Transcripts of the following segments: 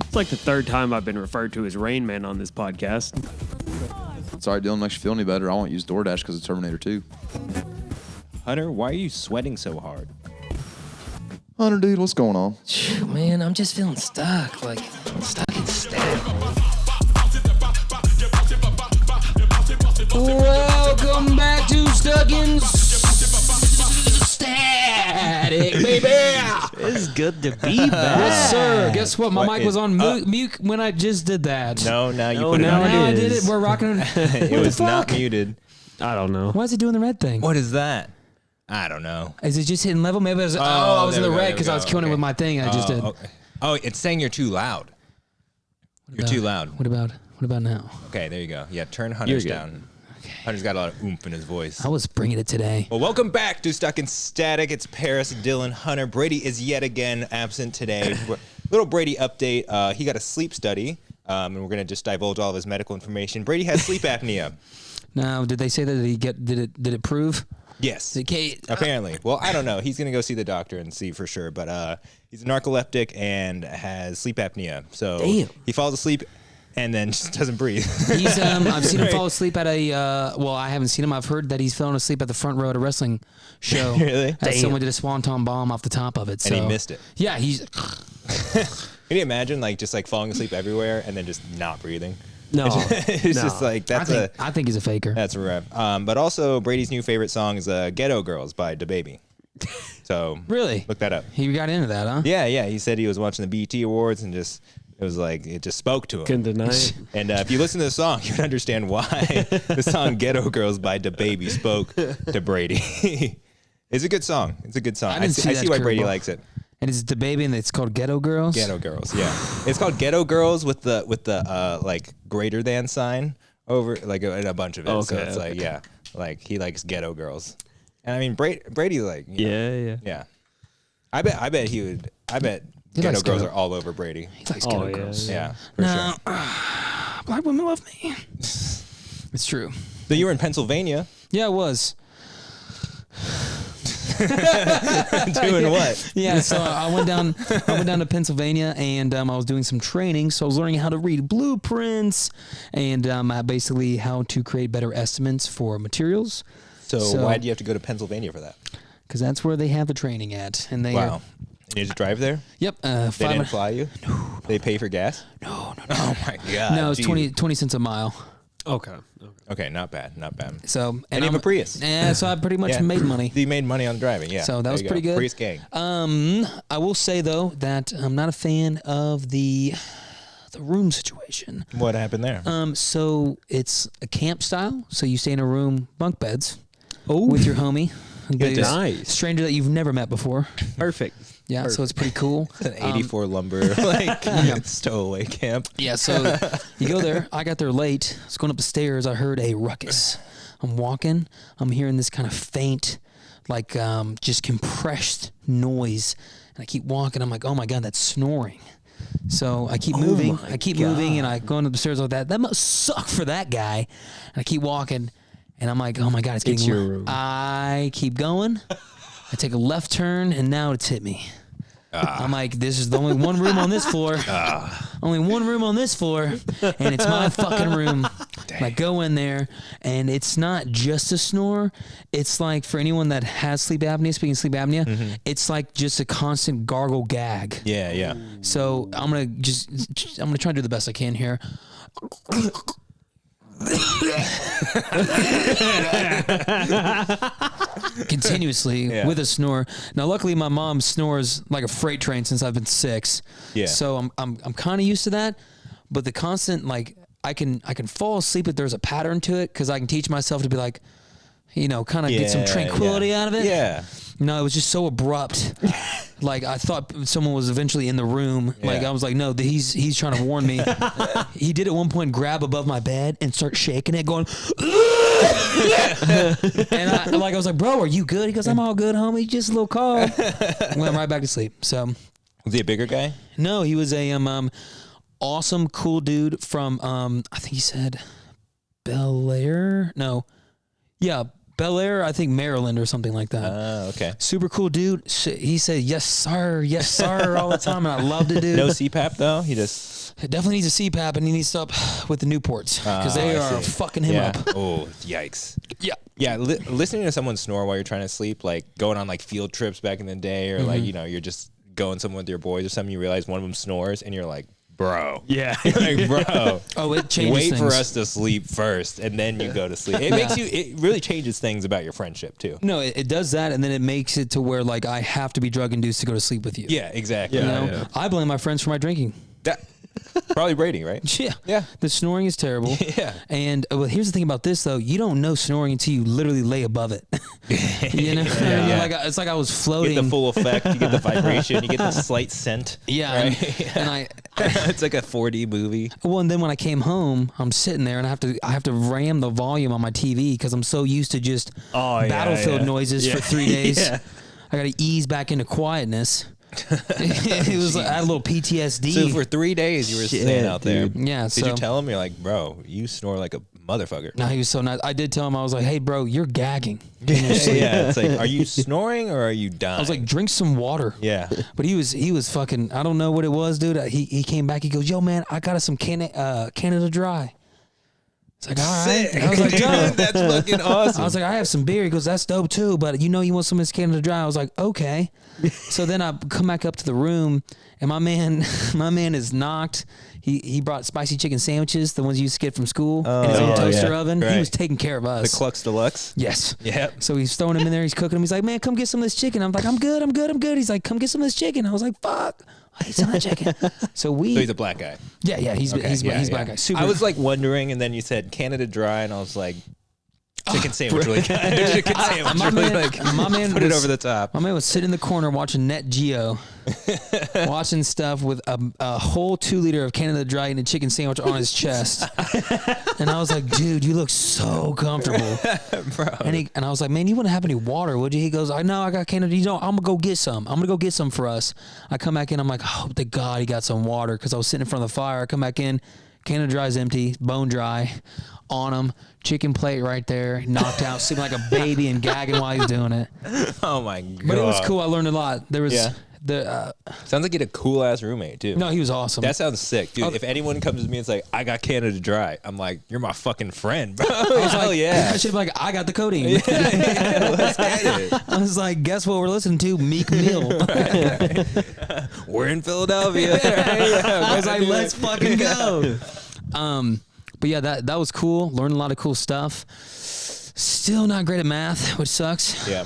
It's like the third time I've been referred to as Rain Man on this podcast. Sorry, Dylan, makes you feel any better. I won't use DoorDash because of Terminator 2. Hunter, why are you sweating so hard? Hunter, dude, what's going on? Man, I'm just feeling stuck in static. Welcome back to Stuck in Static, baby. It's good to be back. Yes, sir. Guess what? My mic was on mute when I just did that. No, now you No, put it now on. Now I it did is. it. We're rocking it. It was not muted. I don't know. Why is it doing the red thing? What is that? I don't know. Is it just hitting level? Maybe I was, I was in there the we go, red there because we I was go. killing it Okay. with my thing. I just did. Okay. Oh, it's saying you're too loud. You're too loud. What about now? Okay, there you go. Yeah, turn Hunter's You're good. down. Hunter's got a lot of oomph in his voice. I was bringing it today. Well, welcome back to Stuck in Static. It's Paris, Dylan, Hunter. Brady is yet again absent today. Little Brady update. He got a sleep study, and we're going to just divulge all of his medical information. Brady has sleep apnea. Now, did they say that did it prove? Yes. Okay. Apparently. Well, I don't know. He's going to go see the doctor and see for sure. But he's a narcoleptic and has sleep apnea. So Damn. he falls asleep and then just doesn't breathe. He's I've seen him fall asleep at a well, I haven't seen him. I've heard that he's fallen asleep at the front row at a wrestling show. Really? As someone did a swanton bomb off the top of it. So. And he missed it. Yeah, he's Can you imagine just falling asleep everywhere and then just not breathing? No. It's just like I think he's a faker. That's a rep. But also Brady's new favorite song is "Ghetto Girls" by DaBaby. So Really? look that up. He got into that, huh? Yeah. He said he was watching the BET Awards and it was like it just spoke to him. Couldn't deny it. And if you listen to the song, you would understand why the song "Ghetto Girls" by DaBaby spoke to Brady. It's a good song. It's a good song. I see why Brady likes it. And it's the baby, and it's called Ghetto Girls. Ghetto Girls, yeah. It's called Ghetto Girls with the like greater than sign over like in a bunch of it. Okay, So it's like like he likes Ghetto Girls, and I mean Brady like you know, Yeah. I bet he would. I bet He Ghetto likes Girls Ghetto. are all over Brady. He likes Ghetto Oh, yeah, Girls. Yeah, for No, sure. black women love me. It's true. So you were in Pennsylvania Yeah, it was. doing what? Yeah, so I went down to Pennsylvania, and I was doing some training. So I was learning how to read blueprints and basically how to create better estimates for materials. So why do you have to go to Pennsylvania for that? Because that's where they have the training at, and they Wow. You need to drive there? Yep. They didn't fly you? No. They pay for gas? No. Oh my god. No, it's geez. 20 cents a mile. Okay. Okay, not bad. So And you have a Prius. Yeah, so I pretty much Yeah. made money. You made money on driving, yeah. So that There was you pretty go. good. Prius gang. I will say though that I'm not a fan of the room situation. What happened there? So it's a camp style. So you stay in a room, bunk beds, Oh, with your homie, the nice. stranger that you've never met before. Perfect. Yeah, so it's pretty cool. An 84 lumber like stowaway camp. Yeah, so you go there. I got there late. I was going up the stairs. I heard a ruckus. I'm walking. I'm hearing this kind of faint, like just compressed noise. And I keep walking. I'm like, oh my God, that's snoring. So I keep moving. I keep moving, and I go up the stairs like that. That must suck for that guy. And I keep walking, and I'm like, oh my God, it's getting your loud. room. I keep going. I take a left turn, and now it's hit me. I'm like, this is the only one room on this floor. Only one room on this floor, and it's my fucking room. And I go in there, and it's not just a snore. It's like, for anyone that has sleep apnea, speaking of sleep apnea, it's like just a constant gargle gag. Yeah. So I'm gonna try to do the best I can here. Continuously with a snore. Now, luckily, my mom snores like a freight train since I've been 6. Yeah. So I'm kind of used to that. But the constant, like, I can fall asleep if there's a pattern to it, because I can teach myself to be like, kind of get some tranquility out of it. Yeah. No, it was just so abrupt. Like, I thought someone was eventually in the room. Yeah. Like, I was like, no, he's trying to warn me. He did at one point grab above my bed and start shaking it, going, and I was like, bro, are you good? He goes, I'm all good, homie. Just a little cold. Went right back to sleep. So, Was he a bigger guy? no, he was a awesome, cool dude from I think he said Bel Air. No, yeah, Bel Air, I think Maryland or something like that. Okay. Super cool dude. He said yes sir all the time, and I loved it, dude. No CPAP though. He just Definitely needs a CPAP, and he needs to stop with the Newports because they I are see. fucking him up. Oh, yikes. Yeah. Yeah, listening to someone snore while you're trying to sleep, like going on like field trips back in the day, or like you're just going somewhere with your boys or something. You realize one of them snores, and you're like, bro. Yeah. Like, bro. Oh, it changes Wait things. for us to sleep first, and then you go to sleep. It makes you. It really changes things about your friendship too. No, it does that, and then it makes it to where like I have to be drug induced to go to sleep with you. Yeah, exactly. You know, I blame my friends for my drinking. That, probably Brady, right? Yeah. Yeah. The snoring is terrible. Yeah. And well, here's the thing about this though: you don't know snoring until you literally lay above it. You know, Yeah. like it's like I was You floating. get the full effect. You get the vibration. You get the slight scent. Yeah, Right? and I It's like a 4D movie. well, and then when I came home, I'm sitting there and I have to ram the volume on my TV because I'm so used to just battlefield noises for 3 days. Yeah. I got to ease back into quietness. It was like, I had a little PTSD. So for 3 days you were staying out there. Yeah, Did so- you tell him? You're like, bro, you snore like a motherfucker. No, he was so nice. I did tell him, I was like, hey, bro, you're gagging. Yeah, it's like, are you snoring or are you dying? I was like, drink some water. yeah. But he was fucking, I don't know what it was, dude. He came back, he goes, yo, man, I got us some Canada Dry. It's like, all right. Sick. I was like, dude. That's fucking awesome. I was like, I have some beer. He goes, that's dope too, but you want some of this Canada Dry? I was like, okay. So then I come back up to the room, and my man is knocked. He brought spicy chicken sandwiches, the ones you used to get from school, in his own toaster oven. Right. He was taking care of us. the Clux Deluxe. Yes. Yep. So he's throwing him in there. He's cooking him. He's like, man, come get some of this chicken. I'm like, I'm good. He's like, come get some of this chicken. I was like, fuck. I hate some of that chicken. So So he's a black guy. yeah, he's black guy. Super. I was like wondering, and then you said Canada Dry, and I was like, chicken sandwich really good. Chicken sandwich my really man- like my man put it was- over the top. My man was sitting in the corner watching Net Geo, watching stuff with a whole 2 liter of Canada Dry and a chicken sandwich on his chest. And I was like, dude, you look so comfortable. Bro. And I was like, man, you wouldn't have any water, would you? He goes, I know, I got Canada. I'm going to go get some. I'm going to go get some for us. I come back in. I'm like, oh, thank God he got some water, because I was sitting in front of the fire. I come back in. Canada Dry's empty, bone dry, on him, chicken plate right there, knocked out, sleeping like a baby and gagging while he's doing it. Oh my god. But it was cool. I learned a lot. There was Yeah. the Sounds like you had a cool ass roommate too. no, he was awesome. That sounds sick, dude. Oh. If anyone comes to me and it's like, I got Canada Dry, I'm like, you're my fucking friend, bro. I was Hell like, yeah. I should be like, I got the codeine. Let's get it. I was like, guess what we're listening to? Meek Mill. We're in Philadelphia. I was like, let's fucking go. But yeah, that was cool. Learned a lot of cool stuff. Still not great at math, which sucks. Yeah.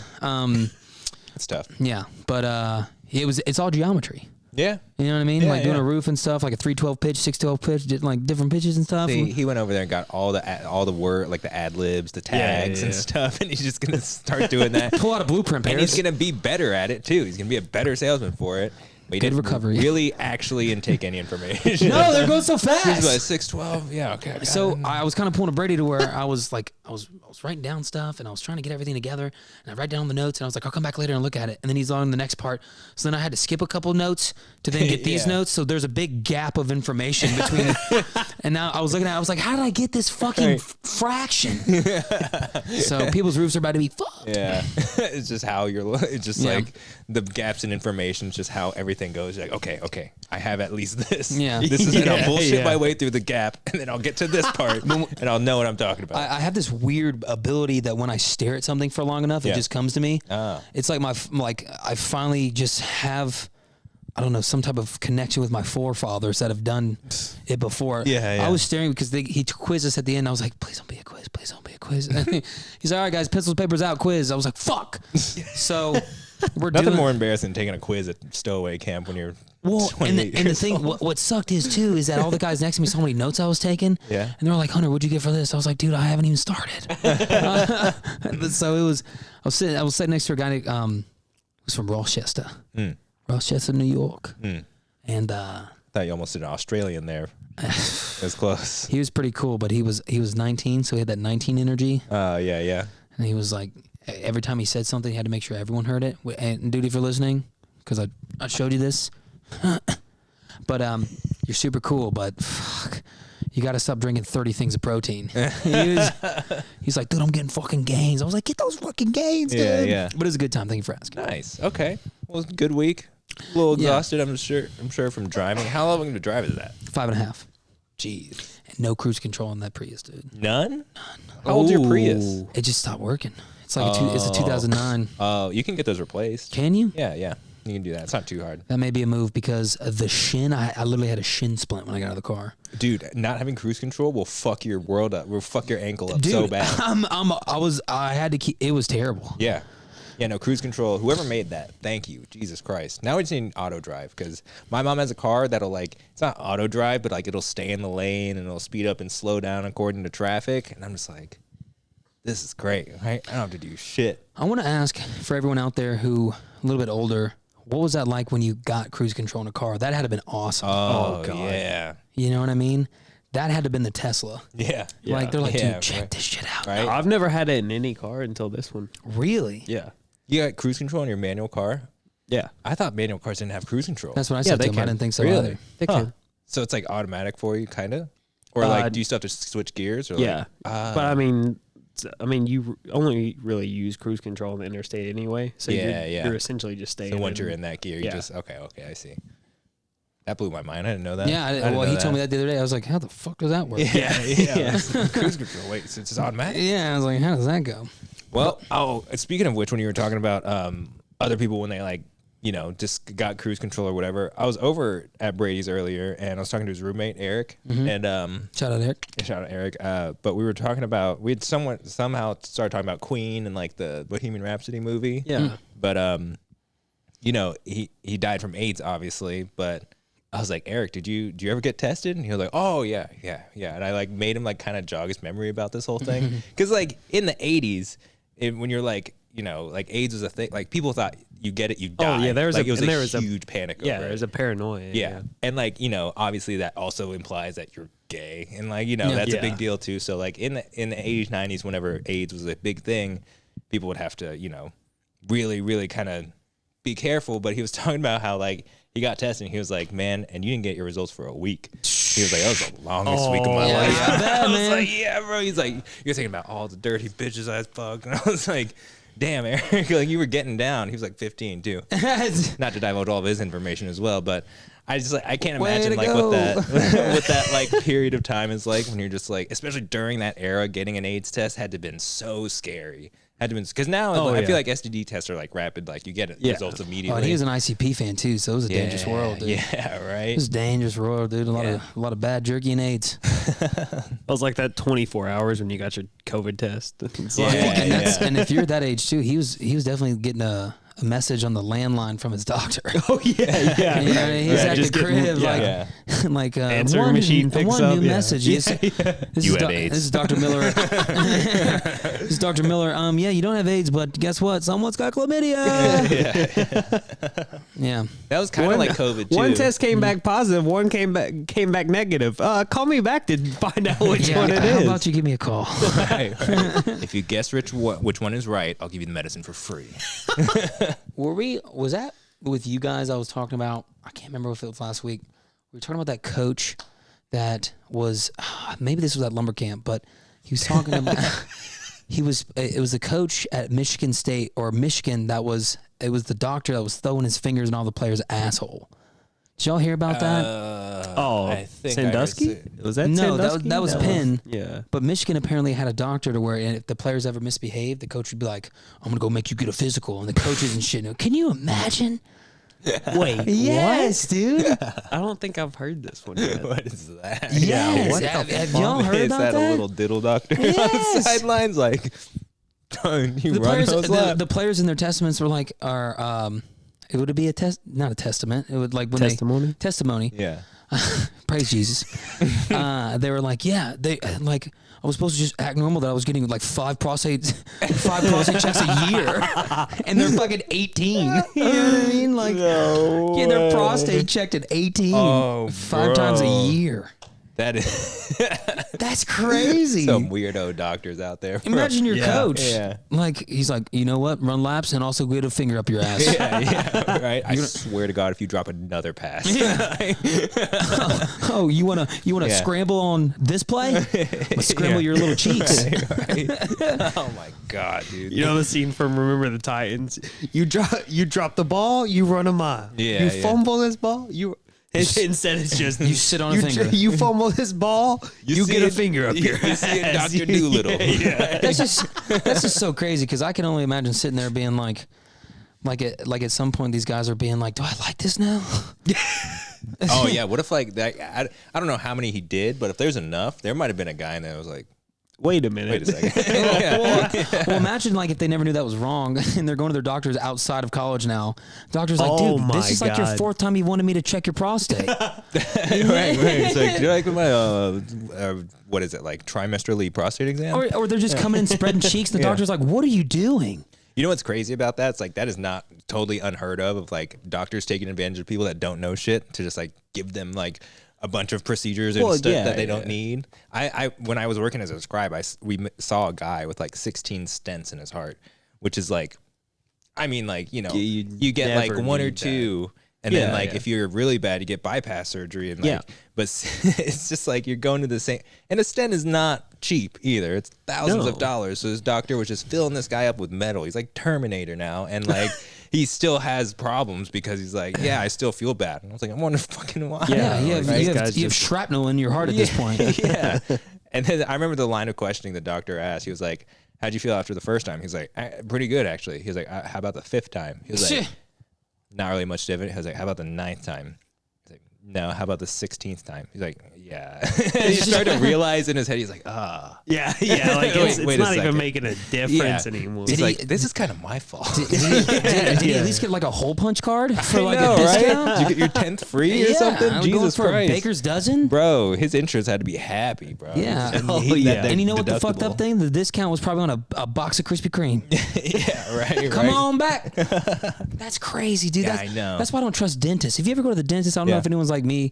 It's tough. Yeah, but it's all geometry. Yeah. You know what I mean? Yeah, like doing yeah. a roof and stuff, like a 312 pitch, 612 pitch, did like different pitches and stuff. See, he went over there and got all the word, like the ad libs, the tags and stuff, and he's just gonna start doing that. Pull out a blueprint, And Paris. he's gonna be better at it too. He's gonna be a better salesman for it. But he Good didn't recovery. really actually intake any information. No, they're going so He's like fast. 612. Yeah, okay. I got So it. I was kind of pulling a Brady to where I was like, I was writing down stuff and I was trying to get everything together, and I write down the notes and I was like, I'll come back later and look at it. And then he's on the next part. So then I had to skip a couple notes to then get these Yeah. notes. So there's a big gap of information between. And now I was looking at it, I was like, how did I get this fucking fraction? So people's roofs are about to be fucked. Yeah, it's just how it's just Yeah. like the gaps in information. It's just how everything goes. You're like, okay, I have at least this. Yeah. this is it. I'll Yeah, bullshit yeah. my way through the gap, and then I'll get to this part, and I'll know what I'm talking about. I have this weird ability that when I stare at something for long enough, Yeah. it just comes to me. Ah. It's like I finally just have, I don't know, some type of connection with my forefathers that have done it before. Yeah. I was staring because he quizzed us at the end. I was like, please don't be a quiz. Please don't be a quiz. He's like, all right, guys, pencils, papers out, quiz. I was like, fuck. So we're Nothing doing more embarrassing than taking a quiz at stowaway camp when you're well, 28 and the years thing, old. what sucked is too, is that all the guys next to me saw how many notes I was taking. Yeah. And they were like, Hunter, what'd you get for this? I was like, dude, I haven't even started. So I was sitting next to a guy who was from Rochester, Rochester, New York. And thought you almost did an Australian there. It was close. he was pretty cool, but he was 19, so he had that 19 energy. Yeah. And he was like, every time he said something, he had to make sure everyone heard it. And dude, if you're listening, because I showed you this, but you're super cool, but fuck, you got to stop drinking 30 things of protein. He's like, dude, I'm getting fucking gains. I was like, get those fucking gains, dude. Yeah. But it was a good time. Thank you for asking. Nice. Okay. Well, it's a good week. A little exhausted, I'm sure from driving. How long of a drive is that? 5.5. Jeez. And no cruise control on that Prius, dude. None? How old's your Prius? It just stopped working. It's like it's a 2009. Oh, you can get those replaced. Can you? Yeah. You can do that. It's not too hard. That may be a move because of the shin. I literally had a shin splint when I got out of the car. Dude, not having cruise control will fuck your world up. Will fuck your ankle up Dude, so bad. I had to keep. It was terrible. Yeah. Yeah, no, cruise control, whoever made that, thank you. Jesus Christ. Now we just need auto drive because my mom has a car that'll like, it's not auto drive, but like it'll stay in the lane and it'll speed up and slow down according to traffic. And I'm just like, this is great, right? I don't have to do shit. I want to ask for everyone out there who a little bit older, what was that like when you got cruise control in a car? That had to have been awesome. Oh, God. Yeah. You know what I mean? That had to have been the Tesla. Yeah. Like, they're like, dude, Yeah, check right. this shit out. Right? I've never had it in any car until this one. Really? Yeah. You got cruise control in your manual car? Yeah. I thought manual cars didn't have cruise control. That's what I Yeah, said they to him. I can. didn't think so Really? either. They Huh. can. So it's like automatic for you, kind of? Or like, do you still have to switch gears? Or Yeah. Like, But I mean, you only really use cruise control on the interstate anyway. So you're essentially just staying. So once you're in that gear, you just, okay, I see. That blew my mind. I didn't know that. Yeah, well, he told me that the other day. I was like, how the fuck does that work? Yeah. Cruise control. Wait, so it's just automatic? Yeah, I was like, how does that go? Well, speaking of which, when you were talking about other people when they like, you know, just got cruise control or whatever, I was over at Brady's earlier and I was talking to his roommate Eric, and Shout out, Eric. shout out Eric. But we were talking about we had somehow started talking about Queen and like the Bohemian Rhapsody movie. Yeah. But you know, he died from AIDS, obviously, but. I was like, Eric, did you ever get tested? And he was like, oh yeah. And I like made him like kind of jog his memory about this whole thing. Cause like in the 80s, when you're like, you know, like AIDS was a thing, like people thought you get it, you die. Oh yeah, there was like, a, it was and a there was huge panic. Yeah, over there was it. a paranoia. Yeah. And like, you know, obviously that also implies that you're gay. And like, you know, that's a big deal too. So like in the 80s, 90s, whenever AIDS was a big thing, people would have to, you know, really, really kind of be careful. But he was talking about how like he got tested and he was like, man, and you didn't get your results for a week. He was like, that was the longest week of my life. Yeah, I was man. like, yeah, bro. He's like, you're thinking about all the dirty bitches I fucked. And I was like, damn, Eric, like you were getting down. He was like 15 too. Not to divulge all of his information as well, but I just like I can't Way imagine to like go. what that like period of time is like when you're just like, especially during that era, getting an AIDS test had to have been so scary. Had to been because now I feel like STD tests are like rapid, like you get results Oh, immediately. and he was an ICP fan too, so it was a dangerous world, dude. Yeah, right. It was a dangerous world, dude. A lot of bad jerky and AIDS. It was like that 24 hours when you got your COVID test. It's Yeah. like, And if you're that age too, he was definitely getting a message on the landline from his doctor. oh yeah. You know, he's at the just getting- crib, yeah. like Answering machine picks one up, new yeah. message. Yeah, This You is have AIDS. This is Dr. Miller. This is Dr. Miller. Yeah, you don't have AIDS, but guess what? Someone's got chlamydia. Yeah. That was kind of like COVID too. One test came back positive, one came back negative. Call me back to find out which Yeah, one it how is. about you give me a call? Right. If you guess which one is right, I'll give you the medicine for free. Was that with you guys I was talking about? I can't remember if it was last week. We were talking about that coach that was, maybe this was at lumber camp, but he was talking about, it was a coach at Michigan State or Michigan it was the doctor that was throwing his fingers in all the players' asshole. Did y'all hear about that? I think Sandusky? Was that No, Sandusky? that was Penn. Yeah. But Michigan apparently had a doctor to where if the players ever misbehaved, the coach would be like, I'm going to go make you get a physical. And the coaches and shit. Can you imagine? Wait, Yes, dude. I don't think I've heard this one yet. What is that? Yes. what the Have fuck? y'all heard Is about that that? a little diddle doctor on the Yes. sidelines? Like, you The run players, those laps? the players in their testaments were like, it would be not a testament. It would like when Testimony? testimony. Yeah. Praise Jesus. They were like, like I was supposed to just act normal. That I was getting like 5 prostate checks a year, and they're fucking 18. You know what I mean? Like, getting their prostate checked at 18, Oh, 5 times a bro. year. That's crazy. Some weirdo doctors out there. Imagine your coach. Yeah. Like, he's like, you know what? Run laps and also get a finger up your ass. Yeah, right. I swear to God, if you drop another pass. Oh, you wanna scramble on this play? Let's scramble your little cheeks. Right. Oh my God, dude. You know the scene from Remember the Titans? You drop the ball, you run a mile. Yeah, you fumble this ball, instead it's just You sit on a finger. You fumble this ball, you get a finger up your ass. You see a Dr. Doolittle. Yeah. That's just so crazy because I can only imagine sitting there being like at some point these guys are being like, do I like this now? Oh yeah. What if like that? I don't know how many he did, but if there's enough, there might have been a guy in there that was like, Wait a minute. wait a second. Well, imagine like if they never knew that was wrong and they're going to their doctors outside of college now. Doctor's like, Oh dude, my this is like your God. 4th time you wanted me to check your prostate. Right. It's like, do you like my what is it, like trimesterly prostate exam? or they're just coming in spreading cheeks. The doctor's like, what are you doing? You know what's crazy about that? It's like that is not totally unheard of like doctors taking advantage of people that don't know shit to just like give them like a bunch of procedures and stuff that they don't need. I when I was working as a scribe, we saw a guy with like 16 stents in his heart, which is like, I mean, like, you know, you get like 1 or 2. And then, like, if you're really bad, you get bypass surgery. And like, but it's just like you're going to the same. And a stent is not cheap either. It's thousands of dollars. So this doctor was just filling this guy up with metal. He's like Terminator now. And like, he still has problems because he's like, yeah, I still feel bad. And I was like, I wonder fucking why. Yeah, you have shrapnel in your heart at this point. Yeah. And then I remember the line of questioning the doctor asked. He was like, how'd you feel after the first time? He's like, pretty good, actually. He was like, how about the 5th time? He was like, not really much different. He was like, how about the 9th time? He's like, no, how about the 16th time? He's like, yeah. He started to realize in his head, he's like, Yeah, like it's not even making a difference anymore. He's like, this is kind of my fault. Did he at least get like a hole punch card for like know, a discount? Right? Did you get your 10th free or something? Jesus for Christ. a baker's dozen? Bro, his insurance had to be happy, bro. Yeah. And you know what the fucked up thing? The discount was probably on a box of Krispy Kreme. Yeah, right. Come on back. That's crazy, dude. Yeah, I know. That's why I don't trust dentists. If you ever go to the dentist, I don't know if anyone's like me.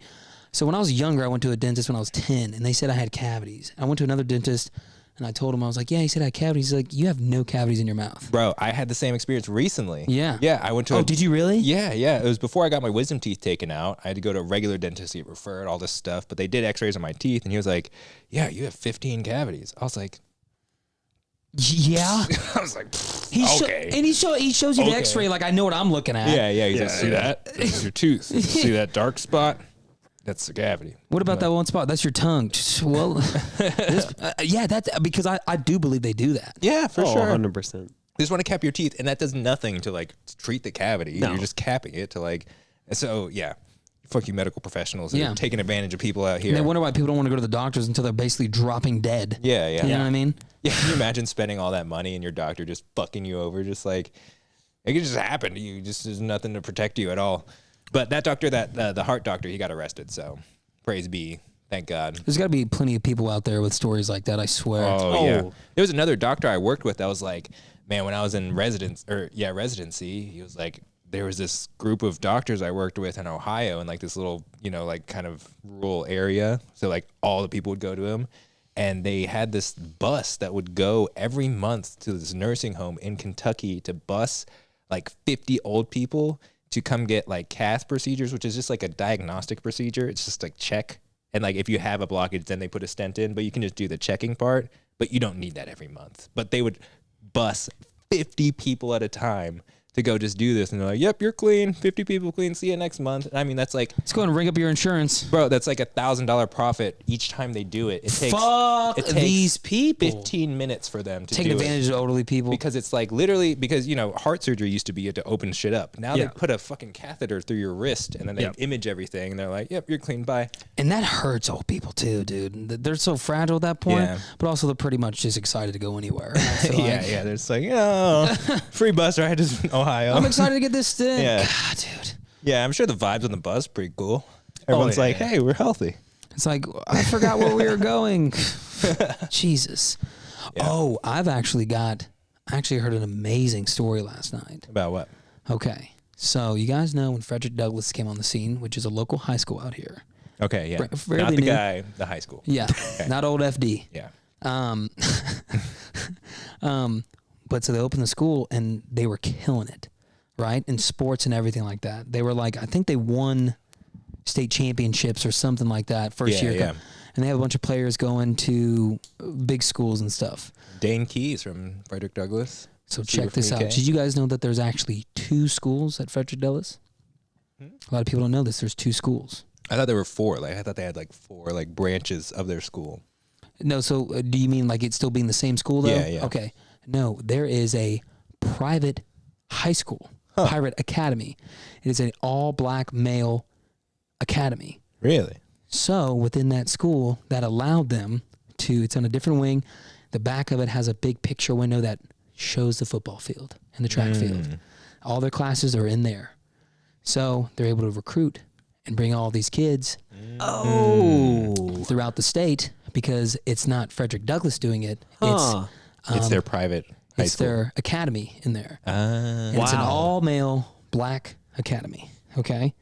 So when I was younger, I went to a dentist when I was 10, and they said I had cavities. I went to another dentist, and I told him, I was like, yeah, he said I had cavities. He's like, you have no cavities in your mouth. Bro, I had the same experience recently. Yeah. Yeah, I went to did you really? Yeah. It was before I got my wisdom teeth taken out. I had to go to a regular dentist to get referred, all this stuff. But they did x-rays on my teeth, and he was like, yeah, you have 15 cavities. I was like, yeah. I was like, okay. And he shows you the x-ray like I know what I'm looking at. Yeah. He's like, see that? This is your tooth. See that dark spot? That's the cavity. What about that one spot? That's your tongue. Well, that's because I do believe they do that. Yeah, for sure. 100%. They just want to cap your teeth, and that does nothing to like treat the cavity. No. You're just capping it to like. So yeah, fuck you, medical professionals that are taking advantage of people out here. And they wonder why people don't want to go to the doctors until they're basically dropping dead. Yeah. You know what I mean? Yeah. Can you imagine spending all that money and your doctor just fucking you over? Just like it could just happen to you. Just there's nothing to protect you at all. But that doctor, the heart doctor, he got arrested. So praise be. Thank God. There's got to be plenty of people out there with stories like that, I swear. Oh, yeah. There was another doctor I worked with that was like, man, when I was in residency, he was like, there was this group of doctors I worked with in Ohio in like this little, like kind of rural area. So like all the people would go to him. And they had this bus that would go every month to this nursing home in Kentucky to bus like 50 old people to come get like cath procedures, which is just like a diagnostic procedure. It's just like check. And like if you have a blockage, then they put a stent in, but you can just do the checking part, but you don't need that every month. But they would bus 50 people at a time to go just do this. And they're like, yep, you're clean. 50 people clean. See you next month. And I mean, that's like... Let's go and ring up your insurance. Bro, that's like $1,000 profit each time they do it. It takes these people. 15 minutes for them to take advantage of elderly people. Because it's like literally, because, heart surgery used to be to open shit up. Now they put a fucking catheter through your wrist and then they image everything. And they're like, yep, you're clean, bye. And that hurts old people too, dude. They're so fragile at that point. Yeah. But also they're pretty much just excited to go anywhere. Yeah. They're just like, free bus ride to Ohio. I'm excited to get this thing. Yeah. God, dude. Yeah, I'm sure the vibes on the bus pretty cool. Everyone's like, hey, we're healthy. It's like, I forgot where we were going. Jesus. Yeah. Oh, I actually heard an amazing story last night. About what? Okay. So you guys know when Frederick Douglass came on the scene, which is a local high school out here. Okay, yeah. Fairly Not the new. guy, the high school. Yeah, Okay. not old FD. Yeah. But so they opened the school and they were killing it, right? In sports and everything like that. They were like, I think they won state championships or something like that first year. Yeah. And they have a bunch of players going to big schools and stuff. Dane Keys from Frederick Douglass. So Receiver check this from out. UK. Did you guys know that there's actually 2 schools at Frederick Douglass? A lot of people don't know this. There's 2 schools. I thought there were 4. Like I thought they had like 4 like branches of their school. No, so do you mean like it still being the same school though? Yeah. Okay. No, there is a private high school, private academy. It is an all-black male academy. Really? So within that school, that allowed them to, it's on a different wing. The back of it has a big picture window that shows the football field and the track field. All their classes are in there. So they're able to recruit and bring all these kids throughout the state because it's not Frederick Douglass doing it. It's their private high It's school. their academy in there. And Wow. it's an all-male black academy, okay?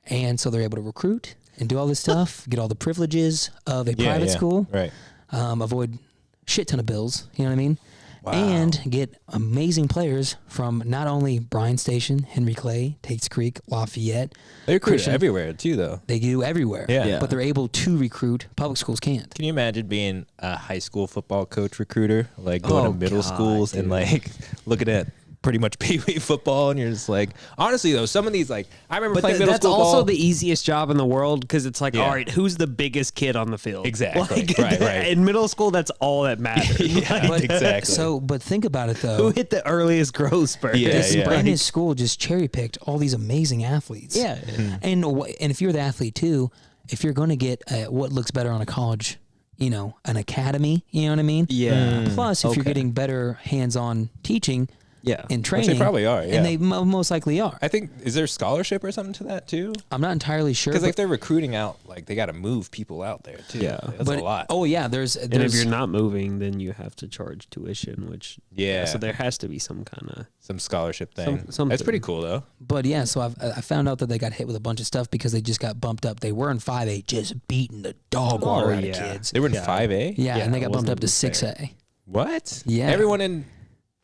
And so they're able to recruit and do all this stuff, get all the privileges of a private school, Right. avoid shit ton of bills, you know what I mean? Wow. And get amazing players from not only Bryan Station, Henry Clay, Tates Creek, Lafayette. They recruit Christian. everywhere too, though. They do everywhere. Yeah. But they're able to recruit. Public schools can't. Can you imagine being a high school football coach recruiter, like going to middle schools and like looking at pretty much pee-wee football, and you're just like, honestly though, some of these like I remember But playing middle that's school also ball. the easiest job in the world because it's like, Yeah. all right, who's the biggest kid on the field? Exactly. Like, Right. In middle school, that's all that matters. Yeah, Like, exactly. So, but think about it though. who hit the earliest growth spurt? Yeah, This yeah. brand new school just cherry picked all these amazing athletes. Yeah. And if you're the athlete too, if you're going to get what looks better on a college, an academy, you know what I mean? Yeah. Plus, if you're Okay. getting better hands-on teaching Yeah. and Which training, they probably are, yeah. and they most likely are. I think is there scholarship or something to that too? I'm not entirely sure, Because but, if they're recruiting out, like they got to move people out there too. Yeah. That's but a lot. oh yeah, there's And if you're not moving, then you have to charge tuition, which Yeah. So there has to be some kind of Some scholarship thing. something. That's pretty cool though. But yeah, so I found out that they got hit with a bunch of stuff because they just got bumped up. They were in 5A, just beating the dog water out of kids. They were in 5A. Yeah, and they it got bumped wasn't up to even 6A. What? Yeah. Everyone in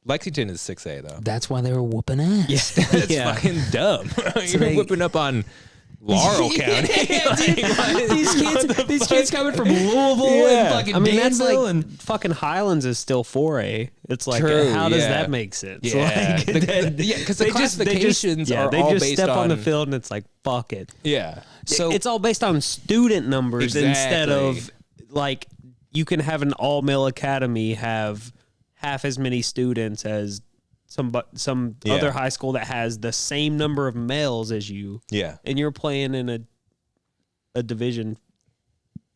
Lexington is 6A though. That's why they were whooping ass. That's Yeah. fucking dumb. You're they- whipping up on Laurel County. these kids coming from Louisville Yeah. and fucking I mean, that's Danville like and fucking Highlands is still 4A. It's like, True, how does yeah. that make sense? Yeah. Like, Because the classifications are they all just based step on the on- field and it's like, fuck it. Yeah. So- It's all based on student numbers instead Exactly. of like you can have an all male academy have half as many students as some Yeah. other high school that has the same number of males as you. Yeah. And you're playing in a division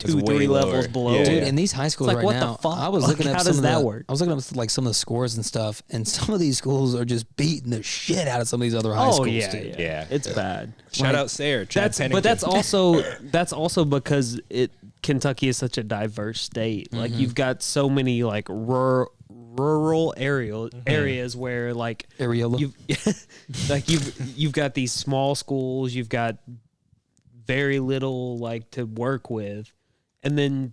It's 2-3 way lower. levels below. Yeah, Dude, yeah. in these high schools like, right what the now, fuck? I was Like, looking up how some does of that the, work? I was looking up like some of the scores and stuff, and some of these schools are just beating the shit out of some of these other high Oh schools, yeah, dude. yeah, it's bad. Shout Like, out Sayre. Chad That's Pennington. but that's also because Kentucky is such a diverse state. Like you've got so many like rural areas where like Areola. you've got these small schools, you've got very little like to work with, and then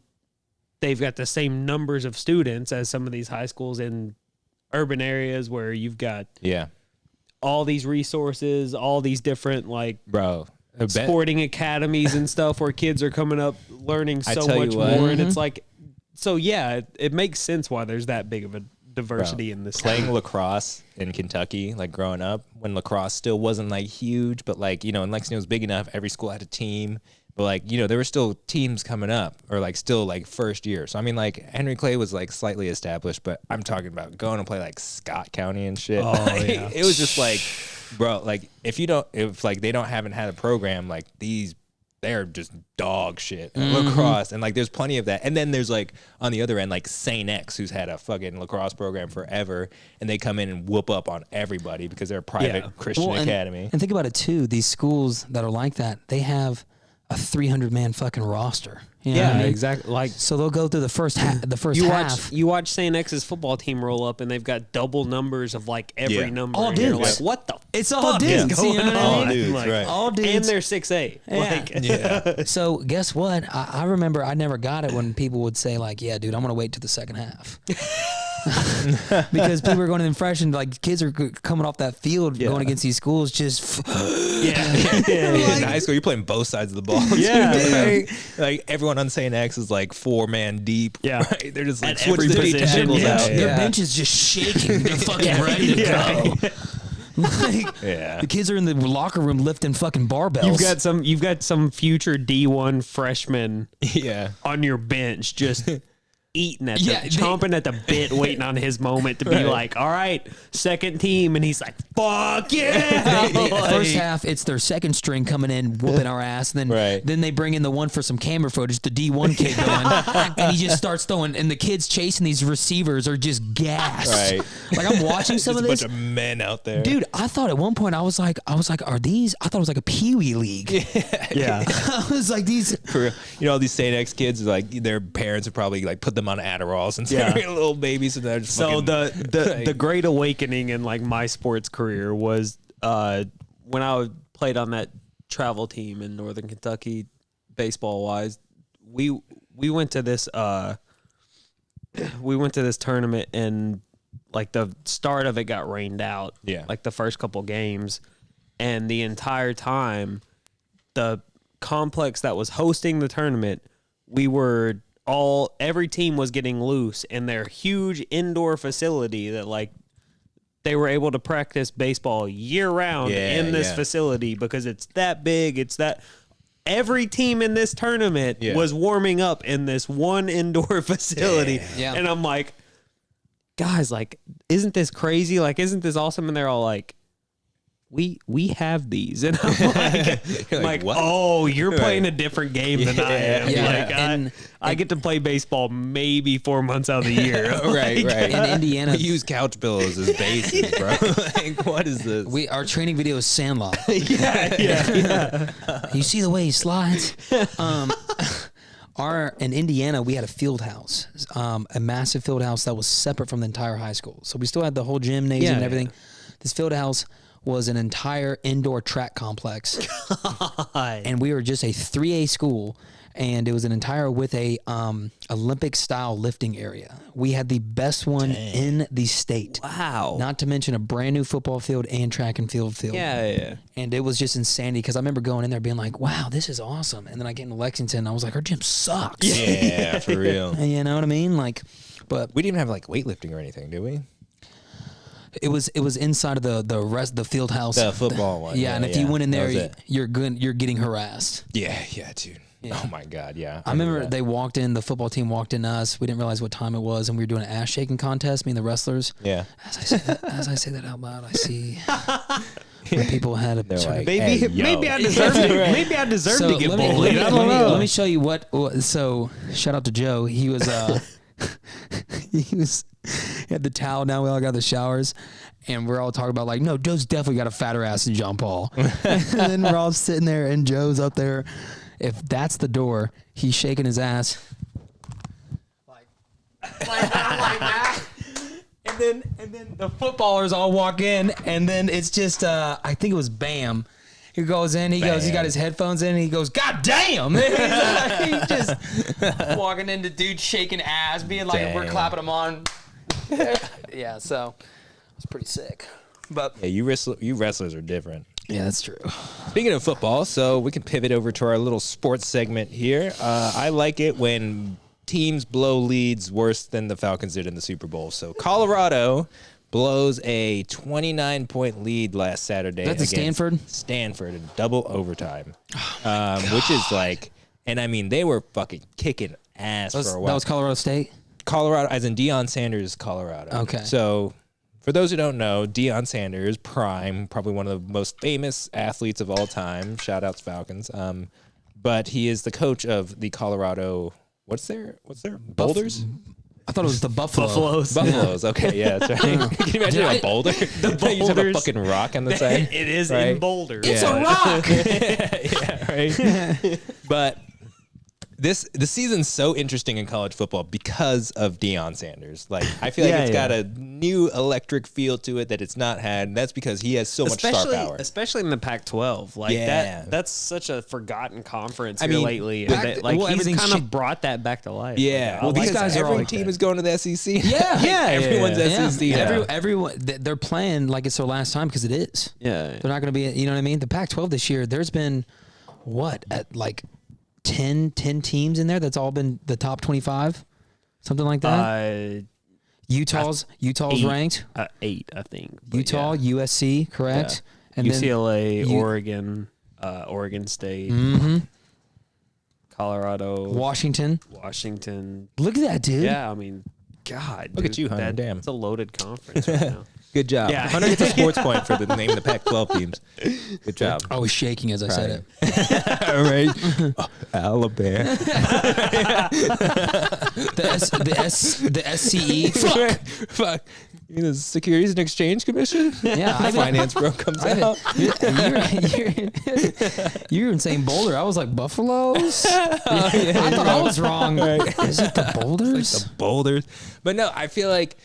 they've got the same numbers of students as some of these high schools in urban areas where you've got Yeah. all these resources, all these different like Bro. I bet- sporting academies and stuff where kids are coming up learning I so tell you much what. more, and it's like, so yeah, it makes sense why there's that big of a diversity in this. Playing lacrosse in Kentucky, like growing up, when lacrosse still wasn't like huge, but like, in Lexington was big enough, every school had a team. But like, there were still teams coming up or like still like first year. So I mean like Henry Clay was like slightly established, but I'm talking about going to play like Scott County and shit. Oh, Like, yeah. It was just like, bro, like if like they haven't had a program like these, they're just dog shit at lacrosse, and like there's plenty of that. And then there's like on the other end like Saint X, who's had a fucking lacrosse program forever, and they come in and whoop up on everybody because they're a private Yeah. Christian Well, academy. And think about it too. These schools that are like that, they have a 300-man fucking roster. You know what I mean? exactly. Like So they'll go through the first half. you watch St. X's football team roll up, and they've got double numbers of like every number. All and you're dudes. like, what the? It's all fuck dudes. is going You know what I on? mean? All dudes, Like, right. All dudes. and they're 6'8". Yeah. Like, So guess what? I remember I never got it when people would say like, "Yeah, dude, I'm gonna wait till the second half," because people are going in fresh and like kids are coming off that field going against these schools just. In high school, you're playing both sides of the ball. Yeah. too, right? Like everyone on St. X is like 4-man deep. Yeah. Right? They're just like At switch every the position, tackles yeah. out. Their bench is just shaking. They're fucking ready to go. Like, Yeah. the kids are in the locker room lifting fucking barbells. you've got some future D1 freshman Yeah. on your bench just eating at Yeah, chomping at the bit, waiting on his moment to be like, all right, second team, and he's like, fuck yeah. First half, it's their second string coming in, whooping our ass. And then they bring in the one for some camera footage, the D1 kid going, and he just starts throwing. And the kids chasing these receivers are just gassed. Right. Like I'm watching some Just of a this. bunch of men out there. Dude, I thought at one point I was like, are these? I thought it was like a Pee-wee league. Yeah. I was like, these. For real. You know, all these St. X kids, like their parents would probably like put them on Adderall since Yeah. they're little babies, and they're just So fucking, the great awakening in like my sports career was when I played on that travel team in Northern Kentucky, baseball wise. We went to this tournament, and like the start of it got rained out. Yeah. Like the first couple games, and the entire time, the complex that was hosting the tournament, every team was getting loose in their huge indoor facility that like they were able to practice baseball year round in this facility because it's that big. It's that every team in this tournament was warming up in this one indoor facility. Yeah. And I'm like, guys, like, isn't this crazy? Like, isn't this awesome? And they're all like, we have these, and I'm like, what? oh, you're playing a different game than I am. Yeah. Like, And- I get to play baseball maybe 4 months out of the year. right. In Indiana, We use couch pillows as bases, bro. Like, what is this? our training video is Sandlot. yeah. You see the way he slides? In Indiana, we had a field house, a massive field house that was separate from the entire high school. So we still had the whole gymnasium and everything. This field house was an entire indoor track complex. And we were just a 3A school, and it was an entire with a Olympic style lifting area. We had the best one in the state. Wow. Not to mention a brand new football field and track and field. Yeah. And it was just insanity because I remember going in there being like, wow, this is awesome. And then I get into Lexington and I was like, our gym sucks. Yeah, for real. You know what I mean? Like, but We didn't even have like weightlifting or anything, did we? it was inside of the field house. The football one. Yeah, and if you went in That there, was it. you're getting harassed. Yeah, dude. Oh my God, yeah. I remember they walked in, the football team walked in us. We didn't realize what time it was, and we were doing an ass shaking contest, me and the wrestlers. Yeah. As I say that out loud, I see where people had a like, Maybe Hey, yo. maybe I deserve to. Maybe I deserve to get bullied. I don't know. Let me show you what. So shout out to Joe. He was he had the towel down. We all got the showers, and we're all talking about like, no, Joe's definitely got a fatter ass than John Paul. And then we're all sitting there, and Joe's up there. If that's the door, he's shaking his ass. Like that. And then the footballers all walk in, and then it's just I think it was Bam. He goes in, he got his headphones in, and he goes, God damn! He's just walking into dudes shaking ass, being like, we're clapping him on. Yeah, so it's pretty sick. But Yeah, you wrestlers are different. yeah, that's true. Speaking of football, so we can pivot over to our little sports segment here. I like it when teams blow leads worse than the Falcons did in the Super Bowl. So Colorado blows a 29-point lead last Saturday. That's at against Stanford? Stanford in double overtime, which is like, and I mean, they were fucking kicking ass for a while. That was Colorado State? Colorado, as in Deion Sanders, Colorado. Okay. So, for those who don't know, Deion Sanders, prime, probably one of the most famous athletes of all time. Shout outs Falcons. But he is the coach of the Colorado. What's their Boulders? I thought it was the Buffalo. Buffaloes. Okay, yeah, that's right. Can you imagine a boulder? The you just have a fucking rock on the side. It is right? in Boulder. It's a rock. Yeah, right. But the season's so interesting in college football because of Deion Sanders. Like, I feel like it's got a new electric feel to it that it's not had. And that's because he has so much star power. Especially in the Pac-12. Like that's such a forgotten conference here mean, lately. And he's kind of brought that back to life. Yeah. Well, these guys every team is going to the SEC. Yeah. Everyone's SEC. Yeah. Everyone, they're playing like it's their last time because it is. Yeah. They're not going to be, you know what I mean? The Pac-12 this year, there's been, at like 10 teams in there that's all been the top 25? Something like that? Utah's 8, ranked. 8, I think. Utah, USC, correct? Yeah. And UCLA, then Oregon, Oregon State, Colorado, Washington. Look at that, dude. Yeah, I mean, God. Look at you, Hunter. Damn. It's a loaded conference right now. Good job. Yeah. Hunter gets a sports point for the name of the Pac-12 teams. Good job. I was shaking as I said it. All right. Alabama. The SCE. Fuck. You know, the Securities and Exchange Commission? Yeah. The finance bro comes out. You're in saying Boulder. I was like, Buffaloes? I thought I was wrong. Right. Is it the Boulders? Like the Boulders. But no, I feel like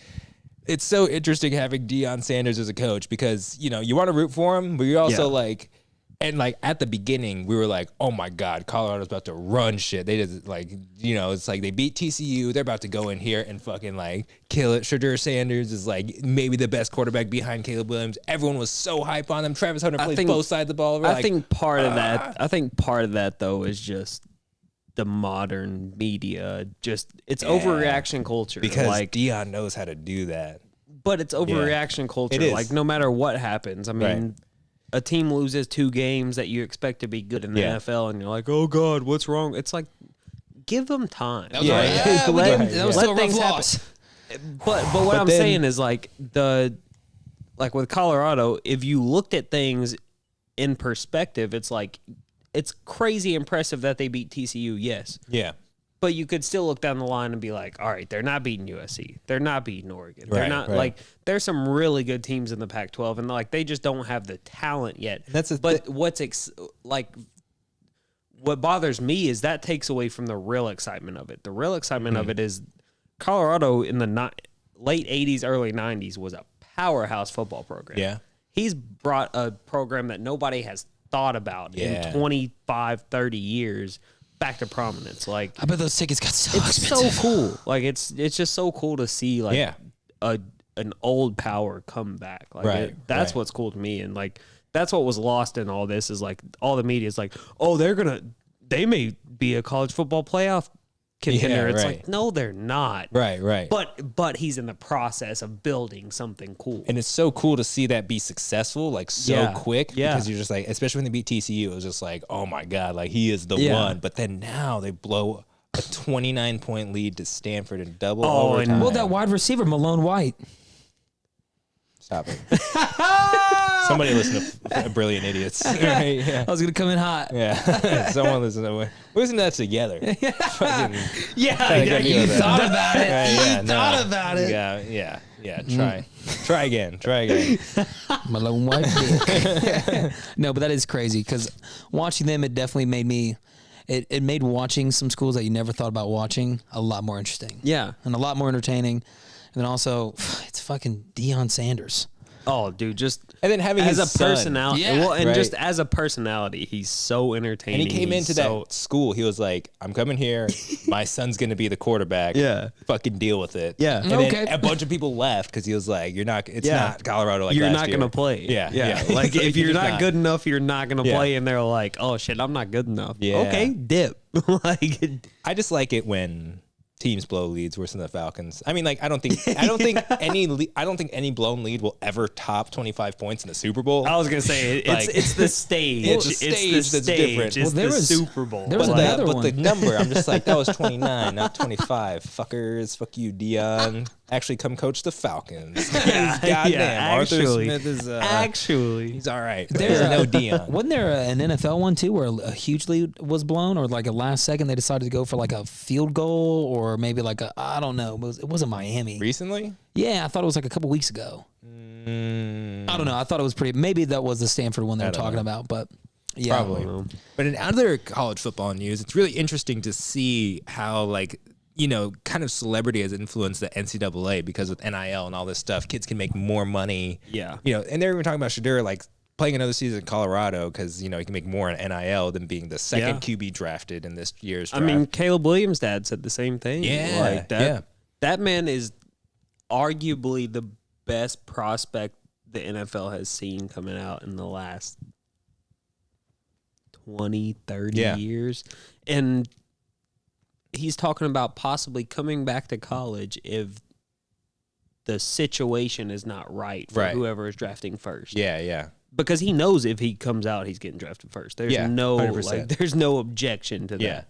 it's so interesting having Deion Sanders as a coach because, you know, you want to root for him, but you're also like, and like at the beginning, we were like, oh my God, Colorado's about to run shit. They just like, you know, it's like they beat TCU. They're about to go in here and fucking like kill it. Shadur Sanders is like maybe the best quarterback behind Caleb Williams. Everyone was so hype on them. Travis Hunter plays both sides of the ball. I think part of that though is just the modern media. Just it's overreaction culture because like Deion knows how to do that. But it's overreaction culture. It is. Like no matter what happens, I mean. A team loses 2 games that you expect to be good in the NFL, and you're like, "Oh God, what's wrong?" It's like, give them time. That was still a rough loss. But what I'm saying is like with Colorado, if you looked at things in perspective, it's like it's crazy impressive that they beat TCU. Yes. Yeah. But you could still look down the line and be like, all right, they're not beating USC. They're not beating Oregon. They're not like there's some really good teams in the Pac-12 and like they just don't have the talent yet. What bothers me is that takes away from the real excitement of it. The real excitement of it is Colorado in the late 80s, early 90s was a powerhouse football program. Yeah. He's brought a program that nobody has thought about in 25, 30 years back to prominence. Like I bet those tickets got so expensive. It's so cool. Like it's just so cool to see like an old power come back. Like that's what's cool to me. And like that's what was lost in all this is like all the media is like, oh, they may be a college football playoff contender. It's like, no, they're not. Right. But he's in the process of building something cool. And it's so cool to see that be successful, like so quick. Yeah. Because you're just like, especially when they beat TCU, it was just like, oh my God, like he is the one. But then now they blow a 29-point lead to Stanford in double overtime. Well, that wide receiver, Malone White. Stop it. Somebody listen to Brilliant Idiots. Right? Yeah. I was going to come in hot. Yeah. Someone listen to that together. You thought about it. Right, thought about it. Yeah. Try again. Malone White. No, but that is crazy because watching them, it definitely made me. It made watching some schools that you never thought about watching a lot more interesting. Yeah. And a lot more entertaining. And then also, it's fucking Deion Sanders. Oh, dude, and then having as his a personality, son. Just as a personality, he's so entertaining. And he came into that school. He was like, "I'm coming here. My son's gonna be the quarterback. Yeah, fucking deal with it. Yeah." And then a bunch of people left because he was like, "You're not. It's not Colorado like you're last not year. gonna play. Yeah. Like if you're not good enough, you're not gonna play." And they're like, "Oh shit, I'm not good enough." Yeah. Okay, dip. I just like it when teams blow leads worse than the Falcons. I mean, like I don't think any blown lead will ever top 25 points in the Super Bowl. I was gonna say it's the stage. It's the stage that's different. It's the Super Bowl. There was another one. But the number, I'm just like that was 29, not 25. Fuckers, fuck you, Deion. actually come coach the Falcons. Goddamn, Arthur actually. Smith is Actually, he's all right. There's There's no Dion. Wasn't there an NFL one too where a huge lead was blown, or like a last second they decided to go for like a field goal, or maybe like a, I don't know, it wasn't Miami. Recently? Yeah, I thought it was like a couple weeks ago. I don't know. I thought it was pretty. Maybe that was the Stanford one they were talking about, but yeah, Probably. But in other college football news, it's really interesting to see how, like, you know, kind of celebrity has influenced the NCAA because with NIL and all this stuff, kids can make more money. Yeah. You know, and they're even talking about Shadur, like, playing another season in Colorado because, you know, he can make more in NIL than being the second QB drafted in this year's draft. I mean, Caleb Williams' dad said the same thing. Yeah, like that. yeah. That man is arguably the best prospect the NFL has seen coming out in the last 20, 30 years. And he's talking about possibly coming back to college if the situation is not right for whoever is drafting first. Yeah, yeah. Because he knows if he comes out, he's getting drafted first. There's no 100%. like, there's no objection to that. Yeah.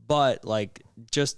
But like, just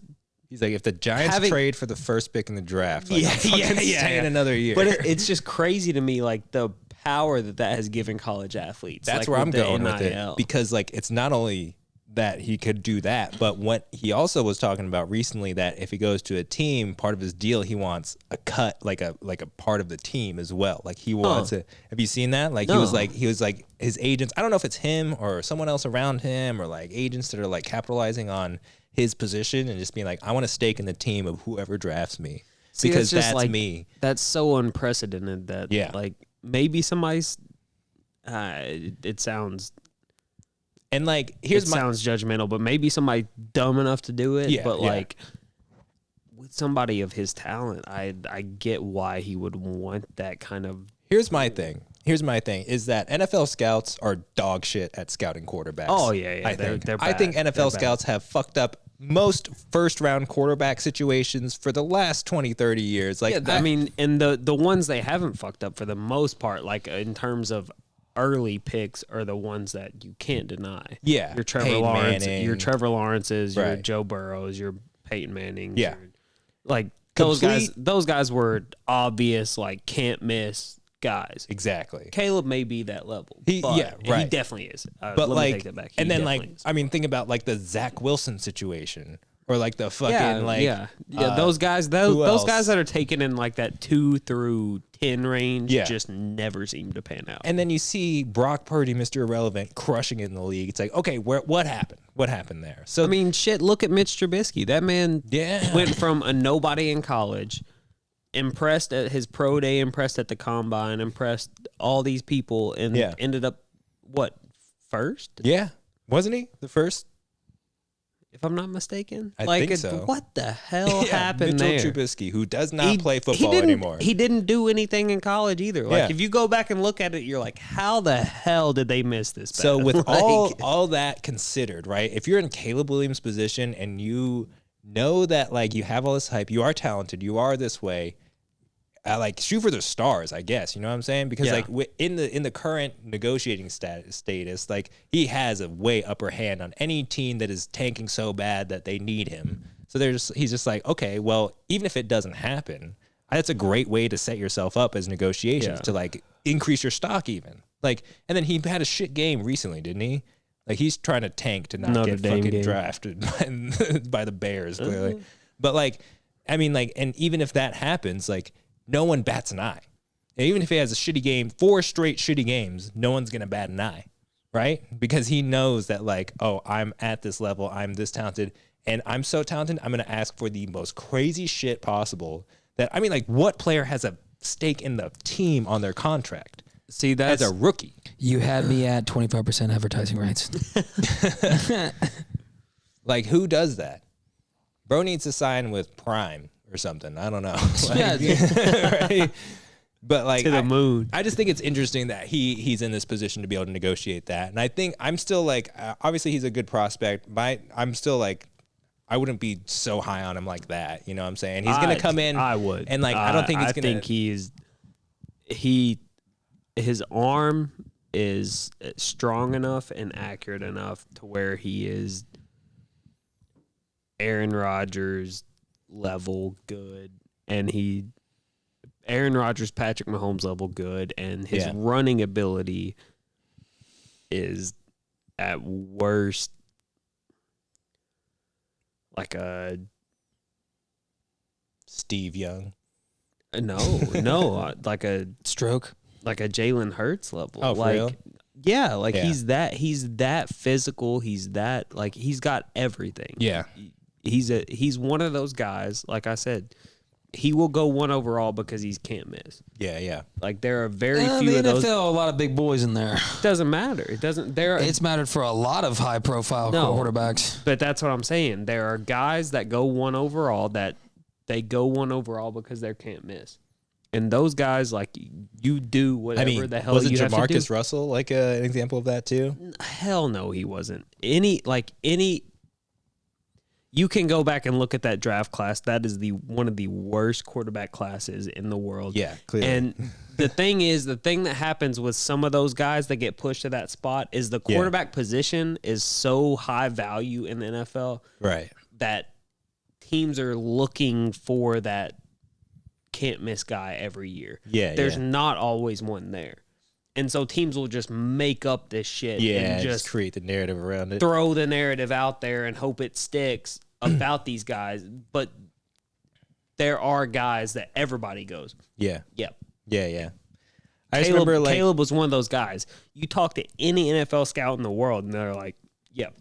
He's like, if the Giants trade for the first pick in the draft, like, I'm fucking staying another year. But it's just crazy to me, like the power that has given college athletes. That's like, where I'm going NIL. with it, because like it's not only that he could do that, but what he also was talking about recently, that if he goes to a team, part of his deal, he wants a cut, like a part of the team as well. Like he wants it. Have you seen that? Like he was like his agents. I don't know if it's him or someone else around him, or like agents that are like capitalizing on his position and just being like, I want a stake in the team of whoever drafts me. See, because that's like, me. That's so unprecedented that like maybe somebody's it sounds and like sounds judgmental, but maybe somebody dumb enough to do it. But like with somebody of his talent, I get why he would want that kind of. Here's my thing is that NFL scouts are dog shit at scouting quarterbacks. Oh yeah, I think they're I think NFL scouts have fucked up most first round quarterback situations for the last 20, 30 years. Like I mean, and the ones they haven't fucked up for the most part, like in terms of early picks, are the ones that you can't deny. Yeah, your Trevor Peyton Lawrence, Manning. your Trevor Lawrences, your Right. Joe Burrows, your Peyton Mannings. Yeah. Like Complete- those guys were obvious, like can't miss guys. Exactly. Caleb may be that level. He definitely is. But let me like, take that back. and then definitely like, is. I mean, think about like the Zach Wilson situation, or like the fucking those guys, who those else? guys that are taken in like that 2 through 10 range, Yeah. just never seem to pan out. And then you see Brock Purdy, Mr. Irrelevant, crushing it in the league. It's like, okay, what happened? What happened there? So I mean, shit. Look at Mitch Trubisky. That man went from a nobody in college, impressed at his pro day, impressed at the combine, impressed all these people, and ended up what, first? yeah, wasn't he the first? If I'm not mistaken. I like, think so. What the hell happened Mitchell there? Trubisky, who does not play football anymore. He didn't do anything in college either. Like, if you go back and look at it, you're like, how the hell did they miss this? So bet? with Like, all that considered, right? If you're in Caleb Williams' position and you know that like you have all this hype, you are talented, you are this way, like shoot for the stars, I guess. You know what I'm saying? Because like in the current negotiating status, like he has a way upper hand on any team that is tanking so bad that they need him. So he's just like, okay, well, even if it doesn't happen, that's a great way to set yourself up as negotiations to like increase your stock even. Like, and then he had a shit game recently, didn't he? Like he's trying to tank to not get fucking drafted by the Bears, clearly. But like, I mean, like, and even if that happens, like, no one bats an eye. And even if he has a shitty game, 4 straight shitty games, no one's gonna bat an eye, right? Because he knows that like, oh, I'm at this level, I'm this talented, and I'm so talented, I'm gonna ask for the most crazy shit possible. That I mean, like, what player has a stake in the team on their contract? see, that's As a rookie. You had me at 25% advertising rights. Like, who does that? Bro needs to sign with Prime or something. I don't know. Like, right? But like to the moon. I just think it's interesting that he's in this position to be able to negotiate that. And I think I'm still like, obviously he's a good prospect, but I'm still like, I wouldn't be so high on him like that. You know what I'm saying? He's going to come in. I would. And like, I don't think he's going to. I think his arm is strong enough and accurate enough to where he is Aaron Rodgers level good and Aaron Rodgers, Patrick Mahomes level good, and his running ability is at worst like a Steve Young. No, like a Stroke. like a Jalen Hurts level. Oh, for like, real? yeah, like Yeah. he's that physical. He's that like he's got everything. Yeah. He's one of those guys. Like I said, he will go 1 overall because he can't miss. Yeah, yeah. Like there are very The few of NFL, those. a lot of big boys in there. Doesn't matter. It doesn't. It's mattered for a lot of high-profile No. quarterbacks. But that's what I'm saying. There are guys that go 1 overall that they go 1 overall because they can't miss. And those guys, like, you do whatever the hell was it you have to do. Jamarcus Russell like an example of that too? Hell no, he wasn't. You can go back and look at that draft class. That is one of the worst quarterback classes in the world. Yeah, clearly. And the thing that happens with some of those guys that get pushed to that spot is the quarterback position is so high value in the NFL Right. that teams are looking for that can't miss guy every year. Yeah, There's yeah. not always one there. And so teams will just make up this shit Yeah, and just create the narrative around it. throw the narrative out there and hope it sticks about these guys. But there are guys that everybody goes, Yeah. yep. Yeah, yeah. I just remember like Caleb was one of those guys. You talk to any NFL scout in the world and they're like, yep,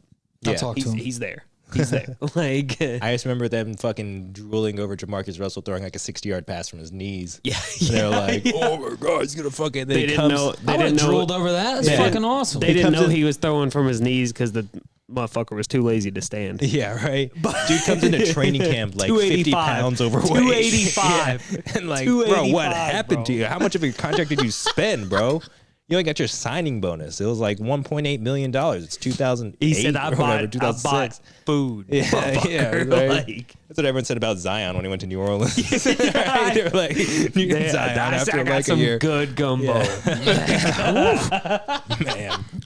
I'll Yeah. talk to him. he's there. He's there. Like, I just remember them fucking drooling over Jamarcus Russell throwing like a 60-yard pass from his knees. yeah. And they're like, "Oh my god, he's gonna fucking." They didn't know. They I didn't would have know. drooled over that. It's Yeah. fucking awesome. They didn't comes know in- he was throwing from his knees because the motherfucker was too lazy to stand. Yeah, right. Dude comes into training camp like 50 285. pounds overweight. 285. Yeah. And like, bro, what 285, happened bro. to you? How much of your contract did you spend, bro? You only got your signing bonus. It was like $1.8 million. It's 2008 He said, "I or whatever, bought 2006. food." Yeah, motherfucker." right. Like, That's what everyone said about Zion when he went to New Orleans. Right? They were like, you get yeah, Zion after I got like a some year. good gumbo. Man.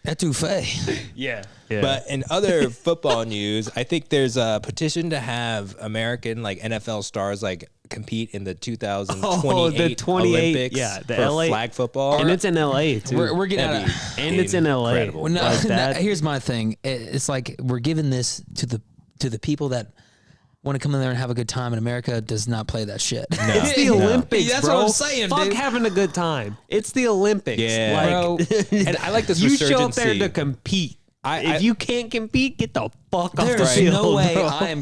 Etouffee. Yeah. But in other football news, I think there's a petition to have American like NFL stars like compete in the 2028 the 28 Olympics yeah, the for LA flag football. and it's in LA too. We're getting out That'd of. be and it's in LA. incredible. Well, no, Like no, that. here's my thing. It's like we're giving this to the people that want to come in there and have a good time. And America does not play that shit. It's the No. Olympics, That's bro. what I'm saying, Fuck dude. having a good time. It's the Olympics. Yeah. Like, And I like this you show up resurgency. there to compete. I- if you can't compete, get the fuck off the There's field. no way bro. I am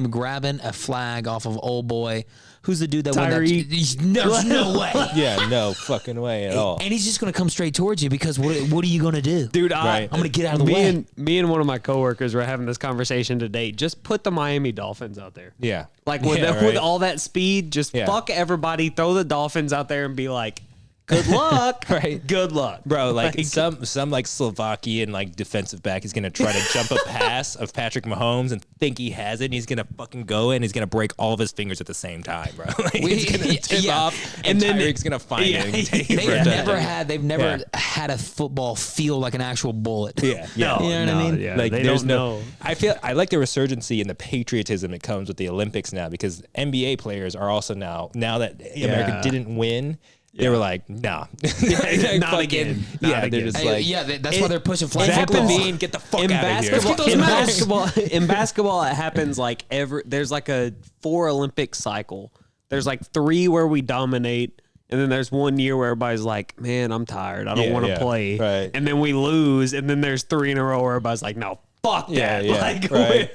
grabbing a flag off of old boy. Who's the dude that won that? Tyreek. There's no way. Yeah, no fucking way at all. And he's just gonna come straight towards you because what are you gonna do, Dude, Right. I'm gonna get out of the me way. me and one of my coworkers were having this conversation today. Just put the Miami Dolphins out there. Yeah. Like with, Yeah, with right. all that speed, just Yeah. fuck everybody, throw the Dolphins out there and be like, good luck. Right. Good luck. Bro, like some like Slovakian like defensive back is gonna try to jump a pass of Patrick Mahomes and think he has it, and he's gonna fucking go in, he's gonna break all of his fingers at the same time, bro. Like, he's gonna tip yeah. off, and And then- Tyreek's gonna find Yeah. it and take it They've for a never touchdown. had a football feel like an actual bullet. Yeah, No, yeah. You know what I mean? Yeah, Like they there's don't no. know. I like the resurgency and the patriotism that comes with the Olympics now, because NBA players are also now that America didn't win. They were like, nah. Not again. Not Yeah, they're again. just Hey, like, yeah, that's why they're pushing flag Zach football. Levine, get the fuck in out of here. basketball, those in medals. basketball, in basketball, it happens like there's like a 4 Olympic cycle. There's like 3 where we dominate, and then there's 1 year where everybody's like, man, I'm tired. I don't Yeah, want to yeah, play. right. And then we lose, and then there's 3 in a row where everybody's like, no, fuck Yeah, that. yeah, Like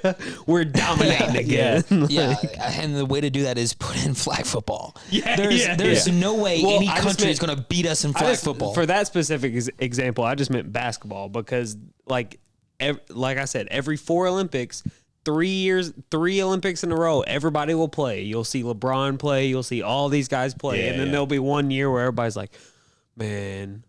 right. we're dominating again. Yeah, and the way to do that is put in flag football. Yeah, there's yeah. no way Well, any I just country is meant- going to beat us in I flag just- football. For that specific example, I just meant basketball because, like I said, every 4 Olympics, 3 Olympics in a row, everybody will play. You'll see LeBron play. You'll see all these guys play, Yeah, and then yeah. there'll be 1 year where everybody's like, "Man,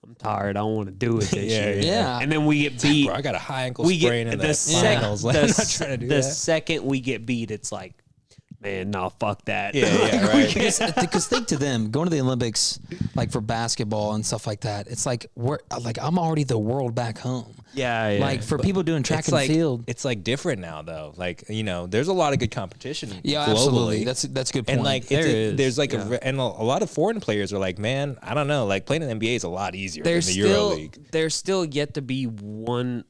I'm tired. I don't want to do it this Yeah, year." yeah. And then we get beat. Bro, I got a high ankle We sprain get in the the finals. Like, I'm not trying to do the that. second we get beat, it's like, man, no, fuck that. Yeah, right. Because think to them, going to the Olympics, like for basketball and stuff like that, it's like I'm already the world back home. Yeah. Like for people doing track and field, It's like different now though. Like, there's a lot of good competition yeah, globally. absolutely. That's a good point. And like there's like a lot of foreign players are like, man, I don't know, like playing in the NBA is a lot easier than the EuroLeague. There's still yet to be one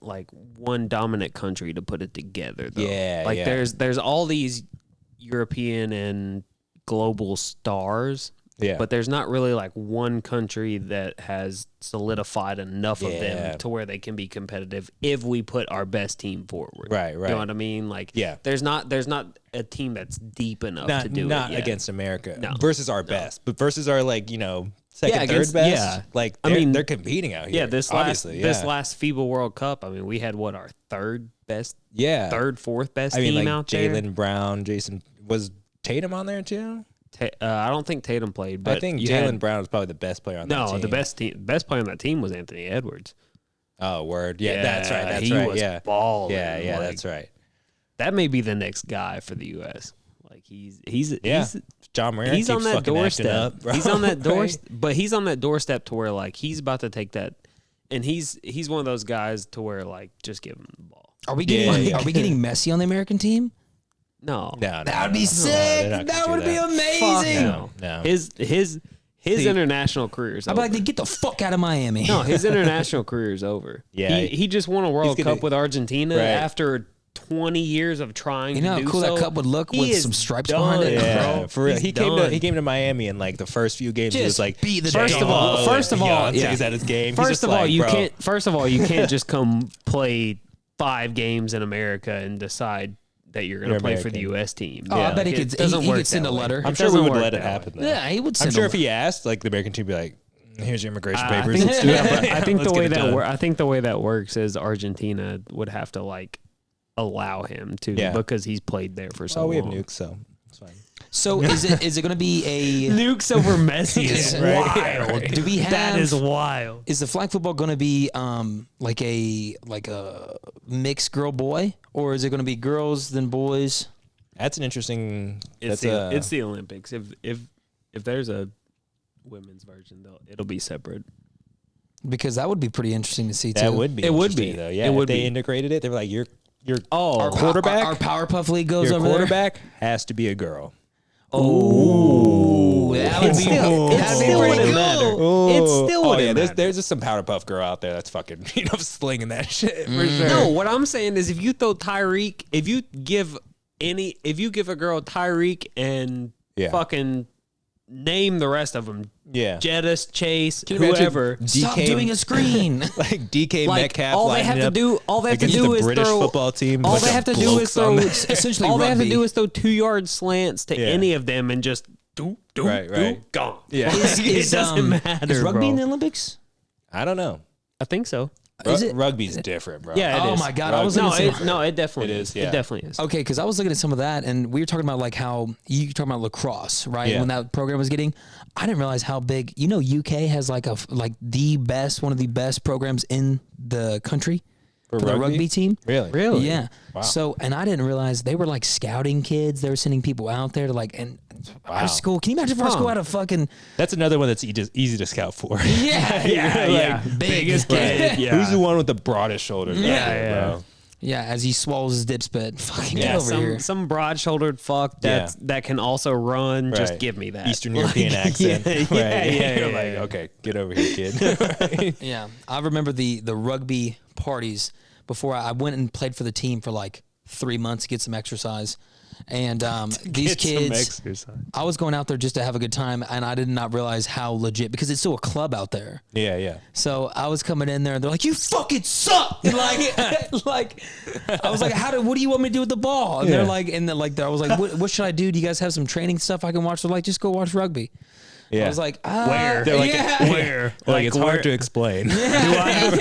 dominant country to put it together though. Yeah, like yeah. there's all these European and global stars. Yeah. But there's not really like one country that has solidified enough of them to where they can be competitive if we put our best team forward. Right. You know what I mean? Like, there's not a team that's deep enough to do it. Not yet. against America No. versus our best, but versus our second, against- third best. yeah. Like, I mean, they're competing out here. Yeah, this obviously, last FIBA World Cup, I mean, we had our third best, fourth best I mean, team like out there. Jaylen Brown, Jason, was Tatum on there too? I don't think Tatum played, but I think you Jaylen had- Brown was probably the best player on that team. No, the best player on that team was Anthony Edwards. Oh, word. Yeah, that's right. That's he right. was Yeah. balling. Yeah, like, that's right. That may be the next guy for the U.S. Like he's John Moran he's on keeps that fucking acting doorstep. up, bro. He's on that Right? doorstep, but he's on that doorstep to where like he's about to take that, and he's one of those guys to where like just give him the ball. are we getting Yeah. are we getting Messi on the American team? No, No, That would be no, sick. they're not gonna That do would be that. amazing. No. His international career is I'd over. be like, then get the fuck out of Miami. No, his international career is over. Yeah. he just won a World gonna- Cup with Argentina Right. after 20 years of trying You know to how do cool so. that cup would look He with is some stripes done, behind it? Yeah, bro. for real. He's He done. came to Miami and like the first few games he was Just like beat the First of all, Beyonce's at his game. He's First just of all, like, you bro, can't. First of all, you can't just come play 5 games in America and decide that you're going to You're play for the American. U.S. team. Oh, I bet he It could. doesn't He work could send that a way. letter. I'm It sure we doesn't would work let it that way. happen. Though. Yeah, he would send. I'm sure a if he asked, like the American team would be like, "Here's your immigration I papers." think, Let's do it. I think Let's the get way it that done. I think the way that works is Argentina would have to like allow him to Yeah. because he's played there for so Oh, long. we have nukes, so it's fine. So is it going to be a? Nukes over Messi is Right. wild. Do we have? That is wild. Is the flag football going to be like a mixed girl boy, or is it going to be girls then boys? That's an interesting. It's the Olympics. If there's a women's version, it'll be separate. Because that would be pretty interesting to see too. That would be. It would interesting, be. though. Yeah, It would if they be. integrated it. They were like, "Your Oh, quarterback, Our Powerpuff League goes your over there. quarterback has to be a girl." Ooh, that would be pretty cool. It still Oh wouldn't yeah, matter. there's just some Powerpuff girl out there that's fucking slinging that shit for sure. No, what I'm saying is if you throw Tyreek, if you give a girl Tyreek and Yeah. fucking name the rest of them, Yeah, Jettis, Chase, Can you imagine whoever. Stop DK doing a screen. like DK Like Metcalf. all they have lining to up do, against the is British throw. football team. All bunch they of have to do is blokes on throw. there. Essentially, all they have to rugby. do is throw 2-yard slants to Yeah. any of them and just do Right. gone. Yeah. It doesn't matter, Is rugby bro. in the Olympics? I don't know. I think so. Is it? Rugby's different, bro. Yeah. It Oh is. my God, I was no, gonna say- it definitely It is. is, yeah. It definitely is. Okay, because I was looking at some of that, and we were talking about like how you were talking about lacrosse, right? Yeah. When that program was getting, I didn't realize how big. You know, UK has like one of the best programs in the country for the rugby team. Really? Really? Yeah. Wow. So, and I didn't realize they were like scouting kids. They were sending people out there to like, and our school. Can you imagine if our school had a fucking That's another one that's easy to scout for. Yeah. Biggest kid. Yeah. Who's the one with the broadest shoulders? out Yeah, there, yeah. bro? Yeah, as he swallows his dip spit. Fucking Yeah, get over here. some broad-shouldered fuck that can also run. Just Right. give me that. Eastern European accent. yeah, Right. yeah, You're yeah, like, yeah. okay, get over here, kid. Yeah, I remember the rugby parties before I went and played for the team for like 3 months to get some exercise. And these kids, I was going out there just to have a good time, and I did not realize how legit, because it's still a club out there. Yeah. So I was coming in there, and they're like, "You fucking suck!" And like I was like, what do you want me to do with the ball?" And they're Yeah. like, I was like, what should I do? Do you guys have some training stuff I can watch? They're like, just go watch rugby. Yeah. I was like, Where? They're like, yeah. Where? Like, it's hard where- to explain. Do I have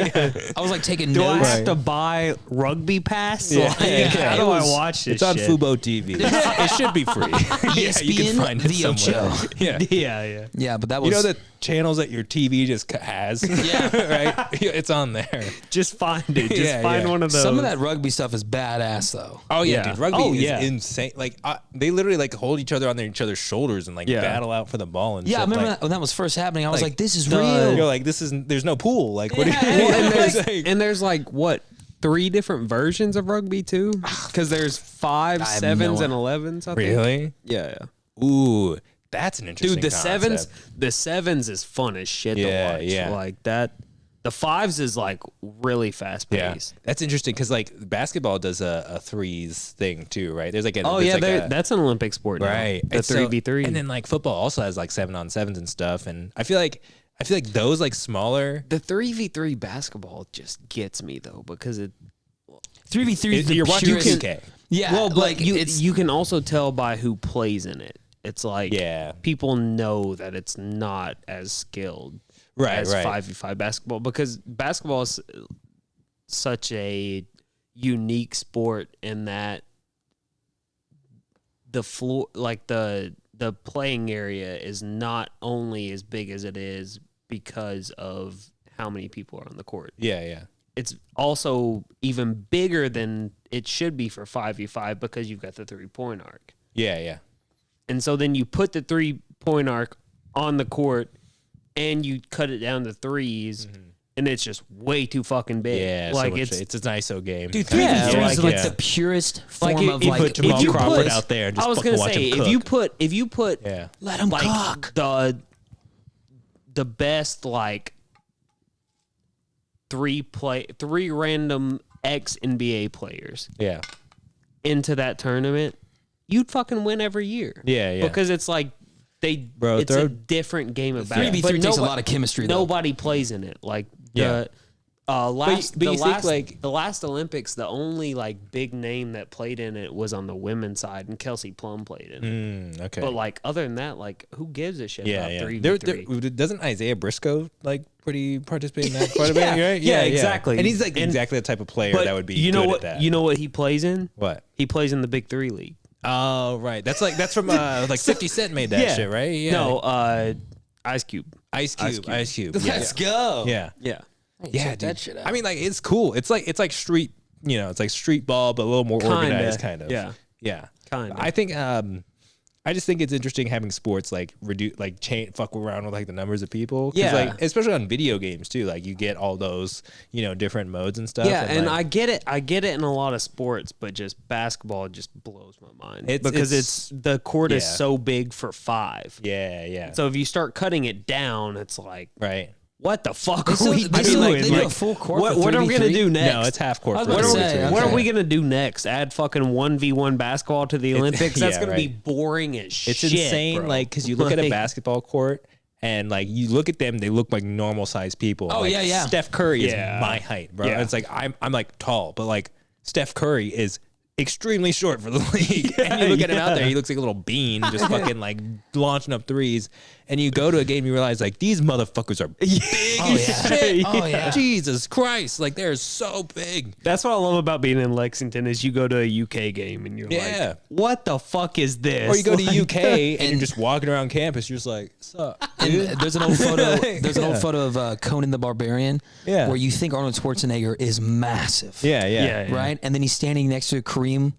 to? I was like taking Do I notes. have to buy Rugby Pass? Yeah. Like, Yeah. How do It I was- watch this? It's on shit? Fubo TV. It should be free. Yeah, you can ESPN, find it the somewhere. Ocho. Yeah. Yeah. Yeah, but that was You know the channels that your TV just has? Yeah. right? Yeah, it's on there. Just find it. Just Yeah, find yeah. one of those. some of that rugby stuff is badass though. Oh, yeah, Yeah. dude. Rugby Oh, is yeah. insane. Like, they literally, like, hold each other on each other's shoulders and, like, Yeah. battle out for the ball and Yeah, I shit. remember like, that, when that was first happening. I was like, like, this is the- real. You're like, there's no pool. Like, what Yeah, do you yeah, and, yeah. there's, and there's like what 3 different versions of rugby too? Because there's 5, I have 7s, no and 11s. I think. Really? Yeah. Ooh, that's an interesting Dude, the concept. sevens is fun as shit Yeah, to watch. yeah. Like that. The 5s is like really fast Yeah, paced. that's interesting because like basketball does a threes thing too, right? There's like a Oh there's yeah, like a, that's an Olympic sport. Now. right. The And so- 3v3. and then like football also has like 7-on-7s and stuff. And I feel like those like smaller. the 3v3 basketball just gets me though because it. 3v3 is the You're watching purest- 2K. Yeah, Well, but like you can also tell by who plays in it. It's like Yeah. people know that it's not as skilled Right, as right. 5v5 basketball because basketball is such a unique sport in that the floor, like the playing area, is not only as big as it is because of how many people are on the court. Yeah, yeah. It's also even bigger than it should be for 5v5 because you've got the 3-point arc. Yeah, yeah. And so then you put the 3-point arc on the court and you cut it down to 3s and it's just way too fucking big. Yeah, like so much, it's an ISO game. dude, kinda. 3v3 Yeah, is like, like the purest like form if- of if like put Jamal you Crawford put- out there and just I was fucking gonna watch say him if you put Yeah. let him like cook. the best like three random ex NBA players Yeah. into that tournament, you'd fucking win every year. Yeah, yeah. Because it's like Bro, it's throw- a different game of 3v3 basketball. takes a lot of chemistry though. Nobody plays in it. Like Yeah. the but you think, like- the last Olympics, the only like big name that played in it was on the women's side, and Kelsey Plum played in it. Okay. But like other than that, like who gives a shit yeah, about yeah. 3v3? Doesn't Isaiah Briscoe like pretty participate in that quite a bit, Yeah, right? yeah, exactly. And he's like And- exactly the type of player But that would be you know good what at that. you know what he plays in? What? He plays in the Big 3 league. Oh, right. That's from like 50 Cent made that shit, right? Yeah. No, Ice Cube. Ice Cube. Yeah. Let's go. Yeah. Yeah. Yeah, check that dude. shit out. I mean, like it's cool. It's like street, it's like street ball, but a little more organized, kind of. Yeah. Yeah. Kinda. I think I just think it's interesting having sports like fuck around with like the numbers of people. 'Cause, Yeah. like especially on video games too. Like you get all those different modes and stuff. Yeah, and like, I get it. I get it in a lot of sports, but just basketball just blows my mind It's- because it's- it's the court is yeah. so big for 5. yeah. So if you start cutting it down, it's like, right. what the fuck They are still- we they doing? still- Like, they do a full court what for what are we 3v3? gonna do next? No, it's half court. I was for about to every say, team. What okay. are we gonna do next? Add fucking 1v1 basketball to the Olympics? That's yeah, gonna be right. boring as shit. It's insane, bro. like because you look at a Like, basketball court and like you look at them, they look like normal sized people. Oh, Like, yeah, yeah. Steph Curry Yeah. is my height, bro. Yeah. And it's like I'm like tall, but like Steph Curry is extremely short for the league. And you look at him out there, he looks like a little bean, just fucking like launching up threes. And you go to a game, you realize like these motherfuckers are big Oh, as yeah. shit. Oh, yeah. Jesus Christ, like they're so big. That's what I love about being in Lexington is you go to a UK game and you're Yeah. like, what the fuck is this? Or you go to Like, UK and you're just walking around campus, you're just like, sup, And dude? there's an old photo. There's an Yeah. old photo of Conan the Barbarian, Yeah. where you think Arnold Schwarzenegger is massive, Yeah, Yeah. right? And then he's standing next to Kareem,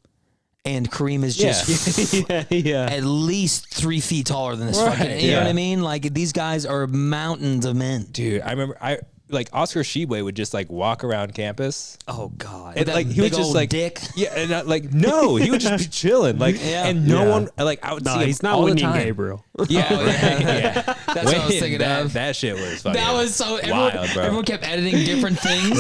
and Kareem is just yeah. at least 3 feet taller than this Right, fucking. You know yeah. what I mean? Like these guys are mountains of men. Dude, I remember like Oscar Shibwe would just like walk around campus. Oh god. And that like he was big just old like dick. Yeah, and like no, he would just be chilling. Like Yeah. and no Yeah. one like I would No, see him he's not all the William time. Gabriel. Yeah, Oh, yeah. yeah. That's what I was thinking that, of. That shit was fucking That was so wild, everyone, bro. everyone kept editing different things.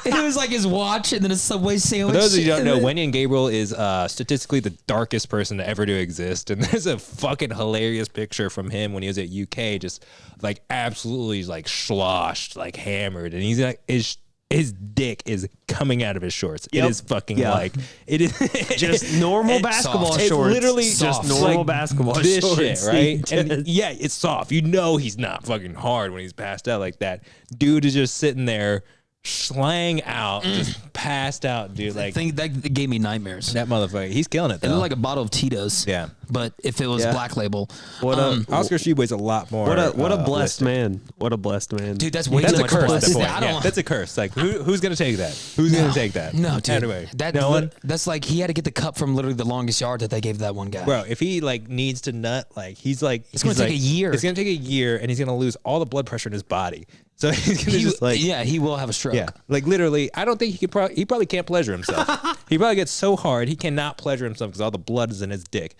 It was like his watch and then a Subway For sandwich. those of you who don't and know, then- Wendy and Gabriel is statistically the darkest person to ever to exist. And there's a fucking hilarious picture from him when he was at UK, just like absolutely like sloshed, like hammered. And he's like, is his dick is coming out of his shorts. Yep. It is fucking Yeah. like it is Just normal basketball soft. It's shorts. literally just soft. normal Like basketball this shorts. shit, right? He And just- yeah, it's soft. You know he's not fucking hard when he's passed out like that. Dude is just sitting there, slang out, just passed out, dude. I Like think that gave me nightmares. that motherfucker. He's killing it It though. looked like a bottle of Tito's. Yeah. But if it was Yeah. Black Label, What Oscar Sheboy's a lot more. what a blessed holistic. man. What a blessed man. dude, that's way That's too a much curse. At blessed. that point. I don't. Yeah, that's a curse. Like who's gonna take that? Who's gonna take that? No, dude. Anyway, That no one. That's like he had to get the cup from literally the longest yard that they gave that one guy. Bro, if he like needs to nut, like he's like, It's gonna take a year. It's gonna take a year, and he's gonna lose all the blood pressure in his body. So he's gonna just like, yeah, he will have a stroke. yeah, like literally. I don't think he could. He probably can't pleasure himself. He probably gets so hard he cannot pleasure himself because all the blood is in his dick,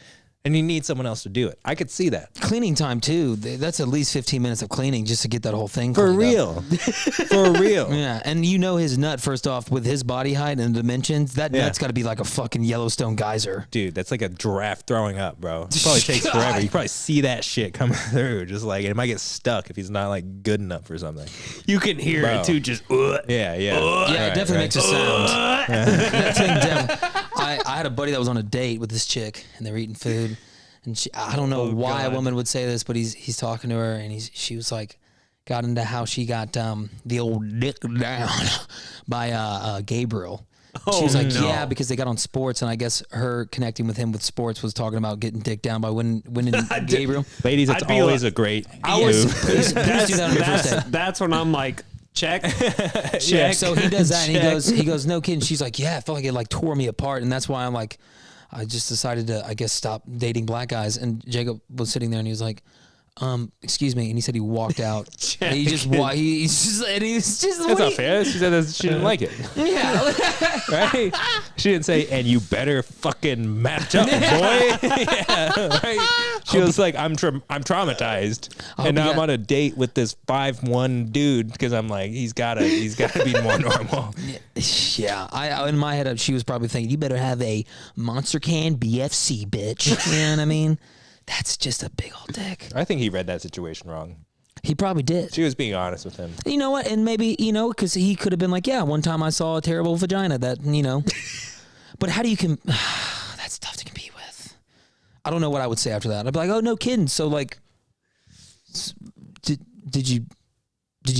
and he needs someone else to do it. I could see that. Cleaning time too. That's at least 15 minutes of cleaning just to get that whole thing For cleaned up. real. For real. Yeah, and you know his nut first off with his body height and dimensions. That Yeah. nut's got to be like a fucking Yellowstone geyser. Dude, that's like a giraffe throwing up, bro. It probably takes forever. You probably see that shit coming through. Just like it might get stuck if he's not like good enough for something. You can hear Bro. it too. Just Yeah, yeah. Yeah, Right, it definitely right. makes a sound. That thing I had a buddy that was on a date with this chick, and they were eating food, and I don't know why a God. woman would say this, but he's talking to her, and she was like, got into how she got the old dick down by Gabriel. She was like, no. yeah, because they got on sports, and I guess her connecting with him with sports was talking about getting dick down by winning Gabriel. Ladies, that's I'd be always like- a great I was- move. please do that on your first date. That's when I'm like, check. Yeah, check. so he does that, and Check. he goes, no kidding. She's like, yeah, I felt like it like tore me apart, and that's why I'm like, I just decided to, I guess, stop dating black guys. And Jacob was sitting there, and he was like, excuse me, and he said he walked out. And he just he's just and he's just That's not fair. She said that she didn't like it. Yeah, Right? She didn't say, and you better fucking match up, boy. Yeah, right? She was like, I'm traumatized. hope And now you I'm got- on a date with this 5'1" dude because I'm like, he's gotta be more normal. yeah. I in my head, she was probably thinking, you better have a Monster Can BFC, bitch. You know what I mean? That's just a big old dick. I think he read that situation wrong. He probably did. She was being honest with him. You know what? And maybe, because he could have been like, yeah, one time I saw a terrible vagina that, But how do you that's tough to compete with. I don't know what I would say after that. I'd be like, oh, no kidding. So, like, did you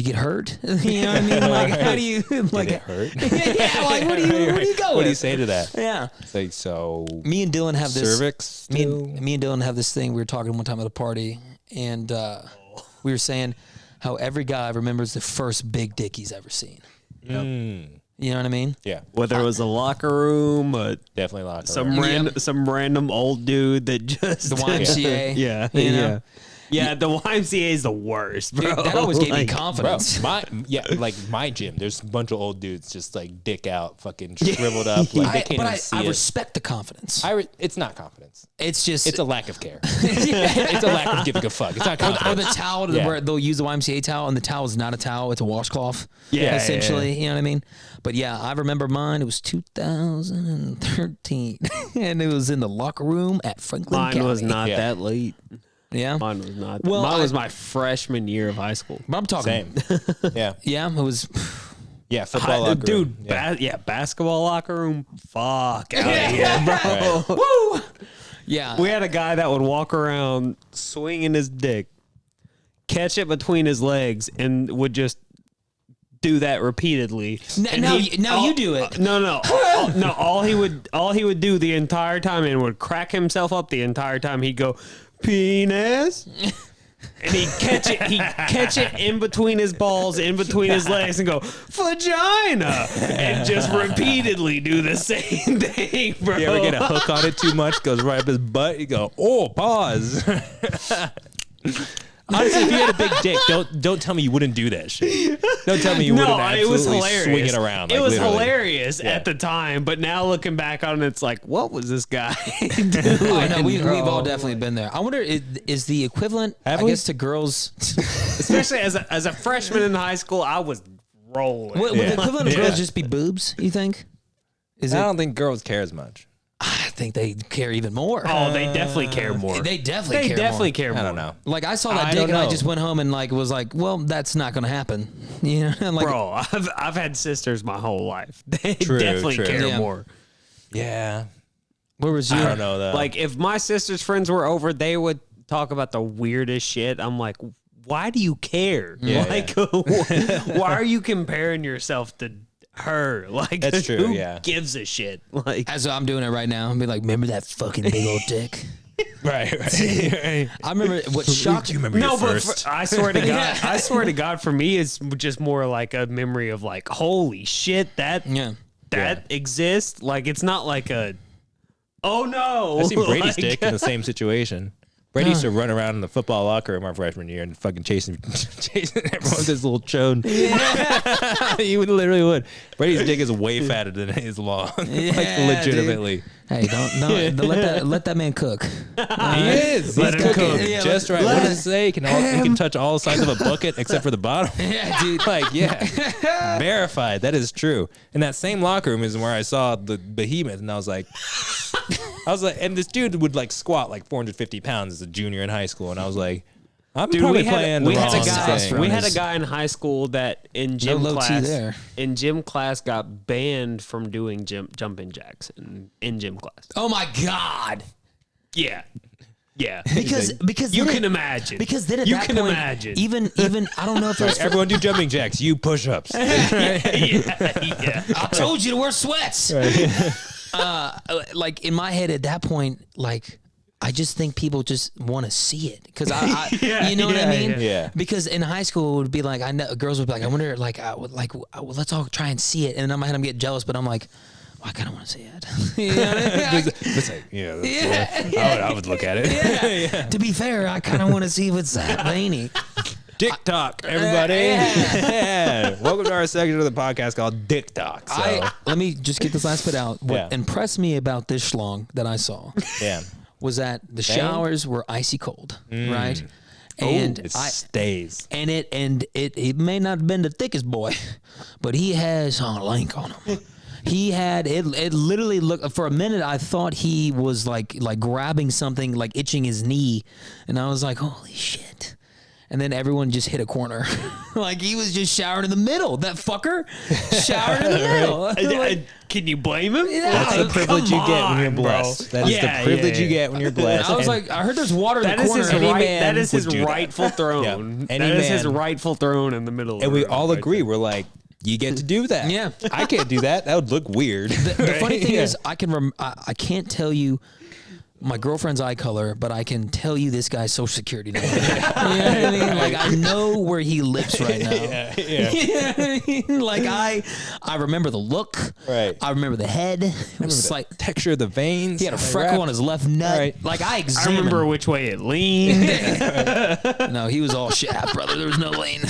get hurt? You know what I mean? Like, how do you, like, Did it hurt? yeah, like, what do you go What do you with? say to that? Yeah. It's like, so Me and Dylan have this. cervix Me still? and Dylan have this thing. We were talking one time at a party, and we were saying how every guy remembers the first big dick he's ever seen. You know what I mean? Yeah, Whether it was a locker room, definitely locker some room. some random old dude that just The YMCA. yeah, You know? yeah. Yeah, the YMCA is the worst, bro. Dude, that always gave me Like, Bro, confidence. my gym. There's a bunch of old dudes just like dick out, fucking shriveled up. Like they can't even see I it. respect the confidence. It's not confidence. It's just It's a lack of care. It's a lack of giving a fuck. It's not or confidence. the towel Yeah. where they'll use the YMCA towel, and the towel is not a towel; it's a washcloth. Yeah, essentially. You know what I mean? But yeah, I remember mine. It was 2013, and it was in the locker room at Franklin Mine County. was not Yeah. that late. Yeah, Mine was not. Well, Mine I- was my freshman year of high school. but I'm talking. Same. Yeah. Yeah, it was. Yeah. Football locker Dude, room. Yeah. basketball locker room. Fuck out of here, bro. Right. Woo! Yeah, We had a guy that would walk around swinging his dick, catch it between his legs, and would just do that repeatedly. And now he- you do it. No. No, all he would do the entire time and would crack himself up the entire time. He'd go, penis. And he'd catch it in between his balls, in between his legs, and go, vagina. And just repeatedly do the same thing, bro. You ever get a hook on it too much? Goes right up his butt. You go, oh, pause. Honestly, if you had a big dick, don't tell me you wouldn't do that shit. Don't tell me you wouldn't it was absolutely hilarious. swing it around. It like, was literally. hilarious at the time, but now looking back on it, it's like, what was this guy doing? Oh, no, we've all definitely been there. I wonder, is the equivalent, Have I we? guess, to girls. Especially as a freshman in high school, I was rolling. Would the equivalent of Yeah. girls just be boobs? You think? Is I it? don't think girls care as much. think they care even more. Oh, they definitely care more. They definitely care more. I don't know. Like I saw that I dick don't and I know. just went home and like was like, well, that's not gonna happen. You know, like Bro, I've had sisters my whole life. They True, definitely true. care Yeah. more. Yeah. where was I you? don't know though. Like if my sister's friends were over, they would talk about the weirdest shit. I'm like, why do you care? Yeah, like, why are you comparing yourself to her? Like, That's true, Who yeah. gives a shit? Like, As I'm doing it right now, I'm be like, remember that fucking big old dick? right. I remember what shocked you. remember no, but I swear to God, I swear to God, for me, it's just more like a memory of like, holy shit, that exists. Like, it's not like a, oh no. I seen Brady's like, dick in the same situation. Brady used to run around in the football locker room our freshman year and fucking chasing everyone with his little chode. Yeah. He would literally would. Brady's dick is way fatter than his long. Like legitimately. Dude. Hey, don't let that man cook. He is. Let He's him cooking cook. Yeah, just right. What does it say? He can touch all sides of a bucket except for the bottom. Yeah, dude. Like, yeah. Verified. That is true. And that same locker room is where I saw the behemoth and I was like, and this dude would like squat like 450 pounds as a junior in high school. And I was like, I'm probably playing the wrong thing. We had a guy in high school that in gym low T class there. got banned from doing jumping jacks in gym class. Oh my God. Yeah. Yeah. Because you then can imagine. Because then at you that can point, imagine. even I don't know if it was Everyone do jumping jacks. You push-ups. yeah. I told you to wear sweats. Like in my head at that point, like I just think people just want to see it because I Yeah, you know what I mean? yeah. Because in high school it would be like I know girls would be like I wonder like let's all try and see it, and in my head I'm getting jealous, but I'm like well, I kind of want to see it. You know what I mean? It's like, I would look at it. Yeah. To be fair, I kind of want to see what's that veiny. Dick Talk, everybody. Yeah. Welcome to our section of the podcast called Dick Talk. So, Let me just get this last bit out. What impressed me about this schlong that I saw yeah. was that the showers were icy cold, right? And It stays. and it may not have been the thickest boy, but he has a link on him. He had it literally looked for a minute. I thought he was like grabbing something, like itching his knee, and I was like, holy shit. And then everyone just hit a corner. Like he was just showered in the middle. That fucker showered in the middle. Like, Can you blame him? That's the privilege you get when you're on, bro. blessed. That is Yeah, the privilege yeah, you get when you're blessed. I was And like, I heard there's water in That the is corner. his Any right. man That is his would do that. rightful throne. Yeah. That Any is his man- rightful throne in the middle. and of we the room all right agree. there. We're like, you get to do that. Yeah. I can't do that. That would look weird. The funny thing is, I can't tell you my girlfriend's eye color, but I can tell you this guy's social security number. You know what I mean? Like I know where he lives right now. yeah. You know what I mean? Like I remember the look. Right. I remember the head. It was the like texture of the veins. he had a like freckle wrapped. on his left nut. Right. Like I I examined. remember which way it leaned. No, he was all shaft, brother. There was no lane.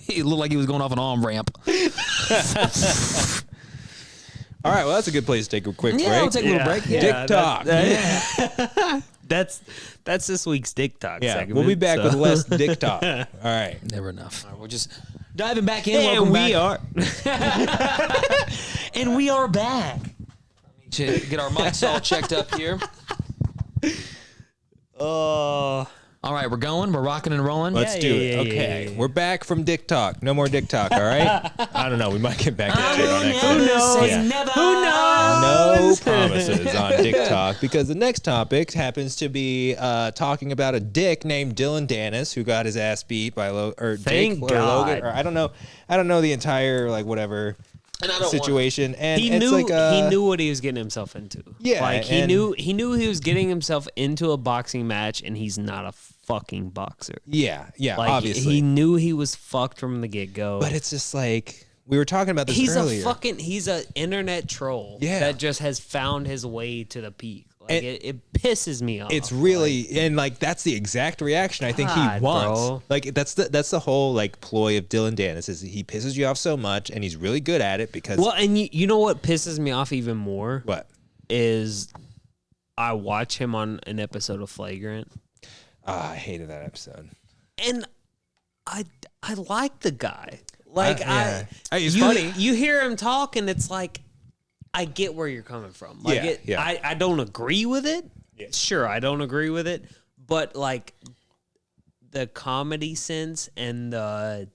He looked like he was going off an arm ramp. All right. Well, that's a good place to take a quick break. Yeah, we'll take a little break. Yeah. Dick Talk. That's this week's Dick Talk Yeah, segment. we'll be back so. with less Dick Talk. All right. Never enough. All right, we're just diving back in. And Welcome we back. are. And we are back. To get our mics all checked up here. All right, we're going. We're rocking and rolling. Let's do it. yeah, Okay. yeah. We're back from Dick Talk. No more Dick Talk, all right? I don't know. We might get back into it on next Who week. knows? Yeah. Never. Who knows? No promises on Dick Talk because the next topic happens to be talking about a dick named Dylan Dennis who got his ass beat by Thank Jake God. or Logan or I don't know the entire like whatever And I don't situation. And He it's knew like he knew what he was getting himself into. Yeah, like he and- knew he was getting himself into a boxing match, and he's not a fucking boxer. yeah, Like obviously. he knew he was fucked from the get go. But it's just like we were talking about this he's earlier. he's a internet troll. Yeah. that just has found his way to the peak. Like And- it pisses me off. It's really and like that's the exact reaction I think he God, wants. bro. Like that's the whole like ploy of Dylan Dennis is he pisses you off so much and he's really good at it because well, and you know what pisses me off even more what? is I watch him on an episode of Flagrant. I hated that episode. And I like the guy. Like yeah. He's you, funny. You hear him talk, and it's like I get where you're coming from. I don't agree with it. Yeah. Sure, I don't agree with it, but like the comedy sense and the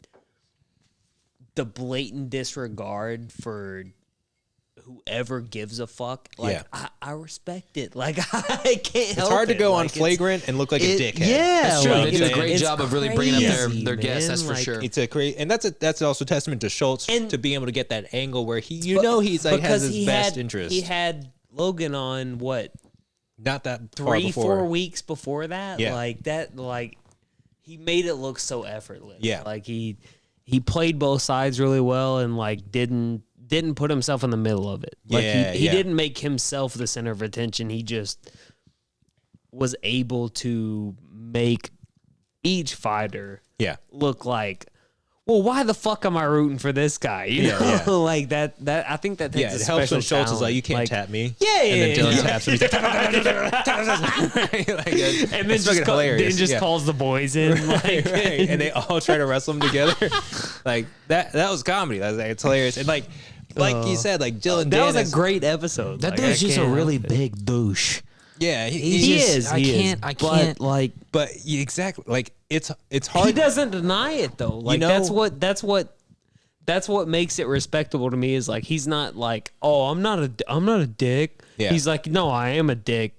blatant disregard for whoever gives a fuck, like I respect it. Like I can't help it. It's hard to go on like, flagrant and look like a dickhead. Yeah, that's true. They do a great job of really bringing up their man. guests. That's for sure. It's a great, and that's also testament to Schultz to being able to get that angle where he's like has his best interest. He had Logan on what? Not that 3-4 weeks before that. Yeah. Like that. Like he made it look so effortless. Yeah. Like he played both sides really well and like didn't put himself in the middle of it. Like he didn't make himself the center of attention. He just was able to make each fighter look like, well, why the fuck am I rooting for this guy? You know, like that. I think that takes a it helps special when Schultz is talent. like, you can't tap me. Yeah, and then Dylan yeah. taps him. He's like, And then just, hilarious. calls the boys in. Like, right. And they all try to wrestle him together. Like that was comedy. It's hilarious. And like you said, like Dylan. That was a great episode. That like, dude's just a can't really help it. big douche. Yeah, He is. I can't like. But exactly, like it's hard. He doesn't deny it though. Like that's what makes it respectable to me is like he's not like, oh, I'm not a dick. Yeah. He's like, no, I am a dick,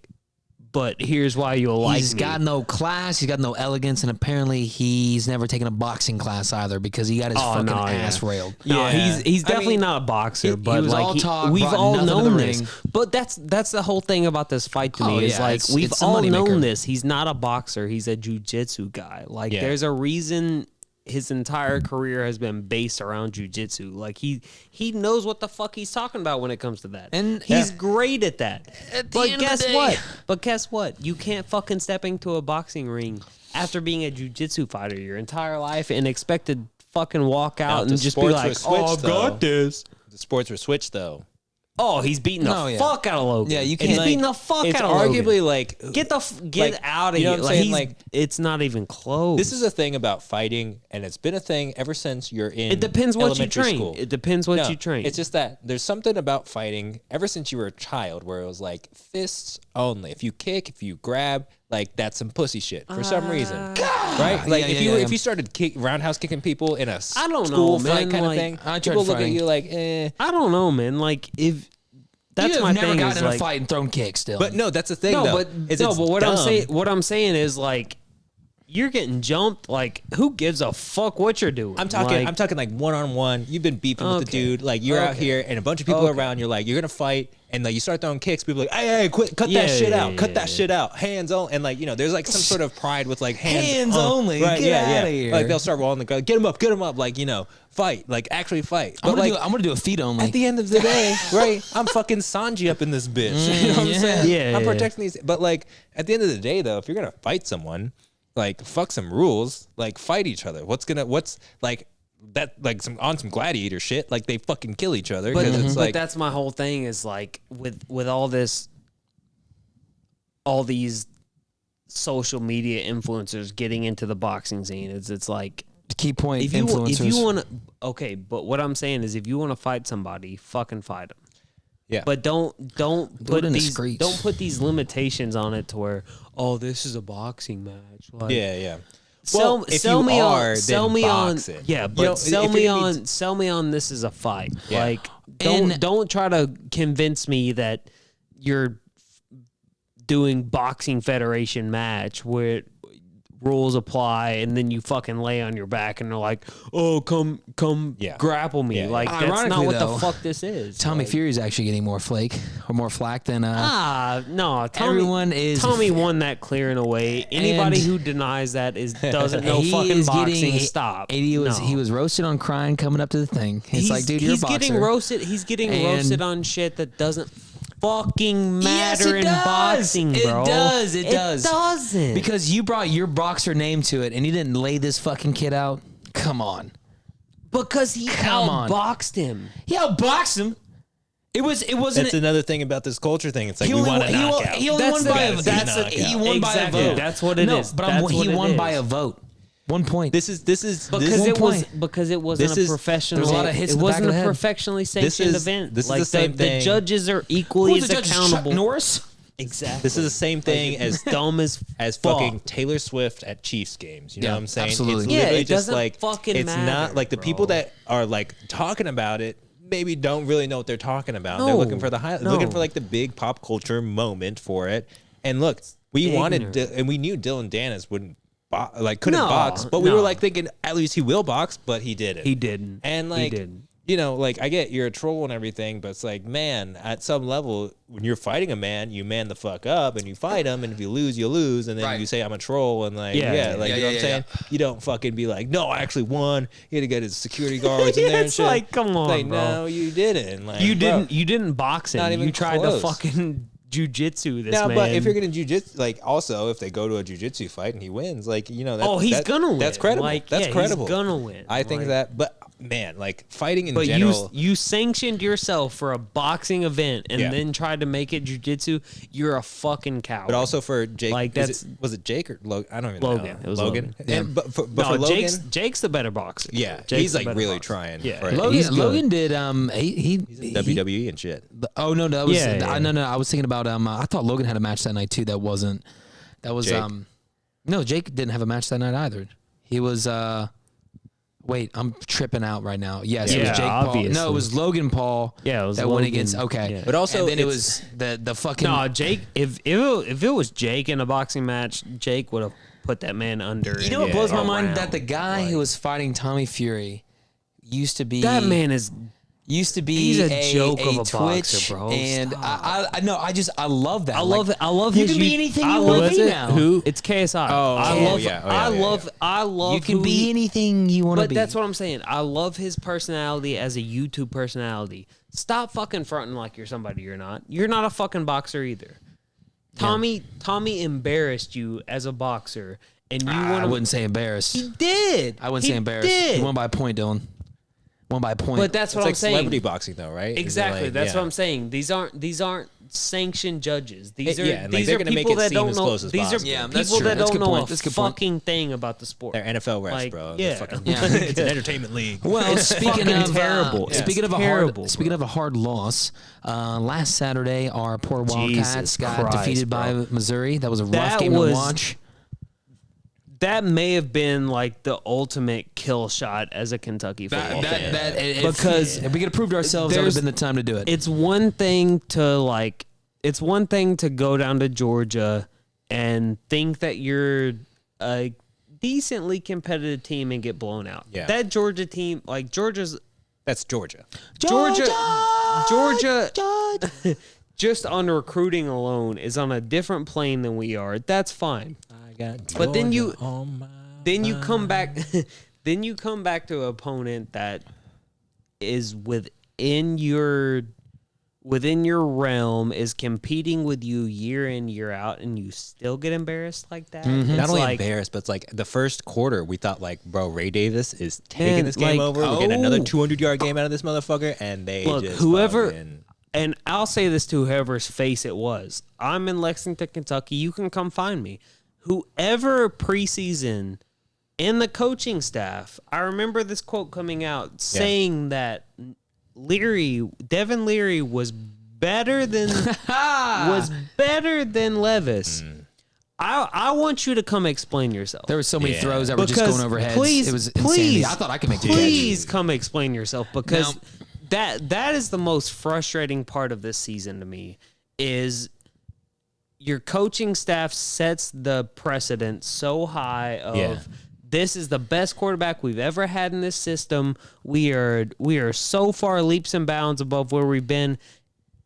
but here's why you'll like me. He's got no class. He's got no elegance, and apparently he's never taken a boxing class either because he got his fucking ass railed. No, he's definitely not a boxer, but was like all talk, we've brought all nothing to known the this. ring. But that's the whole thing about this fight to me is like we've it's a all known moneymaker. this. He's not a boxer. He's a jiu-jitsu guy. Like there's a reason his entire career has been based around jiu-jitsu. Like he knows what the fuck he's talking about when it comes to that. And he's great at that. But end of the guess day- what? But guess what? You can't fucking step into a boxing ring after being a jiu-jitsu fighter your entire life and expect to fucking walk out and just be like, "Oh, I've got this." The sports were switched though. Oh, he's beating the fuck out of Logan. Yeah, you He's can't- beating the fuck It's out of Logan. arguably like Get out of you know here. what I'm saying? He's- Like, it's not even close. this is a thing about fighting, and it's been a thing ever since you're in. It depends what you elementary train. School. It depends what you train. It's just that there's something about fighting ever since you were a child where it was like fists only. If you kick, if you grab, like that's some pussy shit for some reason, right? Like if you started roundhouse kicking people in a I don't school know, fight man, kind like, of thing, I tried people look at fighting. you like, eh. I don't know, man. Like if that's you my have never thing gotten is in a like, fight and thrown kicks still. But no, that's the thing. no, though, but is no, it's but dumb. what I'm saying is like you're getting jumped. Like who gives a fuck what you're doing? I'm talking like one-on-one. You've been beefing with the dude. Like you're out here and a bunch of people around. You're like, you're gonna fight, and like you start throwing kicks. People are like, hey, quit, cut that shit out, cut that shit out. Hands on, and like there's like some sort of pride with like hands only. Right? Get outta here. Like they'll start rolling the ground. Get him up. Like fight, like actually fight. I'm But gonna do a feet only. at the end of the day, right? I'm fucking Sanji up in this bitch. You know what I'm saying? Yeah, I'm yeah. protecting these. But like at the end of the day, though, if you're gonna fight someone, like fuck some rules, like fight each other. What's like that? Like some gladiator shit. Like they fucking kill each other But, because it's but like that's my whole thing is like with all this, all these social media influencers getting into the boxing scene. It's like Key point. if you influencers. want to, okay. But what I'm saying is if you want to fight somebody, fucking fight them. yeah. But don't put in the these streets. don't put these limitations on it to where this is a boxing match. Like, yeah. Sell, Well, if sell you me are, on, sell then me on, box it. yeah, You but know, sell if me you're gonna be- on, sell me on. This is a fight. Yeah. Like, And- don't try to convince me that you're doing boxing federation match where rules apply and then you fucking lay on your back and they're like, oh, come Yeah. grapple me. Yeah. Like that's not Ironically, what though, the fuck this is. Tommy Like, Fury's actually getting more more flack than no, Tommy, everyone is. Tommy won that clear and away. Anybody And- who denies that doesn't know He fucking is boxing. getting- Stop. He was No. he was roasted on crying coming up to the thing. It's like, dude, you're a he's boxer. getting roasted. He's getting And- roasted on shit that doesn't fucking Yes, matter it in does. boxing, It bro. does. It does. doesn't. Because you brought your boxer name to it and you didn't lay this fucking kid out. Come on. Because he Come on. outboxed him. He outboxed him. It wasn't. That's another thing about this culture thing. It's like He we only want won- to he knock won- out. he only That's won the- by a that's vote. the- He won by a exactly. vote. That's what it no, is. But That's he what it won by is. a vote. 1 point. This is because One it was point. because it wasn't This a is- professional. there's a lot of hits it in the back wasn't of the a head. professionally sanctioned event. this is like the same thing. The judges are equally Who's as the judge? accountable. Chuck Norris. Exactly. This is the same thing as dumb as fucking fuck. Taylor Swift at Chiefs games. You know Yeah, what I'm saying? absolutely. It's Yeah, literally it just doesn't like fucking it's matter, not like the people bro. that are like talking about it maybe don't really know what they're talking about. They're No, looking for the no. looking for like the big pop culture moment for it. And look, we wanted and we knew Dylan Dennis wouldn't couldn't No, box, but we were no. like thinking at least he will box, but he didn't. He didn't. And He like didn't. you know, like I get you're a troll and everything, but it's like, man, at some level, when you're fighting a man, you man the fuck up and you fight him, and if you lose, you lose, and then Right. you say I'm a troll and like, Yeah, yeah, yeah, like yeah, you know what yeah, I'm saying? You don't fucking be like, no, I actually won. He had to get his security guards in there and It's shit. like, come on, like, bro. no, you didn't. Like, You bro. didn't box him. Not even You tried close. to fucking jujitsu this No, man. but if you're gonna jujitsu, like also if they go to a jujitsu fight and he wins, like you know, he's gonna win. That's credible. Like, that's yeah, credible. He's gonna win. I think Like, that, but man, like fighting in But general. you sanctioned yourself for a boxing event and Yeah. then tried to make it jujitsu. You're a fucking coward. But also for Jake, Like, was it Jake or Logan? I don't even Logan. know. It was Logan. And, but for no, Logan, Jake's the better boxer. yeah, Jake's he's the like better really boxer. trying. Yeah. for it. He's good. Logan did he WWE and shit. Oh no, that was Yeah. no. I was thinking about I thought Logan had a match that night too. That was Jake. no, Jake didn't have a match that night either. He was wait, I'm tripping out right now. Yes, it was Yeah, Jake Paul. No, obviously. it was Logan Paul. Yeah, it was that went Logan. against okay. Yeah. But also and then it it's- was the fucking No, Jake. If it was Jake in a boxing match, Jake would have put that man under. You know what Yeah, blows my a mind? round. That the guy who was fighting Tommy Fury used to be That man is. used to be He's a joke of a Twitch, boxer, bro. and Stop. I know I love that. I love it. I love you his. can be anything I you love want to be it. now. Who? It's KSI. Oh, I yeah, love. yeah. Oh, I yeah, yeah, love. yeah. I love. You can who be he- anything you want to But be. that's what I'm saying. I love his personality as a YouTube personality. Stop fucking fronting like you're somebody you're not. You're not a fucking boxer either. Tommy embarrassed you as a boxer, and you want I to. wouldn't say embarrassed. He did. I wouldn't He say embarrassed. Did. He won by a point, Dylan. Won by a point. But that's It's what like I'm saying. celebrity boxing, though, right? Is it Exactly. like- That's yeah. what I'm saying. These aren't sanctioned judges. These are Yeah, and, like, these they're are gonna make people it that seem don't as know. close as These are possible. Yeah, that's people true. that That's a don't good know point. a That's a good point. fucking thing about the sport. They're NFL refs, Like, bro. They're yeah. fucking, Yeah. it's an entertainment league. well, speaking fucking of terrible. Speaking It's of terrible, speaking of a hard loss, last Saturday our poor Wildcats Jesus got Christ, defeated by bro. Missouri. That was a rough That game was- to watch. That may have been like the ultimate kill shot as a Kentucky football fan. Because if we could have proved ourselves, that would have there's- been the time to do it. It's one thing to go down to Georgia and think that you're a decently competitive team and get blown out. Yeah. That Georgia team, like Georgia, That's Georgia. just on recruiting alone is on a different plane than we are. That's fine. I got But then you- Georgia on my Then you come back then you come back to an opponent that is within your realm, is competing with you year in, year out, and you still get embarrassed like that. Not It's only like, embarrassed, but it's like the first quarter, we thought like, bro, Ray Davis is taking Man, this game like, over. We're getting another oh. 200-yard game out of this motherfucker, and they Look, just whoever, fucking- and I'll say this to whoever's face it was. I'm in Lexington, Kentucky. You can come find me. Whoever preseason in the coaching staff, I remember this quote coming out saying that Devin Leary was better than Levis. I want you to come explain yourself. There were so many Yeah. throws that were just going over heads. Please, It was please, insanity. I thought I could make the catch. Please come explain yourself, because Now- that is the most frustrating part of this season to me. Is your coaching staff sets the precedent so high of Yeah. this is the best quarterback we've ever had in this system. We are so far leaps and bounds above where we've been,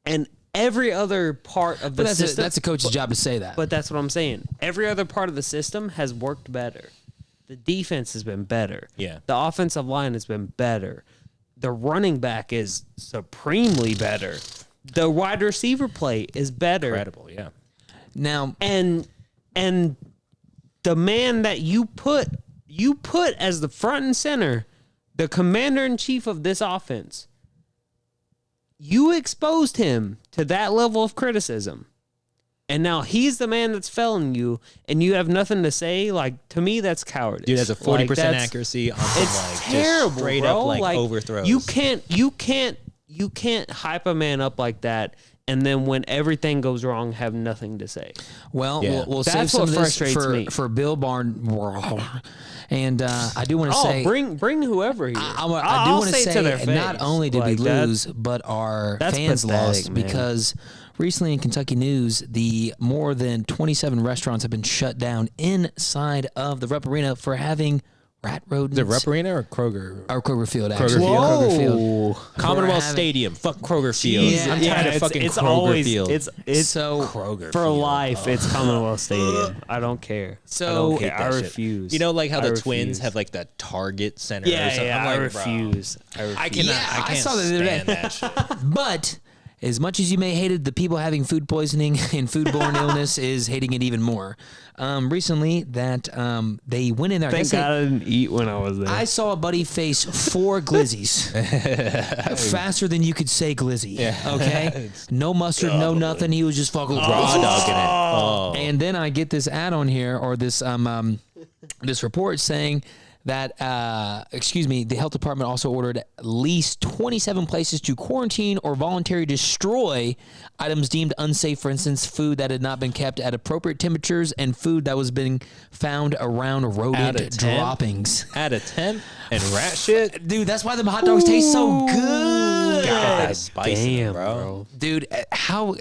and every other part of the But system. that's a coach's job to say that. But that's what I'm saying. Every other part of the system has worked better. The defense has been better. Yeah. The offensive line has been better. The running back is supremely better. The wide receiver play is better. incredible, yeah. now, And the man that you put as the front and center, the commander in chief of this offense, you exposed him to that level of criticism. and now he's the man that's felling you, and you have nothing to say. Like, to me, that's cowardice. Dude, that's a 40% Like, accuracy on some It's like terrible, just straight bro. up like overthrows. You can't hype a man up like that, and then when everything goes wrong, have nothing to say. Well, Yeah. we'll That's save some what of this frustrates me. for Bill Barn. And I do want to say, bring whoever here. I do I'll want to say to their say, face, not only did like, we lose, but our that's fans pathetic, lost man. because recently in Kentucky news, the more than 27 restaurants have been shut down inside of the Rupp Arena for having rat rodents. Is it Rupp Arena or Kroger? Or Kroger Field, Kroger actually. Field? Kroger Field. Whoa. Commonwealth having- Stadium. Fuck Kroger Field. Yeah. I'm tired of fucking Kroger Field. It's So, Kroger for Field. life. It's Commonwealth Stadium. I don't care. So- I don't care. Hate I that shit. refuse. You know, like how I the Twins refuse. have like the Target Center. or Yeah, something? yeah. I'm I like, bro, refuse. I cannot. Yeah, I I can't saw that the other day. stand that shit. but as much as you may hated the people having food poisoning and foodborne illness is hating it even more. Recently that they went in there. Thank God I didn't eat when I was there. I saw a buddy face 4 glizzies faster than you could say glizzy. Okay, no mustard, no nothing. He was just fucking Raw dog in it. Oh. And then I get this ad on here or this this report saying that the health department also ordered at least 27 places to quarantine or voluntarily destroy items deemed unsafe. For instance, food that had not been kept at appropriate temperatures and food that was being found around Out of rodent 10? droppings. Out of 10 and rat shit. Dude, that's why the hot dogs taste so good. God, spice in it, damn, bro. Dude, how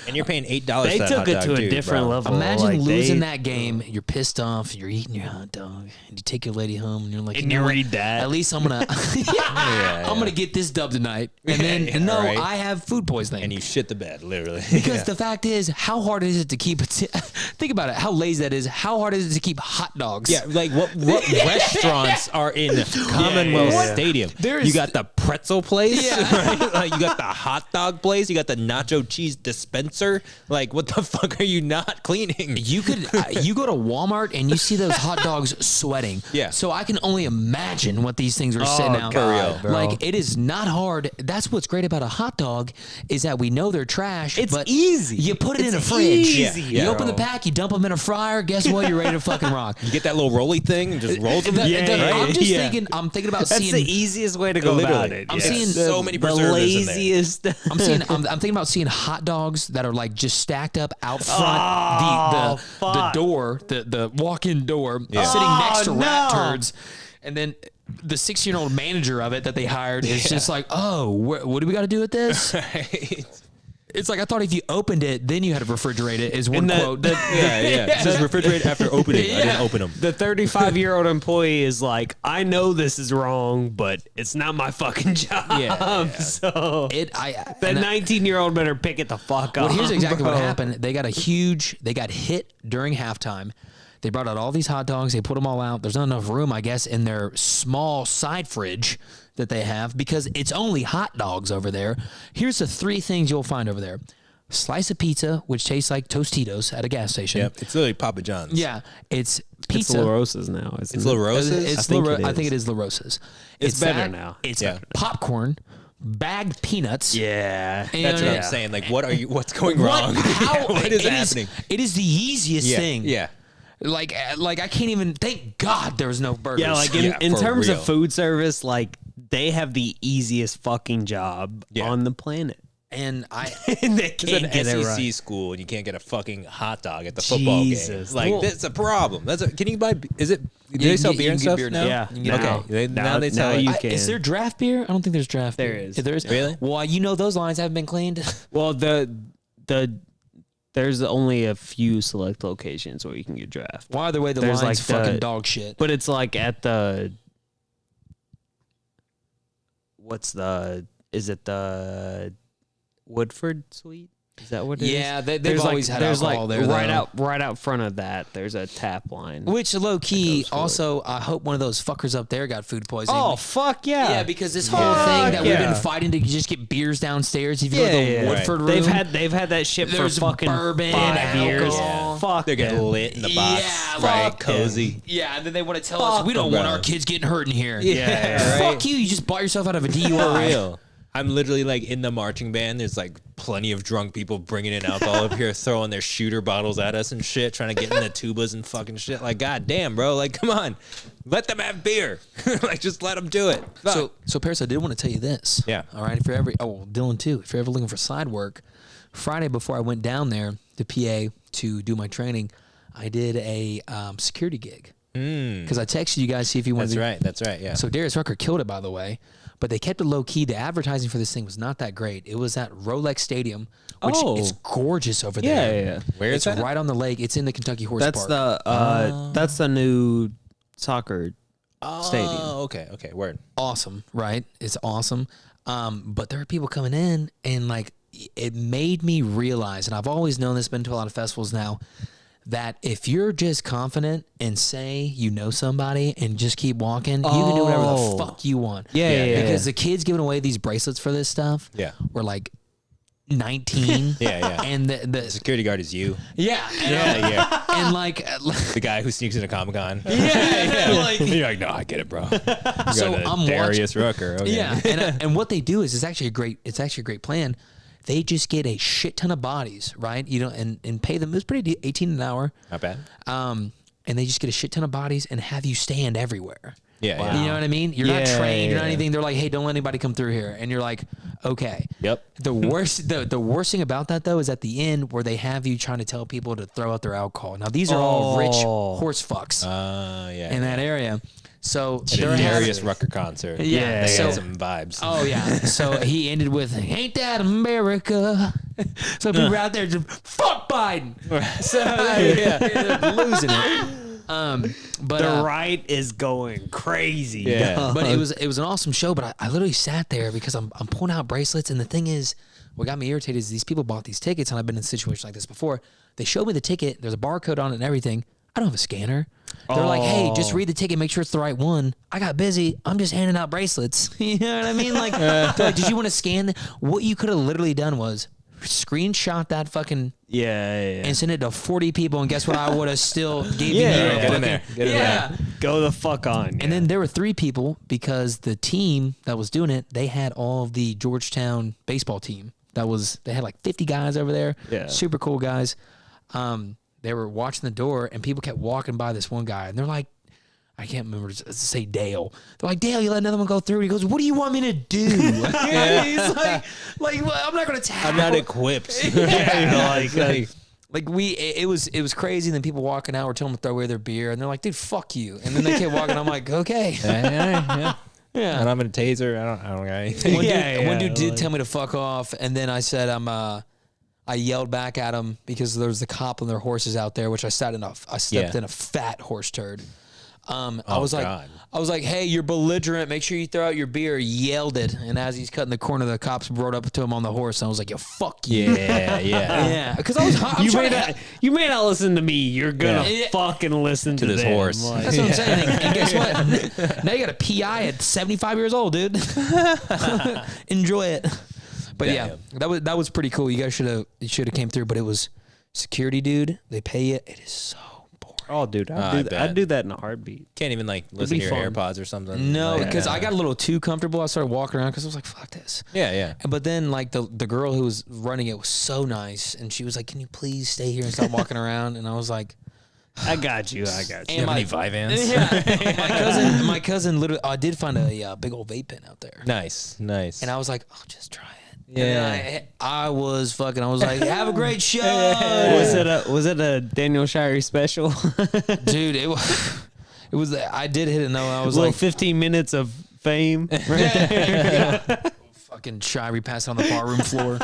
And you're paying $8 They for that took hot it dog to a too, different bro. level. imagine Like, losing that game. You're pissed off. You're eating your hot dog, and you take your lady home, and you're like, And you know you what? read that. At least I'm gonna, I'm gonna get this dub tonight. And then Yeah, no, right. I have food poisoning. And you shit the bed, literally. because the fact is, how hard is it to keep? Think about it. How lazy that is. How hard is it to keep hot dogs? Yeah, like what restaurants are in Commonwealth yeah. Stadium? There's- You got the pretzel place, Yeah. right? Like, you got the hot dog place, you got the nacho cheese dispenser. Like, what the fuck are you not cleaning? You could you go to Walmart and you see those hot dogs sweating. Yeah. So I can only imagine what these things are sitting out. For real, bro. Like it is not hard. That's what's great about a hot dog is that we know they're trash. It's but easy. You put it in a It's fridge. easy, You open the bro. pack. You dump them in a fryer. Guess what? You're ready to fucking rock. You get that little rolly thing and just rolls them. I'm just yeah. thinking. I'm thinking about That's seeing. the easiest way to go Literally. about it. I'm yeah. seeing so many the preservatives in there. laziest. I'm thinking about seeing hot dogs that are like just stacked up out front Oh, the fuck. door, the walk-in door, sitting Oh, next to rat no. turds, and then the 16-year-old manager of it that they hired is just like, oh, what do we got to do with this? It's like I thought if you opened it, then you had to refrigerate it. Is one quote. Yeah. It says refrigerate after opening. I didn't open them. The 35-year-old employee is like, I know this is wrong, but it's not my fucking job. Yeah. So the the 19-year-old better pick it the fuck up. Well, here's exactly bro. what happened. They got hit during halftime. They brought out all these hot dogs. They put them all out. There's not enough room, I guess, in their small side fridge that they have because it's only hot dogs over there. Here's the 3 things you'll find over there. Slice of pizza, which tastes like Tostitos at a gas station. Yep, it's literally Papa John's. Yeah, it's It's pizza. La Rosa's now. Isn't It's it? La Rosa's? It's I think La- it I think is. it is La Rosa's. It's better that, now. It's Yeah. popcorn, bagged peanuts. Yeah. That's what Yeah. I'm saying. Like, what's going wrong? What is happening? It is the easiest thing. Yeah. Like I can't even. Thank God there was no burgers. Yeah, like Yeah, in for terms real. of food service, like they have the easiest fucking job Yeah. on the planet. and I. And they It's can't an get it SEC right. school, and you can't get a fucking hot dog at the football Jesus. game. Like, Well- that's a problem. Can you buy? Is it? Do You they can sell get- beer you and can get stuff beer now? now. Yeah. You can get now, Okay. Now they sell now it. you I- can. Is there draft beer? I don't think there's draft There beer. is. If there is. Really? Well, you know those lines haven't been cleaned. Well, there's only a few select locations where you can get draft. Well, either way, the There's line's like the- fucking dog shit. But it's like at the is it the Woodford Suite? Is that what it is? Yeah, they've There's always had there's alcohol there, right though. out front of that. There's a tap line. Which low key, goes for it. also, I hope one of those fuckers up there got food poisoning. Oh fuck yeah! yeah, because this whole Fuck thing that we've yeah. been fighting to just get beers downstairs. If you go to Yeah, the yeah, Woodford room, they've had that shit There's for fucking bourbon, 5 years. alcohol. Fuck They're getting them. lit in the box, Yeah, right? fuck Cozy. yeah, and then they want to tell us we don't them, want bro. our kids getting hurt in here. Yeah, right. Fuck you! You just bought yourself out of a DUI. For real. I'm literally like in the marching band. There's like plenty of drunk people bringing in alcohol up here, throwing their shooter bottles at us and shit, trying to get in the tubas and fucking shit. Like, god damn, bro. Like, come on, let them have beer. Like, just let them do it. Fuck. So Paris, I did want to tell you this. Yeah. All right. If you're ever, Dylan too. If you're ever looking for side work, Friday before I went down there to PA to do my training, I did a security gig. Because I texted you guys see if you wanted. That's right. Yeah. So Darius Rucker killed it, by the way. But they kept it low key. The advertising for this thing was not that great. It was at Rolex Stadium, which is gorgeous over there. Yeah. Where is It's that? right on the lake. It's in the Kentucky Horse That's Park. that's the new soccer stadium. Oh, okay. Word. Awesome, right? It's awesome. But there are people coming in, and like it made me realize, and I've always known this, been to a lot of festivals now, that if you're just confident and say you know somebody and just keep walking, you can do whatever the fuck you want. Yeah. Because the kids giving away these bracelets for this stuff were like 19. Yeah. And The security guard is you. yeah. And like The guy who sneaks into Comic-Con. like, You're like, no, I get it, bro. So I'm Darius Rucker. Okay. yeah. And what they do is it's actually a great plan. They just get a shit ton of bodies, right? You know, and pay them. It's pretty 18 an hour. Not bad. And they just get a shit ton of bodies and have you stand everywhere. Yeah. You know what I mean? You're not Yeah, trained. You're not yeah. anything. They're like, hey, don't let anybody come through here. And you're like, okay. Yep. The worst thing about that though is at the end where they have you trying to tell people to throw out their alcohol. Now these are all rich horse fucks Yeah. in that area. So At a they're Darius having- Rucker concert. Yeah, They so- got some vibes. Oh yeah. So he ended with, "Ain't that America?" So people out there just fuck Biden. So they're losing it. But The right is going crazy. Yeah. but it was an awesome show. But I literally sat there because I'm pulling out bracelets, and the thing is, what got me irritated is these people bought these tickets, and I've been in a situation like this before. They showed me the ticket. There's a barcode on it and everything. I don't have a scanner. They're like, hey, just read the ticket, make sure it's the right one. I got busy. I'm just handing out bracelets. You know what I mean? Like, they're like, did you want to scan? What you could have literally done was screenshot that fucking Yeah. and send it to 40 people, and guess what? I would have still gave you Yeah. a Get in fucking- there. Get in yeah. Go the fuck on. And then there were 3 people because the team that was doing it, they had all of the Georgetown baseball team. They had like 50 guys over there. Yeah. Super cool guys. They were watching the door, and people kept walking by this one guy, and they're like, I can't remember to say Dale. They're like, Dale, you let another one go through. And he goes, what do you want me to do? He's like, well, I'm not going to tackle. I'm not equipped. Like it was crazy. And then people walking out were telling them to throw away their beer, and they're like, dude, fuck you. And then they kept walking. I'm like, okay. Yeah. Yeah. And I'm in a taser. I don't got anything. One dude did tell me to fuck off, and then I said I yelled back at him because there was the cop and their horses out there, which I stepped in a fat horse turd. I was like, hey, you're belligerent. Make sure you throw out your beer. Yelled it, and as he's cutting the corner, the cops rode up to him on the horse, and I was like, yo, fuck you. Yeah. Because I was hot. You may not listen to me. You're gonna fucking listen to this them. horse. Like, That's what I'm saying. And guess what? Now you got a PI at 75 years old, dude. Enjoy it. But yeah, that was pretty cool. You guys should have came through, but it was security, dude. They pay you. It is so boring. oh, dude, I'd do that in a heartbeat. Can't even like listen be to your fun. AirPods or something. No, Like, because I got a little too comfortable. I started walking around because I was like, fuck this. Yeah. But then like the girl who was running it was so nice, and she was like, can you please stay here and stop walking around? And I was like, I got you. And You have any Vyvanse? Yeah, my cousin literally. I did find a big old vape pen out there, Nice. and I was like, "Oh, just try it." Yeah. And I was like, "Have a great show, Was it a Daniel Shirey special? dude." It was. I did hit it. No, I was Little like, 15 minutes of fame. fucking shy passing on the bar room floor.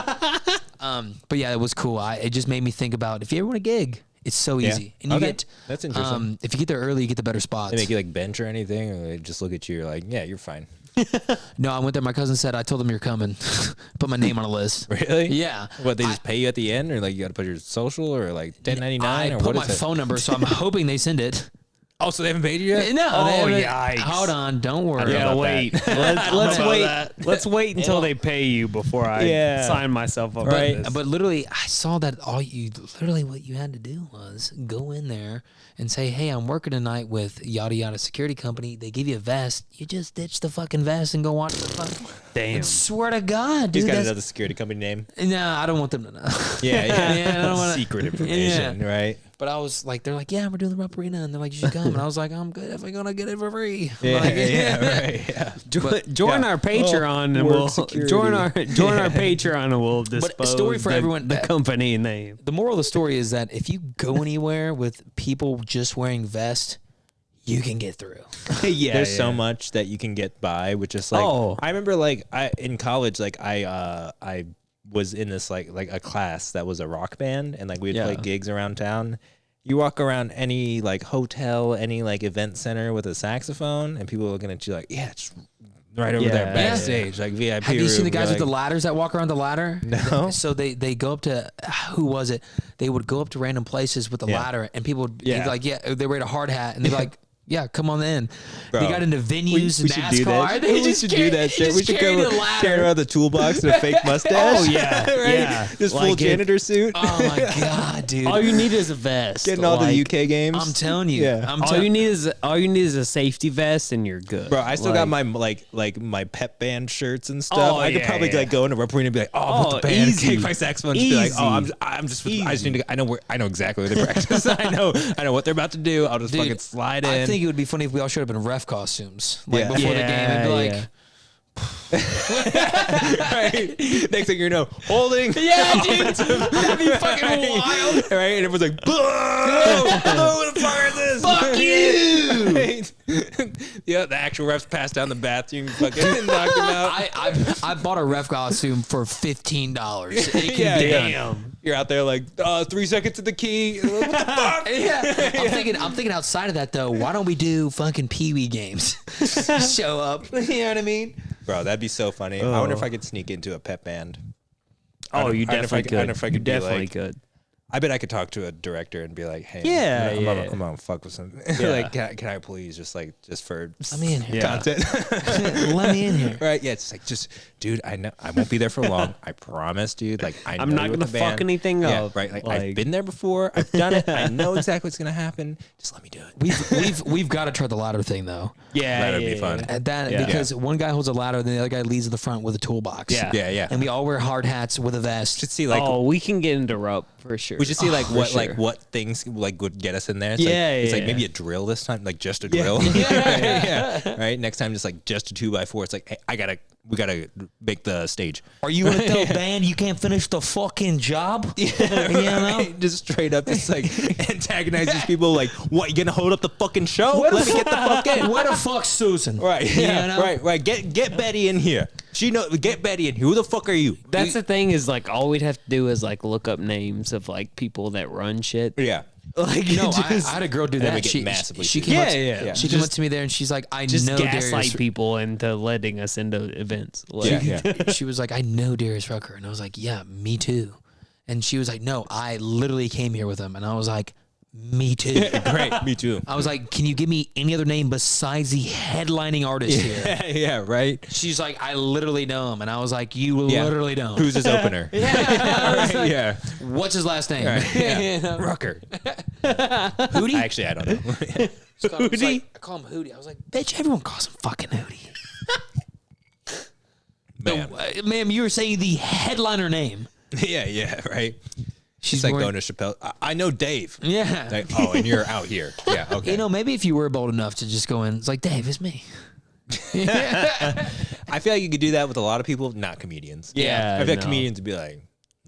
But yeah, it was cool. It just made me think about if you ever want a gig, it's so easy, and you Okay. get That's interesting. if you get there early, you get the better spots. They make you like bench or anything, or they just look at you. You're like, yeah, you're fine. No, I went there. My cousin said, I told them you're coming. Put my name on a list. Really? Yeah. What, they just pay you at the end, or like you got to put your social, or like 1099, I or put what my is it? phone number, so I'm hoping they send it. Oh, so they haven't paid you yet? No. Oh, they haven't- yikes. Hold on. Don't worry. Yeah, about wait. that. Let's know wait. that. Let's wait until they pay you before I Yeah. sign myself up. Right. For this. But literally, I saw that what you had to do was go in there and say, hey, I'm working tonight with yada yada security company. They give you a vest. You just ditch the fucking vest and go watch the fucking. Damn. Swear to God, He's dude. got another security company name. No, I don't want them to know. Yeah. Yeah, I don't wanna- Secret information, right? But I was like, they're like, yeah, we're doing the Rupp Arena. And they're like, you should come. And I was like, I'm good if I'm going to get it for free. I'm Yeah, like, right. Yeah. Join yeah. our Patreon and work we'll security. join our Patreon and we'll dispose story for everyone- the company name. The moral of the story is that if you go anywhere with people just wearing vests, you can get through. Yeah, There's so much that you can get by with just like. Oh. I remember like in college, like I was in this like a class that was a rock band, and like we'd play gigs around town. You walk around any like hotel, any like event center with a saxophone, and people are looking at you like, yeah, it's right over there Yeah. backstage, like VIP. Have you seen the room. guys You're with the like, ladders that walk around the ladder? No. So they go up to, who was it? They would go up to random places with the Yeah. ladder, and people would Yeah. be like, yeah, they wear a hard hat, and they're like, yeah, come on in. Bro, They got into venues, we should NASCAR. do that. They We just should carry- do that they shit. We just should carry go the ladder. carry around the toolbox and a fake mustache. Oh, yeah. right? Yeah. Just Like full it- janitor suit. Oh my god, dude! All you need is a vest. Getting all Like, the UK games. I'm telling you, Yeah. I'm all telling you need is a safety vest and you're good. Bro, I still got Like, my like my pep band shirts and stuff. Oh, I could yeah, probably yeah. like go into Rupp Arena and be like, oh, I'm with Oh, the band, easy. take my saxophone, just be like, oh, Easy. I'm just I just need to I know exactly where they practice. I know what they're about to do. I'll just Dude, fucking slide in. I think it would be funny if we all showed up in ref costumes, like Yeah. before the game, and be like, right? Next thing you know, holding. yeah, dude, that'd be fucking right? wild. Right? And everyone's like, who the fuck is this? Fuck you! Right? Yeah, the actual refs passed down the bathroom, fucking knocked him out. I bought a ref costume for $15. It can Yeah, be yeah. done. You're out there like 3 seconds to the key. What the fuck? Yeah. I'm thinking outside of that though. Why don't we do fucking Pee Wee games? Show up. You know what I mean? Bro, that'd be so funny. I wonder if I could sneak into a pep band. Oh, you I wonder if I definitely could- could. I wonder if I You could be definitely like- could. I bet I could talk to a director and be like, "Hey, Yeah, I'm yeah. gonna fuck with some. Yeah. like, can I please just for Let me in here. Yeah. content? Let me in here. Right? Yeah, it's like dude, I know I won't be there for long. I promise, dude. Like, I'm know not you with gonna the fuck band. anything Yeah, up. right? Like, Like- I've been there before. I've done it. I know exactly what's gonna happen. Just let me do it. We've got to try the ladder thing though. Yeah, That'd yeah, be fun. yeah. At that Yeah. because one guy holds a ladder, then the other guy leads at the front with a toolbox. Yeah. Yeah. And we all wear hard hats with a vest. should see like oh, we can get into Rupp for sure. we should see like For what sure. like what things like would get us in there. It's Yeah, like, it's like yeah. maybe a drill this time, like just a drill. Yeah. Right. Next time, just like just a 2x4. It's like, hey, we gotta make the stage. Are you in the band? You can't finish the fucking job. You know? Right? Just straight up, just like antagonize these people. Like, what? You gonna hold up the fucking show? Let me get the fuck in. Where the fuck's Susan? Right. You Yeah. know? Right. Get Betty in here. Get Betty in here. Who the fuck are you? That's the thing is like all we'd have to do is like look up names of like people that run shit. Yeah. Like No, I just, had a girl do then we that. get She massively she sued. came up Yeah, to, yeah. She came up to me there and she's like, I just know gaslight Darius. people into letting us into events. Like, Yeah. She was like, I know Darius Rucker. And I was like, yeah, me too. And she was like, no, I literally came here with him. And I was like, me too. Great. Me too. I was like, can you give me any other name besides the headlining artist here? Yeah. Right. She's like, I literally know him. And I was like, you Yeah. literally don't. Who's his opener? Right. Yeah. What's his last name? Right. Yeah. You know? Rucker. Hootie? Actually, I don't know. Hootie? I call him Hootie. I was like, bitch, everyone calls him fucking Hootie. Man. Ma'am, you were saying the headliner name. Yeah. Right. She's She's like wearing- going to Chappelle. I know Dave. Yeah. Like, oh, and you're out here. Yeah. Okay. You know, maybe if you were bold enough to just go in, it's like, Dave, it's me. I feel like you could do that with a lot of people, not comedians. Yeah, I feel like no. comedians would be like,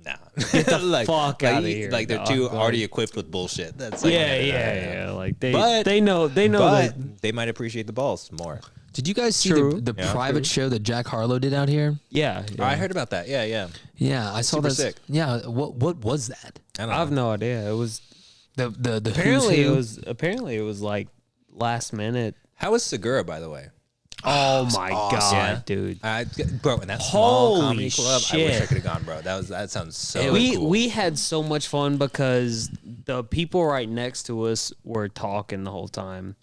nah. Get the fuck outta here, Like they're dog. too Like- already equipped with bullshit. That's like, yeah. Like they But- they know that But they might appreciate the balls more. Did you guys see True. the Yeah, private show that Jack Harlow did out here? yeah. I heard about that. Yeah. Yeah, I saw Super that. sick. Yeah, what was that? I don't I have know. no idea. It was The apparently who's who? it was like last minute. How was Segura, by the way? Oh my awesome. god, Yeah. dude. Bro, in that small Holy comedy club, I wish I shit. could have gone, bro. That sounds so we cool. we had so much fun because the people right next to us were talking the whole time,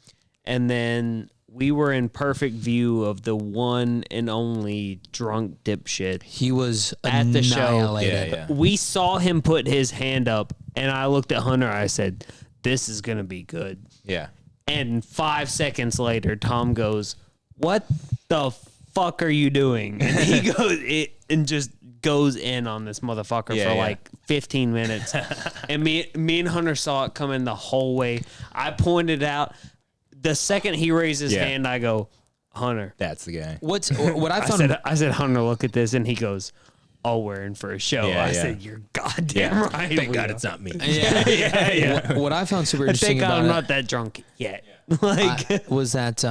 and then we were in perfect view of the one and only drunk dipshit He was at the show. annihilated. Yeah. We saw him put his hand up, and I looked at Hunter. I said, "This is gonna be good." Yeah. And 5 seconds later, Tom goes, "What the fuck are you doing?" And he goes and just goes in on this motherfucker for like 15 minutes. And me and Hunter saw it coming the whole way. I pointed out the second he raised his hand, I go, "Hunter, That's the guy. What I I found said, Hunter, look at this," and he goes, "Oh, we're in for a show." Yeah, I yeah. said, "You're goddamn right." Thank we God are." it's not me. yeah. What I found super interesting Thank God about I'm it not that drunk yet. Like, was that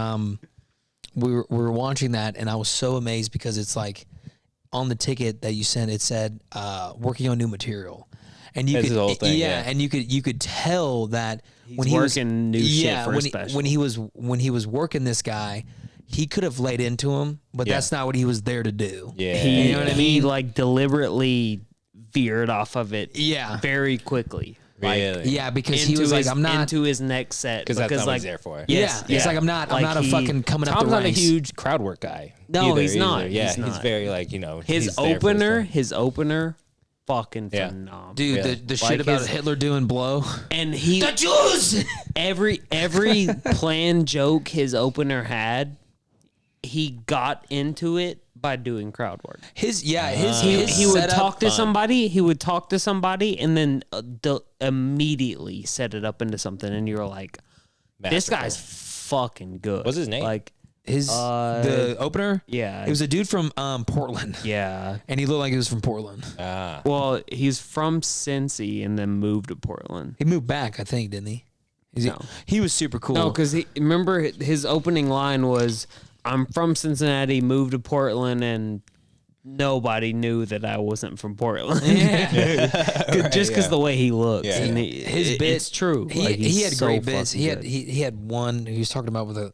we were watching that, and I was so amazed because it's like on the ticket that you sent, it said working on new material, and you That's could his whole thing, yeah. and you could tell that when he was working new shit for a special. when he was working this guy, he could have laid into him, but that's not what he was there to do. Yeah. he, You know what I he mean? like deliberately veered off of it Yeah. very quickly. Really? Yeah, because he Into was his, like, I'm not. into his next set Because that's not what like he's there for. Yes, yeah, it's like I'm not a he- fucking coming up Tom's the not a ranks. huge crowd work guy. No, either, he's not. Yeah, He's he's not. very like, he's his there for opener, fucking Yeah. phenomenal. Dude, Yeah. the Like shit about his- Hitler doing blow. And he The Jews. every planned joke his opener had, he got into it by doing crowd work. He He would talk to somebody. He would talk to somebody, and then immediately set it up into something. And you're like, "This Masterful. guy's fucking good." What's his name? Like, the opener. yeah, It was a dude from Portland, yeah. and he looked like he was from Portland. Well, he's from Cincy and then moved to Portland. He moved back, I think, didn't he? No. He was super cool. No, because remember his opening line was, "I'm from Cincinnati, moved to Portland, and nobody knew that I wasn't from Portland." Just because the way he looks. Yeah. And his bit, it's true. He, Like, he he's had so great bits. fucking He had good. he had one he was talking about with a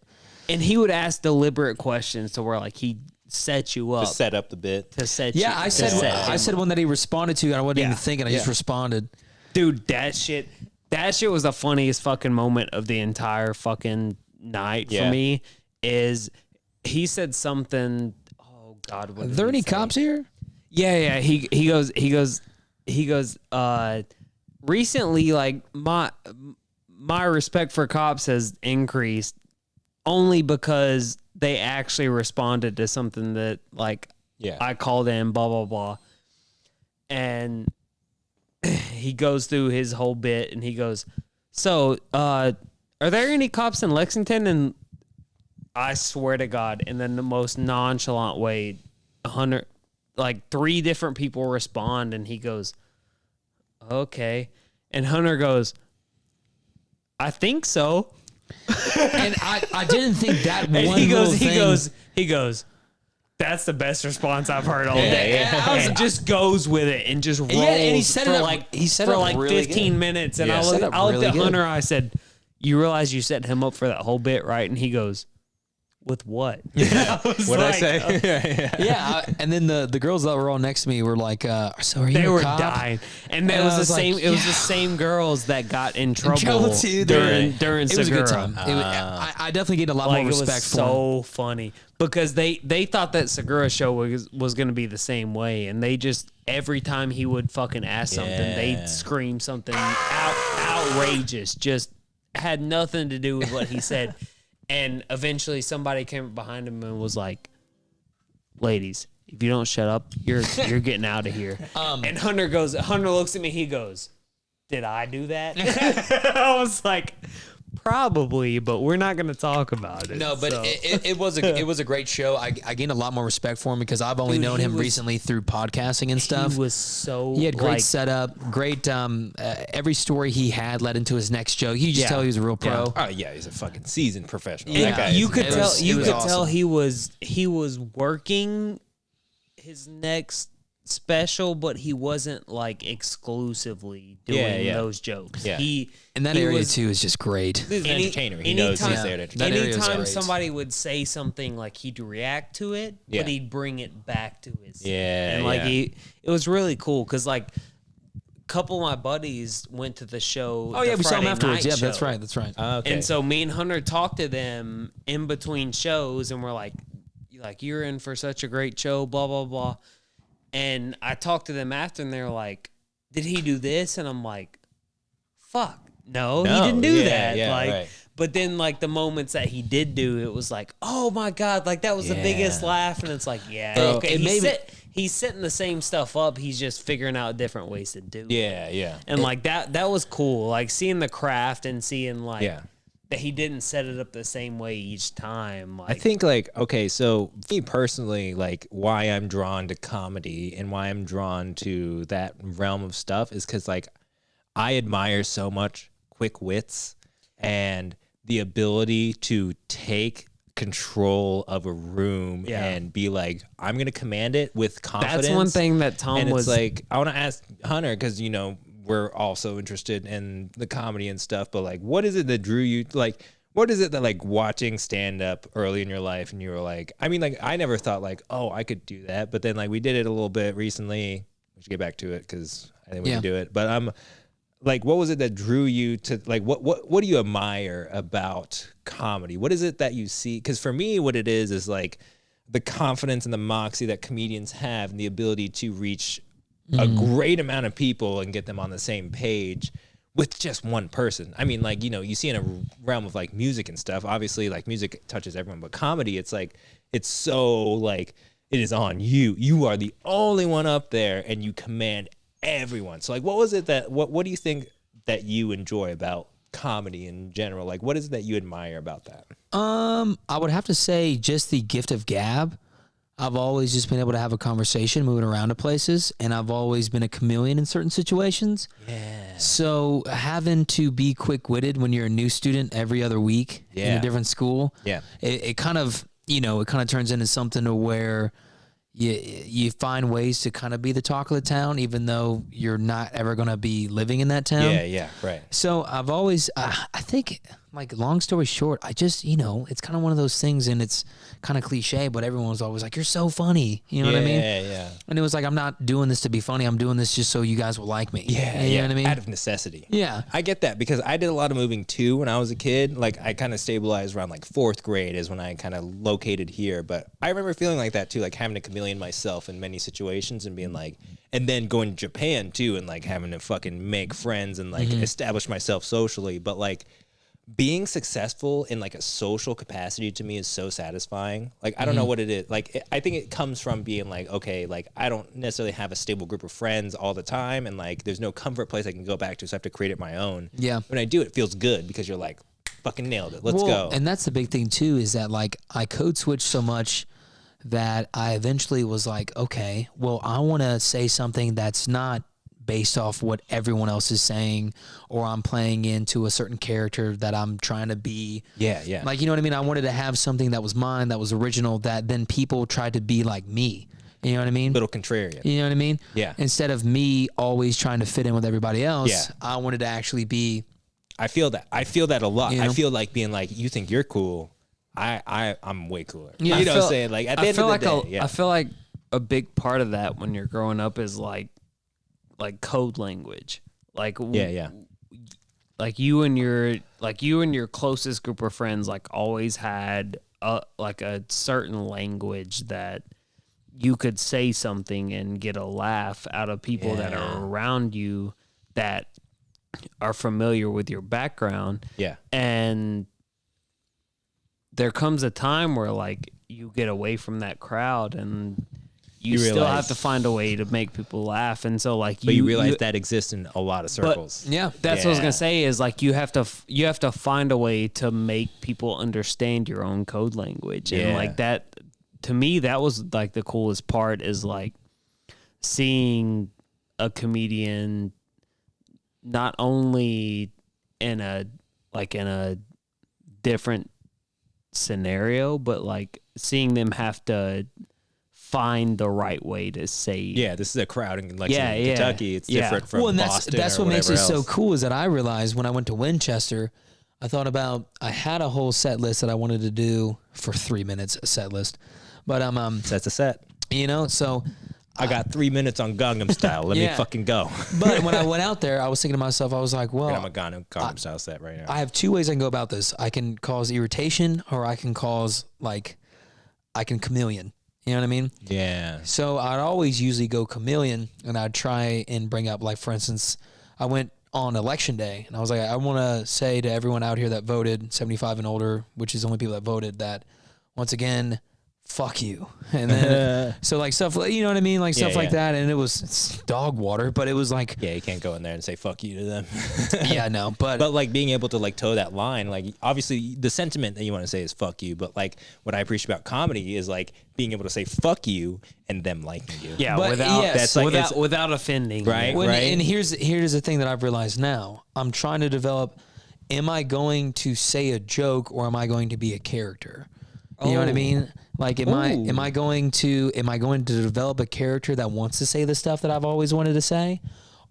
And he would ask deliberate questions to where like he set you up To set up the bit. to set yeah. you. I said to set I him said up. one that he responded to, and I wasn't Yeah. even thinking. I just responded. Dude, that shit was the funniest fucking moment of the entire fucking night Yeah. for me. Is he said something? Oh God, what Are did there he any say? cops here? Yeah. He goes. Recently, like my respect for cops has increased only because they actually responded to something that like Yeah. I called in, blah blah blah, and he goes through his whole bit and he goes, "So, are there any cops in Lexington?" And I swear to God, in the most nonchalant way, 100, like 3 different people respond, and he goes, "Okay," and Hunter goes, "I think so." And I didn't think that And one he little goes, thing. he goes, "That's the best response I've heard all day." yeah. And just goes with it and just rolls and he set for it up- like he set for it up like really 15 good. minutes. And Yeah. I Set looked, up I looked really at good. Hunter. I said, "You realize you set him up for that whole bit, right?" And he goes, "With what?" What'd I say? Yeah, and then the girls that were all next to me were like, "So are you They a were cop?" dying, and it And was I the was like, same. It was the yeah. same girls that got in trouble, Trouble too, during It was a good Segura. time. I definitely gained a lot Like more it was respect for him. so funny because they thought that Segura show was going to be the same way, and they just every time he would fucking ask something, Yeah. they'd scream something outrageous, just had nothing to do with what he said, and eventually somebody came up behind him and was like, "Ladies, if you don't shut up, you're getting out of here." And Hunter looks at me, he goes, "Did I do that?" I was like, "Probably, but we're not going to talk about it." No, but So- it was a great show. I gained a lot more respect for him because I've only Dude, known he him was- recently through podcasting and stuff. he was so He had great like, setup, great. Every story he had led into his next joke. You could just Yeah. tell he was a real pro. Oh yeah, he's a fucking seasoned professional. and That guy you is- could it tell was- you it was could awesome. tell he was working his next special, but he wasn't like exclusively doing Yeah, yeah. those jokes. Yeah. And that he area was- too is just great. He's an entertainer. He knows he's anytime- there to entertain. That area is Anytime great. somebody would say something, like he'd react to it, Yeah. but he'd bring it back to his Yeah, and like yeah. it was really cool because like couple of my buddies went to the show. Oh yeah, the we saw them Friday afterwards. night Yeah, that's show. right. That's right. Okay. And so me and Hunter talked to them in between shows, and we're like, you're in for such a great show, blah blah blah. And I talked to them after, and they're like, "Did he do this?" And I'm like, "Fuck, no, he didn't do that." Yeah, like, right. but then like the moments that he did do, it was like, "Oh my god!" Like that was the biggest Yeah. laugh, and it's like, yeah, Bro, okay, it he's setting the same stuff up. He's just figuring out different ways to do it. Yeah. And like that was cool. Like seeing the craft and seeing like Yeah. that he didn't set it up the same way each time. Like I think like, okay, so me personally, like why I'm drawn to comedy and why I'm drawn to that realm of stuff is because like I admire so much quick wits and the ability to take control of a room and be like, I'm gonna command it with confidence. that's one thing that Tom And was it's like, I want to ask Hunter, because we're also interested in the comedy and stuff, but like, what is it that drew you? Like, what is it that like watching stand up early in your life and you were like, I mean, like, I never thought like, oh, I could do that, but then like we did it a little bit recently. We should get back to it because I think we can do it. But like, what was it that drew you to like, what do you admire about comedy? What is it that you see? Because for me, what it is like the confidence and the moxie that comedians have and the ability to reach a great amount of people and get them on the same page with just one person. I mean, like, you see in a realm of like music and stuff, obviously like music touches everyone, but comedy, it's like, it's so like, it is on you. You are the only one up there and you command everyone. So like, what was it that, what do you think that you enjoy about comedy in general? Like, what is it that you admire about that? I would have to say just the gift of gab. I've always just been able to have a conversation moving around to places, and I've always been a chameleon in certain situations. Yeah. So having to be quick-witted when you're a new student every other week in a different school, it kind of, it kind of turns into something to where you find ways to kind of be the talk of the town, even though you're not ever going to be living in that town. Yeah, right. So I've always, I think, like, long story short, I just, it's kind of one of those things, and it's kind of cliche, but everyone was always like, you're so funny. You know what I mean? Yeah. And it was like, I'm not doing this to be funny. I'm doing this just so you guys will like me. Yeah, You know what I mean? Out of necessity. Yeah. I get that because I did a lot of moving too when I was a kid. Like I kind of stabilized around like 4th grade is when I kind of located here. But I remember feeling like that too, like having a chameleon myself in many situations and being like, and then going to Japan too and like having to fucking make friends and like establish myself socially. But like being successful in like a social capacity to me is so satisfying. Like, I don't know what it is. Like, I think it comes from being like, okay, like I don't necessarily have a stable group of friends all the time. And like, there's no comfort place I can go back to. So I have to create it my own. Yeah. When I do, it feels good because you're like, fucking nailed it. Let's go. And that's the big thing too, is that like I code switched so much that I eventually was like, okay, well, I want to say something that's not based off what everyone else is saying, or I'm playing into a certain character that I'm trying to be. Yeah. Like, you know what I mean? I wanted to have something that was mine, that was original, that then people tried to be like me. You know what I mean? Little contrarian. You know what I mean? Yeah. Instead of me always trying to fit in with everybody else, Yeah. I wanted to actually be. I feel that. I feel that a lot. You I know? feel like being like, you think you're cool. I'm way cooler. Yeah. You know what I'm feel- saying? Like at the end of the day. I feel like a big part of that when you're growing up is like code language. Like like you and your closest group of friends like always had like a certain language that you could say something and get a laugh out of people that are around you that are familiar with your background. Yeah. And there comes a time where like you get away from that crowd and you still realize- have to find a way to make people laugh. And so like But you realize that exists in a lot of circles. Yeah. that's what I was gonna say is like you have to find a way to make people understand your own code language. And like that, to me, that was like the coolest part is like seeing a comedian not only in a different scenario, but like seeing them have to find the right way to say. Yeah, this is a crowd in Lexington, Kentucky. It's Yeah. different from Well, and Boston. that's or what makes it whatever so else. cool is that I realized when I went to Winchester, I thought about, I had a whole set list that I wanted to do for 3 minutes, a set list. But That's a set. so I got 3 minutes on Gangnam Style. Let me Yeah. fucking go. But when I went out there, I was thinking to myself, I was like, well, I'm a Gangnam Style set right now. I have two ways I can go about this. I can cause irritation, or I can cause I can chameleon. You know what I mean? Yeah. So I'd always usually go chameleon, and I'd try and bring up, like, for instance, I went on election day, and I was like, I want to say to everyone out here that voted, 75 and older, which is the only people that voted, that once again, fuck you. And then so like stuff, you know what I mean, like stuff like that. And it's dog water, but it was like, Yeah, you can't go in there and say fuck you to them. yeah, no, but like being able to like toe that line, like obviously the sentiment that you want to say is fuck you, but like what I appreciate about comedy is like being able to say fuck you and them liking you. Yeah, But without yes, that's like- without offending. Right. When, and here's the thing that I've realized now. I'm trying to develop, am I going to say a joke, or am I going to be a character? You know what I mean? Like, am I going to develop a character that wants to say the stuff that I've always wanted to say,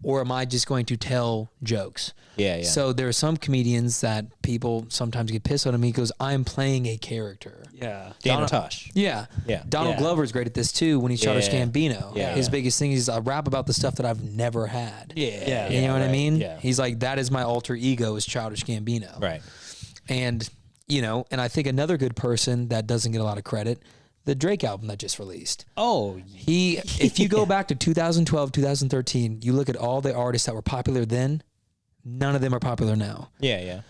or am I just going to tell jokes? Yeah. So there are some comedians that people sometimes get pissed on me because I'm playing a character. Yeah. Dan Tosh. Yeah. Yeah. Donald Yeah. Glover's great at this too when he's Childish Yeah. Gambino. Yeah. His biggest thing is I rap about the stuff that I've never had. Yeah. You know what I mean? Yeah. He's like, that is my alter ego, is Childish Gambino. Right. And, you know, and I think another good person that doesn't get a lot of credit, the Drake album that just released. Oh, If you go back to 2012, 2013, you look at all the artists that were popular then, none of them are popular now. Yeah.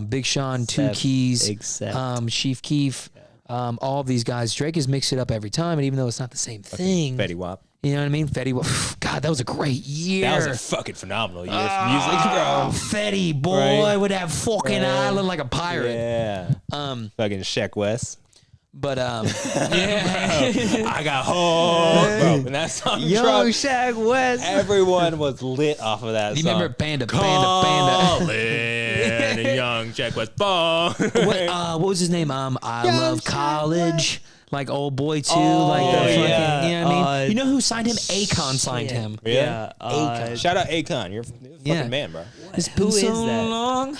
Big Sean, Two Keys, except- Chief Keef, all of these guys. Drake has mixed it up every time, and even though it's not the same thing, Fetty Wap. you know what I mean? Fetty Wap, God, that was a great year. That was a fucking phenomenal year for music, bro. Fetty boy Right. with that fucking island like a pirate. Yeah. Fucking Sheck West. But yeah, I got home, bro. And that song dropped. Shaq West. Everyone was lit off of that you song. remember Panda? Colin and young Sheck West. Bong. What was his name? I Love College. Like Old Boy too, like the fucking, yeah. you know what I mean? You know who signed him? Akon signed him. Really? Yeah. Shout out Akon. You're a fucking Yeah. man, bro. It's Who been is so that? long.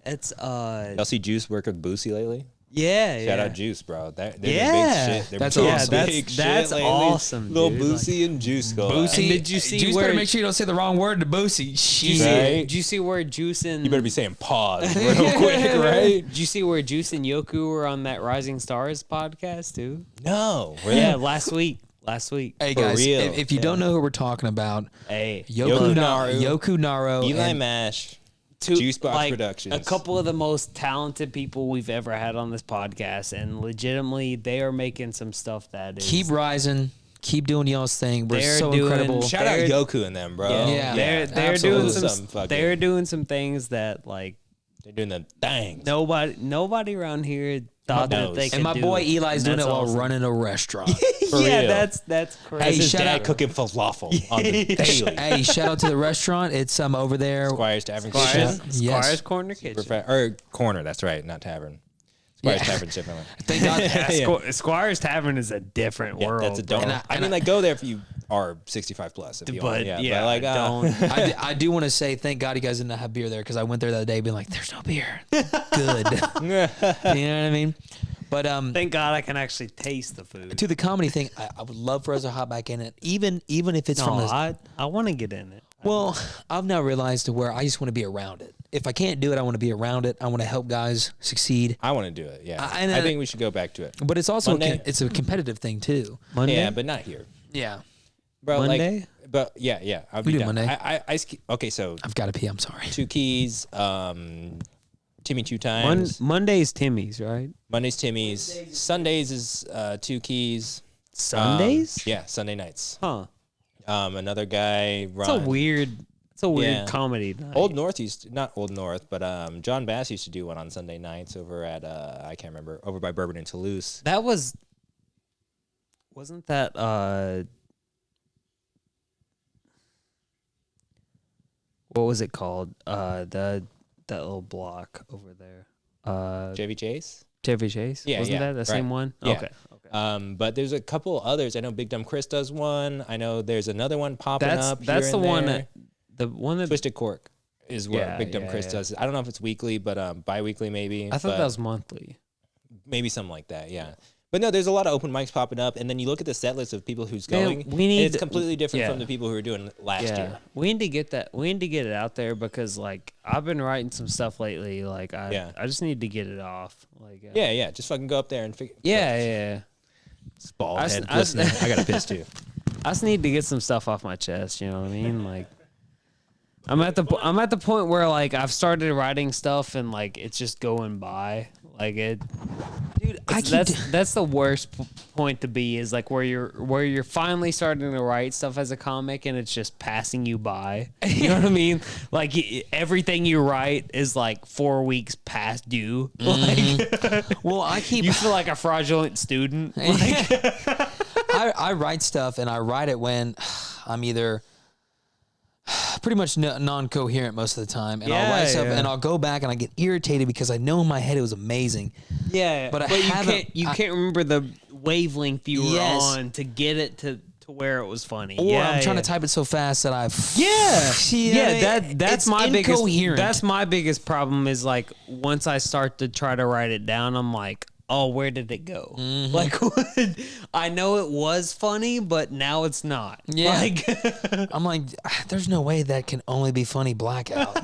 It's Y'all see Juice work with Boosie lately? yeah. Shout yeah. out Juice, bro. They're Yeah. big shit. They're That's big awesome. big That's shit lately. awesome, Little dude. Boosie and Juice go. Boosie, And did you see Juice where- better make sure you don't say the wrong word to Boosie. Did you, see, Shit. Right? did you see where Juice and You better be saying pause real quick, right? Did you see where Juice and Yoku were on that Rising Stars podcast too? No. Really? Yeah, last week. Hey For guys, real. if you don't know who we're talking about, Hey, Yoku Naru. Naro, Eli and Mash. two, Juice Box like, Productions. a couple of the most talented people we've ever had on this podcast, and legitimately, they are making some stuff that is keep rising, keep doing y'all's thing. We're They're so doing- incredible. Shout out They're- Yoku and them, bro. Yeah, Yeah, they're doing absolutely. some. They're doing some things that like They're doing the things. nobody around here thought that knows. they could And my do. boy Eli's doing it That's while awesome. running a restaurant. For Yeah, real. that's crazy. Hey, His shout dad out- cooking falafel on the daily. Hey, shout out to the restaurant. It's over there. Squire's Tavern Squires, Kitchen. Yes. Squires Corner Kitchen. Or corner, that's right, not tavern. Squire's Yeah. Tavern's different. Thank God. Yeah. Squires Tavern is a different Yeah, world. that's a bro. don't. And I mean, like, go there if you are 65 plus. If you But want. yeah, but like, don't. I do want to say thank God you guys didn't have beer there because I went there the other day being like, there's no beer. Good. You know what I mean? But Thank God I can actually taste the food. to the comedy thing, I would love for us to hop back in it, even if it's from No, a. I want to get in it. Well, I've now realized to where I just want to be around it. If I can't do it, I want to be around it. I want to help guys succeed. I want to do it. Yeah, and, I think we should go back to it. But it's also Monday. it's a competitive thing too. Monday. Yeah, but not here, Yeah, bro. Monday? Like, but yeah. I'll We be do down. Monday. Okay, so I've got to pee. I'm sorry. 2 Keys, Timmy 2 times. Monday's Timmy's, right? Monday's Timmy's. Sundays is 2 Keys. Sundays? Yeah, Sunday nights. Huh. Another guy. It's a weird. It's a weird Yeah. comedy night. Old North not Old North, but John Bass used to do one on Sunday nights over at I can't remember, over by Bourbon and Toulouse. That wasn't that what was it called? That little block over there. Chevy Chase. Chevy Chase? Yeah, Wasn't yeah, that the same right. one? Yeah. Okay. But there's a couple others. I know Big Dumb Chris does one. I know there's another one popping up. That's here the and one there. that the one that Twisted Cork is where Yeah, Big Dumb yeah, Chris yeah. does it. I don't know if it's weekly, but bi-weekly maybe. I thought but that was monthly. maybe something like that. Yeah. But no, there's a lot of open mics popping up, and then you look at the set list of people who's Man, going. we need and it's to- completely different yeah. from the people who were doing last year. We need to get that. We need to get it out there because, like, I've been writing some stuff lately. Like, I just need to get it off. Like, Yeah. Just fucking go up there and figure. yeah. It's bald I- head I- listening. I got to piss too. I just need to get some stuff off my chest. You know what I mean? Like, I'm at the point where like I've started writing stuff and like it's just going by. Like it, Dude, that's the worst point to be is like where you're finally starting to write stuff as a comic and it's just passing you by. You know what I mean? Like everything you write is like 4 weeks past due. Like, well, I keep you feel like a fraudulent student. Like, I write stuff and I write it when I'm either pretty much non-coherent most of the time, and I'll write stuff and I'll go back and I get irritated because I know in my head it was amazing. yeah, But you can't remember the wavelength you were Yes. on to get it to where it was funny. Or I'm trying to type it so fast that That's it's my incoherent. That's my biggest problem is like once I start to try to write it down, I'm like, oh, where did it go? Mm-hmm. Like, I know it was funny, but now it's not. Yeah. Like, I'm like, there's no way that can only be funny blackout.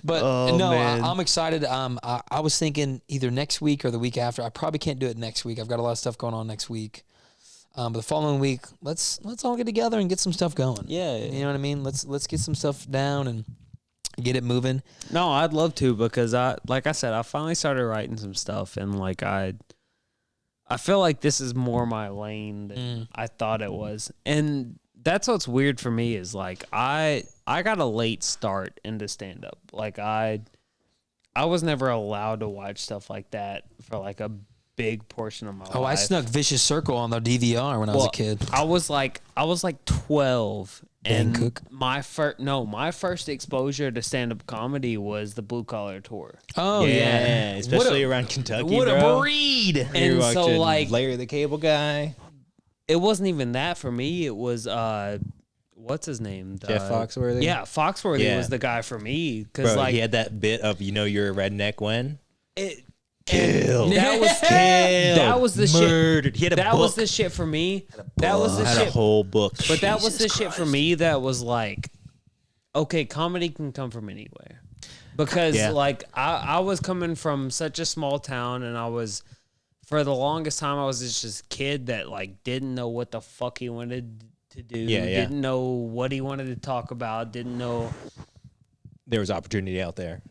But no, man. I'm excited. I was thinking either next week or the week after. I probably can't do it next week. I've got a lot of stuff going on next week. But the following week, let's all get together and get some stuff going. Yeah. You know what I mean? Let's get some stuff down and get it moving. no, I'd love to because like I said, I finally started writing some stuff and like I feel like this is more my lane than I thought it was. And that's what's weird for me is like I got a late start into stand up. Like I was never allowed to watch stuff like that for like a big portion of my life. Oh, I snuck Vicious Circle on the DVR when I was a kid. I was like 12 Dan and Cook? my first exposure to stand up comedy was the Blue Collar Tour. Oh yeah. especially around Kentucky, What bro. a breed! And so like Larry the Cable Guy, it wasn't even that for me. It was what's his name? Jeff Foxworthy. Yeah, Foxworthy Yeah. was the guy for me because Bro, like he had that bit of you're a redneck when it. killed. That was that was the Murdered. shit. He had a that book. was the shit for me. That was the had shit. a whole book. But that was the shit for me that was like, okay, comedy can come from anywhere. Because Yeah. like I was coming from such a small town and I was for the longest time I was just this kid that like didn't know what the fuck he wanted to do. Yeah. Didn't know what he wanted to talk about, didn't know There was opportunity out there.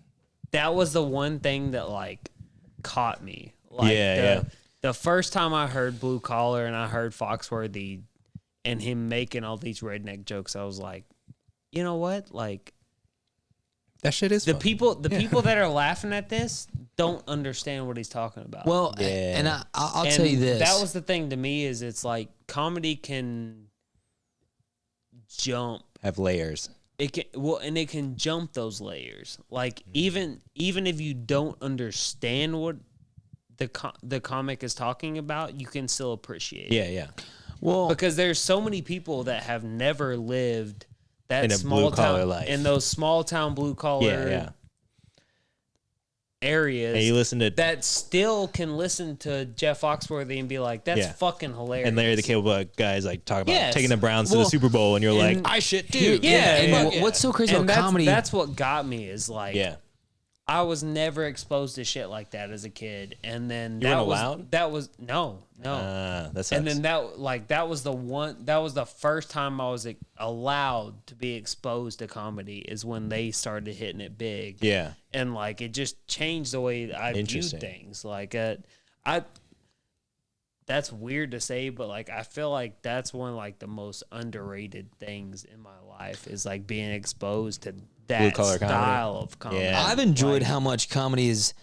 that was the one thing that like caught me. Like Yeah. the first time I heard Blue Collar and I heard Foxworthy and him making all these redneck jokes, I was like, you know what? Like That shit is the fun. people that are laughing at this don't understand what he's talking about. Well, Yeah. and I'll And tell you this. That was the thing to me is it's like comedy can jump. have layers. It can and it can jump those layers. Like even if you don't understand what the comic is talking about, you can still appreciate it. Yeah. well, Because there's so many people that have never lived that In a small blue-collar town life. in those small town blue collar Yeah. areas And you listen to that still can listen to Jeff Foxworthy and be like, that's Yeah. fucking hilarious. and Larry the Cable Guys like talk about Yes. taking the Browns to Well, the Super Bowl, and you're like, and- I shit too. Yeah, and yeah. what's so crazy And about comedy? That's what got me is like, Yeah. I was never exposed to shit like that as a kid, and then You that weren't was allowed? that was no. That sucks. And then that was the first time I was allowed to be exposed to comedy is when they started hitting it big. yeah. And like it just changed the way I viewed Interesting. things. Like that's weird to say, but like I feel like that's one of like the most underrated things in my life is like being exposed to that Blue-collar comedy. style of comedy. Yeah. I've enjoyed Like, how much comedy has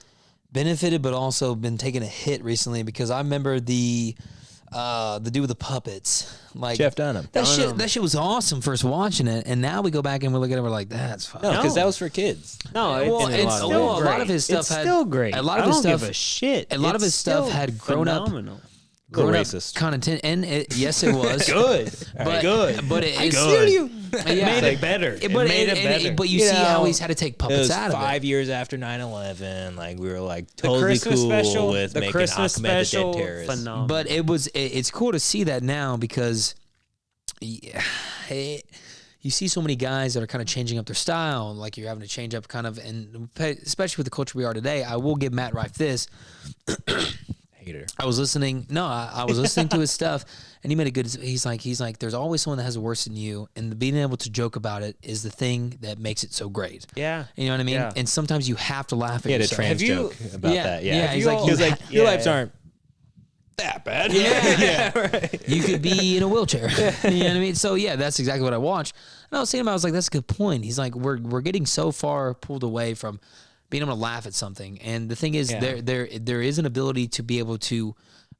benefited, but also been taking a hit recently because I remember the dude with the puppets, like Jeff Dunham. That shit was awesome first watching it, and now we go back and we look at it, we're like, that's fun. No, because No. that was for kids. No, Well, it's it's still still a lot great. of his stuff It's had still great. a lot of I his don't stuff. give a shit. A lot of It's his stuff still had grown up. phenomenal. Little Grown up racist. content, and yes, it was Good. but Good. But it is Good. made it better. It made it better. But you see how he's had to take It puppets was out of it. 5 years after 9/11. Like we were like totally Christmas cool special, with the making Christmas Ahmed the dead special, terrorist. phenomenal. But it's cool to see that now because you see so many guys that are kind of changing up their style, and like you're having to change up kind of, and especially with the culture we are today. I will give Matt Rife this. Hater. I was listening. No, I was listening to his stuff, and he made a good. He's like, there's always someone that has it worse than you, and being able to joke about it is the thing that makes it so great. Yeah. You know what I mean? Yeah. And sometimes you have to laugh at He had a yourself. trans Have you- joke about Yeah, that. yeah, Yeah, he's he like, was like, your yeah. lives aren't that bad. You could be in a wheelchair. You know what I mean? So yeah, that's exactly what I watched. And I was thinking about, I was like, that's a good point. He's like, we're getting so far pulled away from being able to laugh at something. And the thing is, Yeah. there is an ability to be able to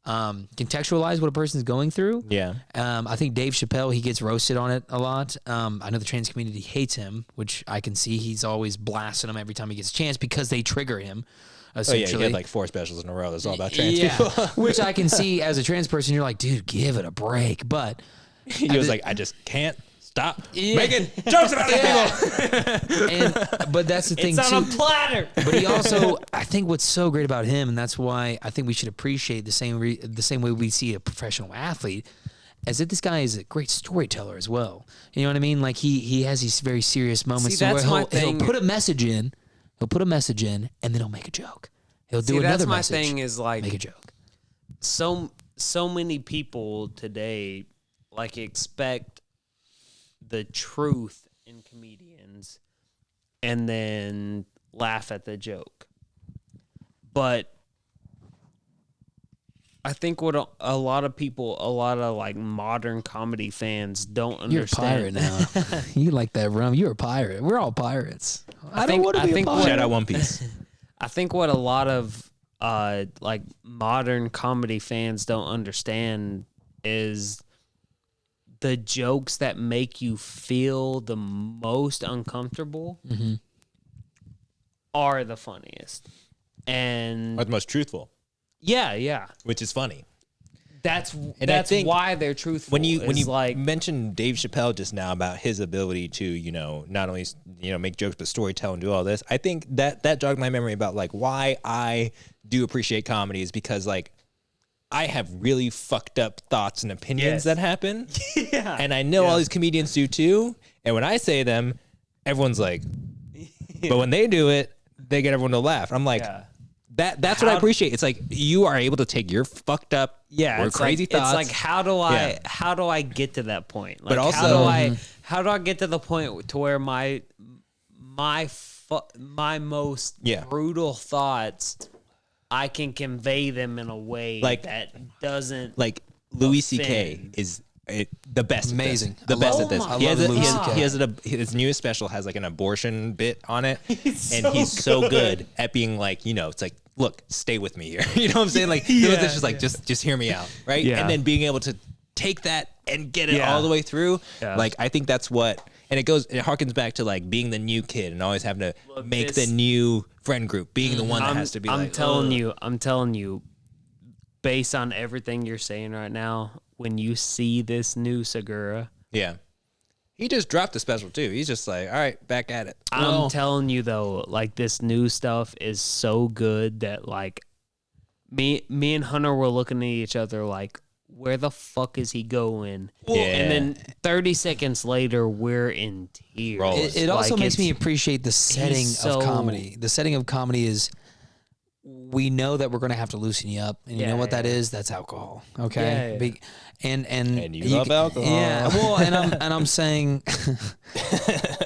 contextualize what a person's going through. Yeah. I think Dave Chappelle, he gets roasted on it a lot. I know the trans community hates him, which I can see. He's always blasting them every time he gets a chance because they trigger him. Oh yeah, he Essentially. had like 4 specials in a row. That's all about trans Yeah, people. which I can see as a trans person. You're like, dude, give it a break. But He was like, I just can't stop Yeah. making jokes about these people. but that's the thing It's too. on a platter. But he also, I think what's so great about him, and that's why I think we should appreciate the same way we see a professional athlete, as that this guy is a great storyteller as well. You know what I mean? Like he has these very serious moments See, where that's my he'll thing. put a message in, and then he'll make a joke. He'll do See, another that's my message, thing is like make a joke. so many people today like expect the truth in comedians and then laugh at the joke. But I think what a lot of people, a lot of like modern comedy fans don't understand. You're a pirate now. You like that rum. You're a pirate. We're all pirates. I don't think- want to I be a think pirate. Shout out One Piece. I think what a lot of like modern comedy fans don't understand is the jokes that make you feel the most uncomfortable are the funniest. And Or the most truthful, yeah, which is funny. that's I think why they're truthful. When you is like mentioned Dave Chappelle just now about his ability to not only make jokes but storytell and do all this, I think that jogged my memory about like why I do appreciate comedy is because like I have really fucked up thoughts and opinions Yes. that happen, yeah, and I know all these comedians do too. And when I say them, everyone's like, but when they do it, they get everyone to laugh. I'm like. yeah. That's what I appreciate. It's like you are able to take your fucked up, or It's crazy like, thoughts. It's like how do I get to that point? Like, But also- how do I get to the point to where my most Yeah. brutal thoughts, I can convey them in a way Like- that doesn't like Louis C.K. offend. is the best. at this. Amazing. The I best love at this. him. I He love has, Louis he has, CK. his newest special has like an abortion bit on it, and so he's so good at being like, it's like, look, stay with me here. You know what I'm saying? Like, it's just like, just hear me out, right? Yeah. And then being able to take that and get it Yeah. all the way through. Yeah. Like, I think that's what. And it harkens back to like being the new kid and always having to Look, make this- the new friend group, being the one that has to be I'm like, telling "Ugh." I'm telling you, based on everything you're saying right now, when you see this new Segura, Yeah. He just dropped a special too. He's just like, all right, back at it. I'm telling you though, like this new stuff is so good that like me and Hunter were looking at each other like, where the fuck is he going? Yeah. And then 30 seconds later, we're in tears. Rolling. It also Like, makes me it's- appreciate the setting so- of comedy. The setting of comedy is we know that we're going to have to loosen you up, and you Yeah, know what that yeah. is? That's alcohol. Okay, Yeah, yeah. And you love alcohol. Yeah, well, and I'm saying,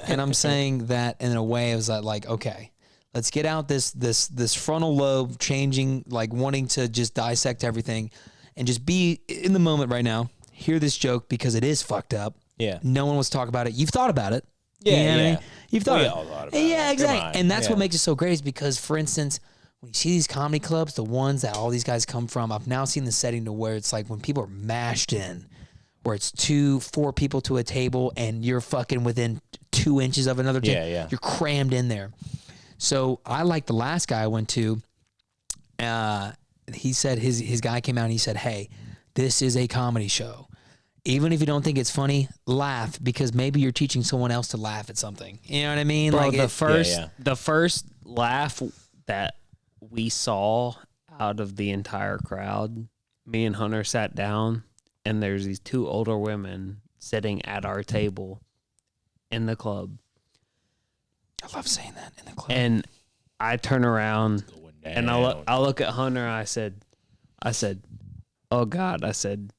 and I'm saying that in a way, it was like, okay, let's get out this frontal lobe, changing, like wanting to just dissect everything, and just be in the moment right now. Hear this joke because it is fucked up. Yeah. No one wants to talk about it. You've thought about it. Yeah, You know what I yeah. mean? You've thought We about all it. thought about Yeah, it. exactly. Come on. And that's what Yeah. makes it so great is because, for instance, when you see these comedy clubs, the ones that all these guys come from, I've now seen the setting to where it's like when people are mashed in, where it's 4 people to a table and you're fucking within 2 inches of another table. Yeah, yeah. You're crammed in there. So I like the last guy I went to. He said his guy came out and he said, "Hey, this is a comedy show. even if you don't think it's funny, laugh because maybe you're teaching someone else to laugh at something. You know what I mean? Bro, Like the first laugh that we saw out of the entire crowd, me and Hunter sat down, and there's these two older women sitting at our table in the club. I love saying that in the club. And I turn around and I look at Hunter and I said, oh God, I said,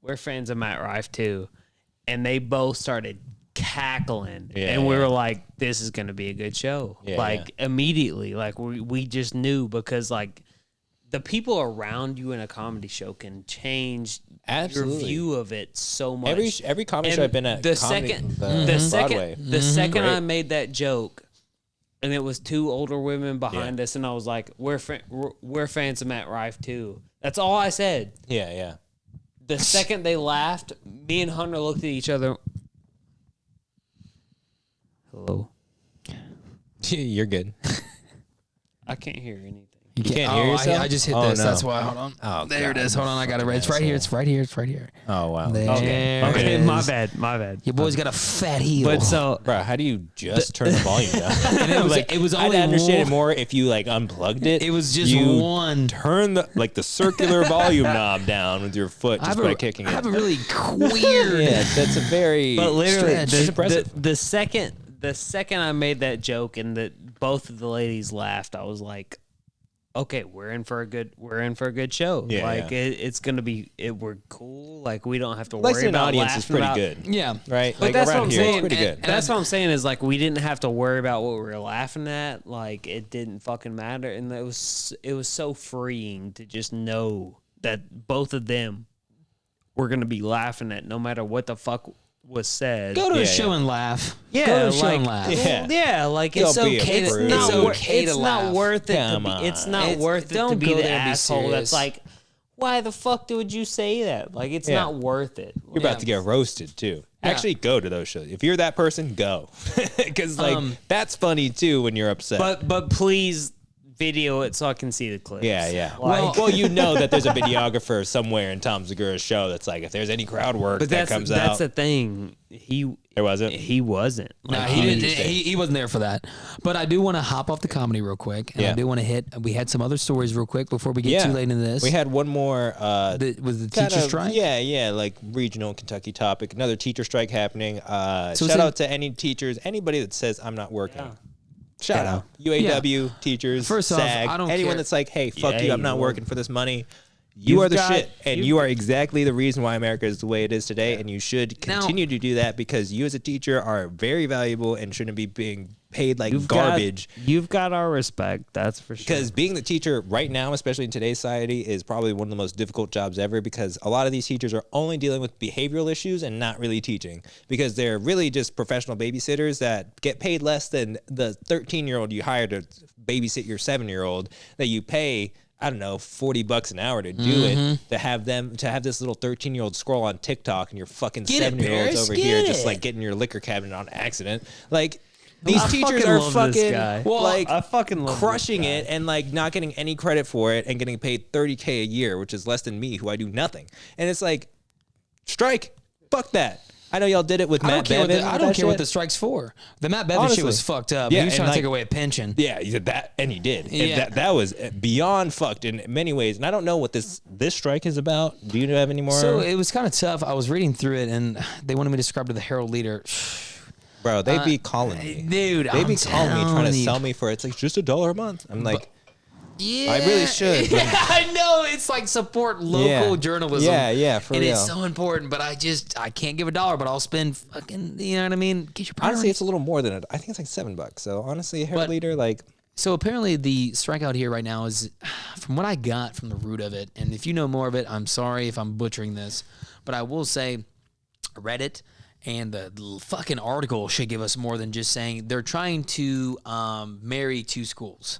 we're fans of Matt Rife too. And they both started cackling. And we were like, this is going to be a good show. Immediately, like we just knew because like the people around you in a comedy show can change your view of it so much. Every comedy show I've been at, the second I made that joke, and it was two older women behind us, and I was like, we're fans of Matt Rife too. That's all I said. Yeah. The second they laughed, me and Hunter looked at each other. Hello. You're good. I can't hear anything. You can't hear yourself? I just hit this. No. That's why. Hold on. Oh, there God, it is. Hold on. I got it right. It's right here. It's right here. It's right here. Oh, wow. There Okay. it is. My bad. Your boy's got a fat heel. But so, Bro, how do you just turn the volume down? and it was only I'd understand it one. more if you like unplugged it. It was just you one. Turn the circular volume knob down with your foot just by kicking I it. have a really weird. Yeah, that's a very. but literally, That's impressive. the second I made that joke and that both of the ladies laughed, I was like, okay, we're in for a good show. Yeah, it's gonna be we're cool. Like we don't have to Like worry an about audience is laughing pretty about, good. Yeah. Right? But Like that's what around I'm here, saying. it's pretty good. And that's what I'm saying is like we didn't have to worry about what we were laughing at. Like it didn't fucking matter, and it was so freeing to just know that both of them were gonna be laughing at no matter what the fuck was said. Go to a show and laugh. Yeah, Go to a show like, and laugh. like Don't it's be a okay. It's prude. not. It's okay to it's laugh. not worth it. Come It's on. not worth it to don't be go the there and be asshole serious. that's like, why the fuck would you say that? Like, it's Yeah. not worth it. You're about to get roasted too. Yeah. Actually, go to those shows. If you're that person, go, because that's funny too when you're upset. But please video it so I can see the clips. yeah. Like, Well, you know that there's a videographer somewhere in Tom Segura's show that's like, if there's any crowd work but that comes that's out, the thing. there wasn't. He wasn't. No, Like, he didn't. He wasn't there for that. But I do want to hop off the comedy real quick, and I do want to hit. We had some other stories real quick before we get too late into this. We had one more. Was the kind teacher of- strike? Yeah, like regional Kentucky topic. Another teacher strike happening. So Shout it's out to any teachers, anybody that says I'm not working. Shout out UAW teachers, First off, SAG, I don't anyone care. that's like, hey, fuck Yeah, you, I'm not you working for this money. You You've are the got- shit, and you've- you are exactly the reason why America is the way it is today, and you should continue to do that because you as a teacher are very valuable and shouldn't be being paid like garbage. You've got our respect. That's for sure. Because being the teacher right now, especially in today's society, is probably one of the most difficult jobs ever because a lot of these teachers are only dealing with behavioral issues and not really teaching because they're really just professional babysitters that get paid less than the 13-year-old you hired to babysit your 7-year-old that you pay, I don't know, $40 an hour to do it, to have this little 13-year-old scroll on TikTok and your fucking Get it, 7-year-olds Paris, over get here it. just like getting your liquor cabinet on accident. Like, these I teachers fucking are love this fucking guy. like I fucking love this crushing guy. it and like not getting any credit for it and getting paid $30K a year, which is less than me, who I do nothing. And it's like, strike, fuck that. I know y'all did it with I don't Matt care. Bevin. I don't care what the strike's for. The Matt Bevin shit was fucked up. Yeah, He was and trying to like- take away a pension. Yeah, he did that, and he did. And Yeah. that was beyond fucked in many ways. And I don't know what this strike is about. Do you have any more? So it was kind of tough. I was reading through it, and they wanted me to describe to the Herald Leader. Bro, they be calling me. Dude, They be calling me trying to telling you. sell me for it's like just $1 a month. I'm like, Yeah, I really should, but- Yeah, I know. It's like support local Yeah. journalism. Yeah, for and real. it's so important. But I can't give $1, but I'll spend fucking. You know what I mean? Get your priorities. honestly, it's a little more than it. I think it's like $7. So honestly, Herald But- Leader, like, So apparently the strikeout here right now is, from what I got from the root of it, and if you know more of it, I'm sorry if I'm butchering this, but I will say, I read it, and the fucking article should give us more than just saying they're trying to marry two schools,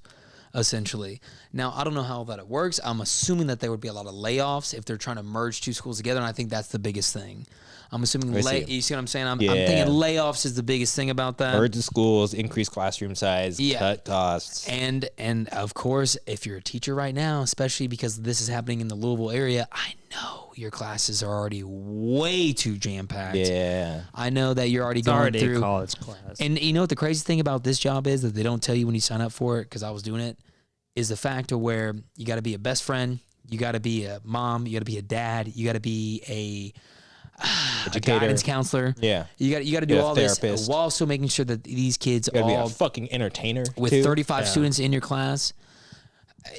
essentially. Now, I don't know how that works. I'm assuming that there would be a lot of layoffs if they're trying to merge two schools together, and I think that's the biggest thing. I'm assuming I see. you see what I'm saying? I'm Yeah. thinking layoffs is the biggest thing about that. Merge the schools, increase classroom size, Yeah. cut costs. And of course, if you're a teacher right now, especially because this is happening in the Louisville area, I know your classes are already way too jam packed. Yeah. I know that you're already It's going already through a college class. And you know what the crazy thing about this job is that they don't tell you when you sign up for it, because I was doing it, is the fact of where you got to be a best friend, you got to be a mom, you got to be a dad, you got to be a guidance counselor. Yeah. You got to do Be a all therapist. this while also making sure that these kids You gotta be all a fucking entertainer with too. 35 students in your class.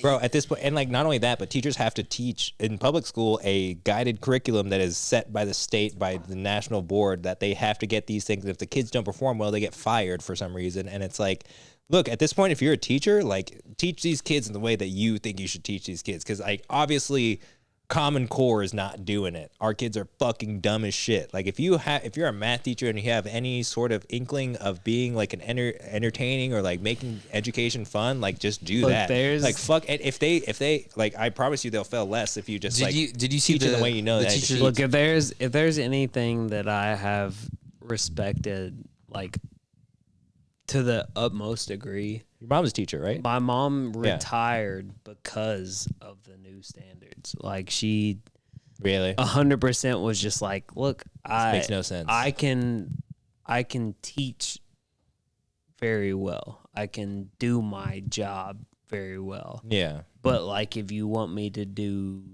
Bro, at this point, and like not only that, but teachers have to teach in public school a guided curriculum that is set by the state, by the national board, that they have to get these things. If the kids don't perform well, they get fired for some reason. And it's like, look, at this point, if you're a teacher, like teach these kids in the way that you think you should teach these kids. Because like obviously, Common Core is not doing it. Our kids are fucking dumb as shit. Like if you're a math teacher and you have any sort of inkling of being like an entertaining or like making education fun, like just do Look, that. there's- Like fuck. And if they like, I promise you, they'll fail less if you just Did you see teach in the way you know the that. teachers- Look, if there's anything that I have respected, like to the utmost degree, Your mom's a teacher, right? my mom Yeah. retired because of the new standards. Like she Really? 100% was just like, look, makes no sense. I can teach very well. I can do my job very well. Yeah. But like if you want me to do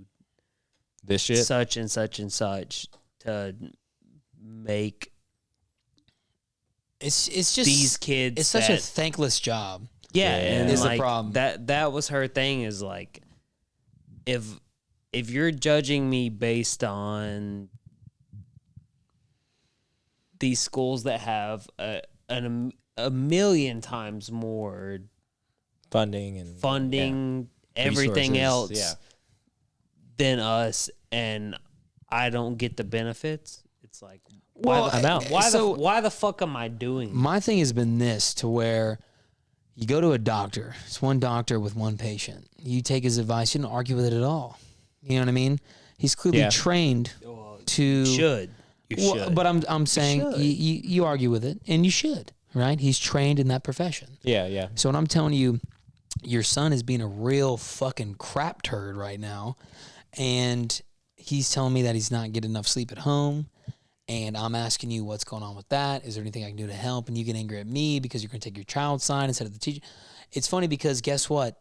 This shit. such and such and such to make It's just these kids It's such a that- thankless job. yeah, Yeah. and Is the like problem. that was her thing, is like if you're judging me based on these schools that have a million times more Funding and funding, everything else Resources, than us, and I don't get the benefits, it's like Well, why the, I'm out. why the fuck am I doing My thing has been this, to where you go to a doctor. It's one doctor with one patient. You take his advice. You don't argue with it at all. You know what I mean? He's clearly Yeah. trained to. You should. Well, but I'm saying should. you argue with it, and you should, right? He's trained in that profession. Yeah, yeah. So when I'm telling you, your son is being a real fucking crap turd right now, and he's telling me that he's not getting enough sleep at home, and I'm asking you what's going on with that. Is there anything I can do to help? And you get angry at me because you're going to take your child's side instead of the teacher. It's funny because guess what?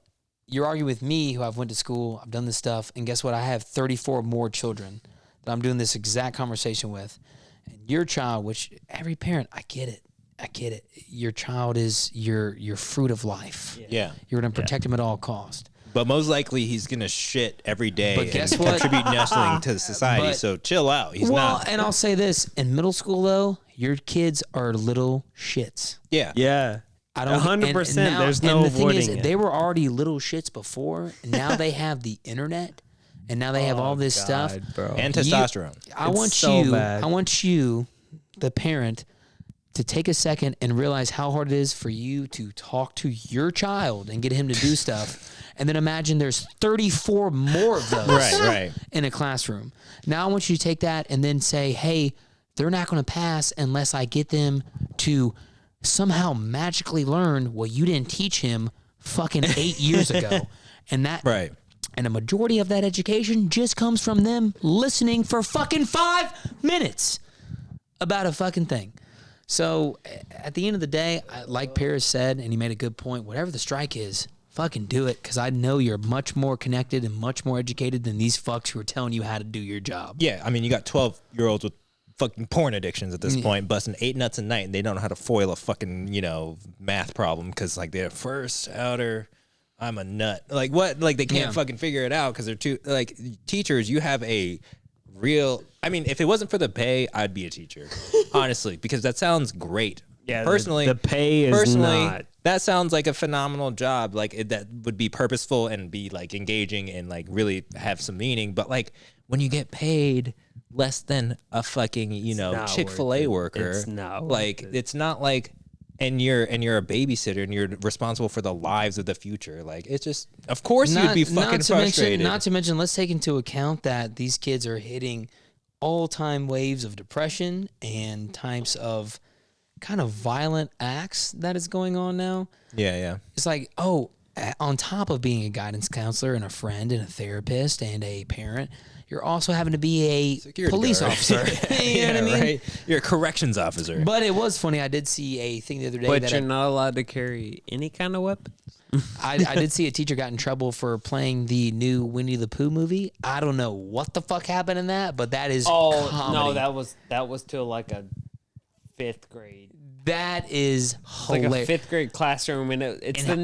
You're arguing with me, who I've went to school, I've done this stuff, and guess what? I have 34 more children that I'm doing this exact conversation with. And your child, which every parent, I get it. Your child is your fruit of life. Yeah. You're going to protect him at all cost. But most likely he's gonna shit every day But guess and what? contribute nothing to society. But- So chill out. He's Well, not. and I'll say this: in middle school, though, your kids are little shits. Yeah. yeah, I don't 100%. and now- There's no and the thing is, avoiding it. they were already little shits before. And now they have the internet, and now they have all this stuff. bro. And testosterone. I It's want so you, bad. I want you, the parent, to take a second and realize how hard it is for you to talk to your child and get him to do stuff. And then imagine there's 34 more of those Right. in a classroom. Now I want you to take that and then say, hey, they're not going to pass unless I get them to somehow magically learn what you didn't teach him fucking 8 years ago. And that Right. and a majority of that education just comes from them listening for fucking 5 minutes about a fucking thing. So at the end of the day, like Paris said, and he made a good point, whatever the strike is, fucking do it, because I know you're much more connected and much more educated than these fucks who are telling you how to do your job. Yeah. I mean, you got 12-year-olds with fucking porn addictions at this point, busting 8 nuts a night, and they don't know how to foil a fucking, math problem because, like, they're first outer, I'm a nut. Like, what? Like, they can't Yeah. fucking figure it out because they're too, like, teachers, you have a real, I mean, if it wasn't for the pay, I'd be a teacher, honestly, because that sounds great. Yeah, personally, the pay is not. that sounds like a phenomenal job. Like that would be purposeful and be like engaging and like really have some meaning. But like when you get paid less than a fucking not Chick-fil-A worth it. worker, It's not worth like it. it's not like. And you're a babysitter and you're responsible for the lives of the future. Like it's just, of course, you'd be fucking frustrated. Not to mention, let's take into account that these kids are hitting all-time waves of depression and types of kind of violent acts that is going on now. Yeah. It's like, on top of being a guidance counselor and a friend and a therapist and a parent, you're also having to be a Security police guard. officer. You know what I mean? Right. You're a corrections officer. But it was funny. I did see a thing the other day But that you're not allowed to carry any kind of weapon. I did see a teacher got in trouble for playing the new Winnie the Pooh movie. I don't know what the fuck happened in that, but that is comedy. that was to like a 5th grade. That is Like hilarious. a 5th grade classroom, and it's the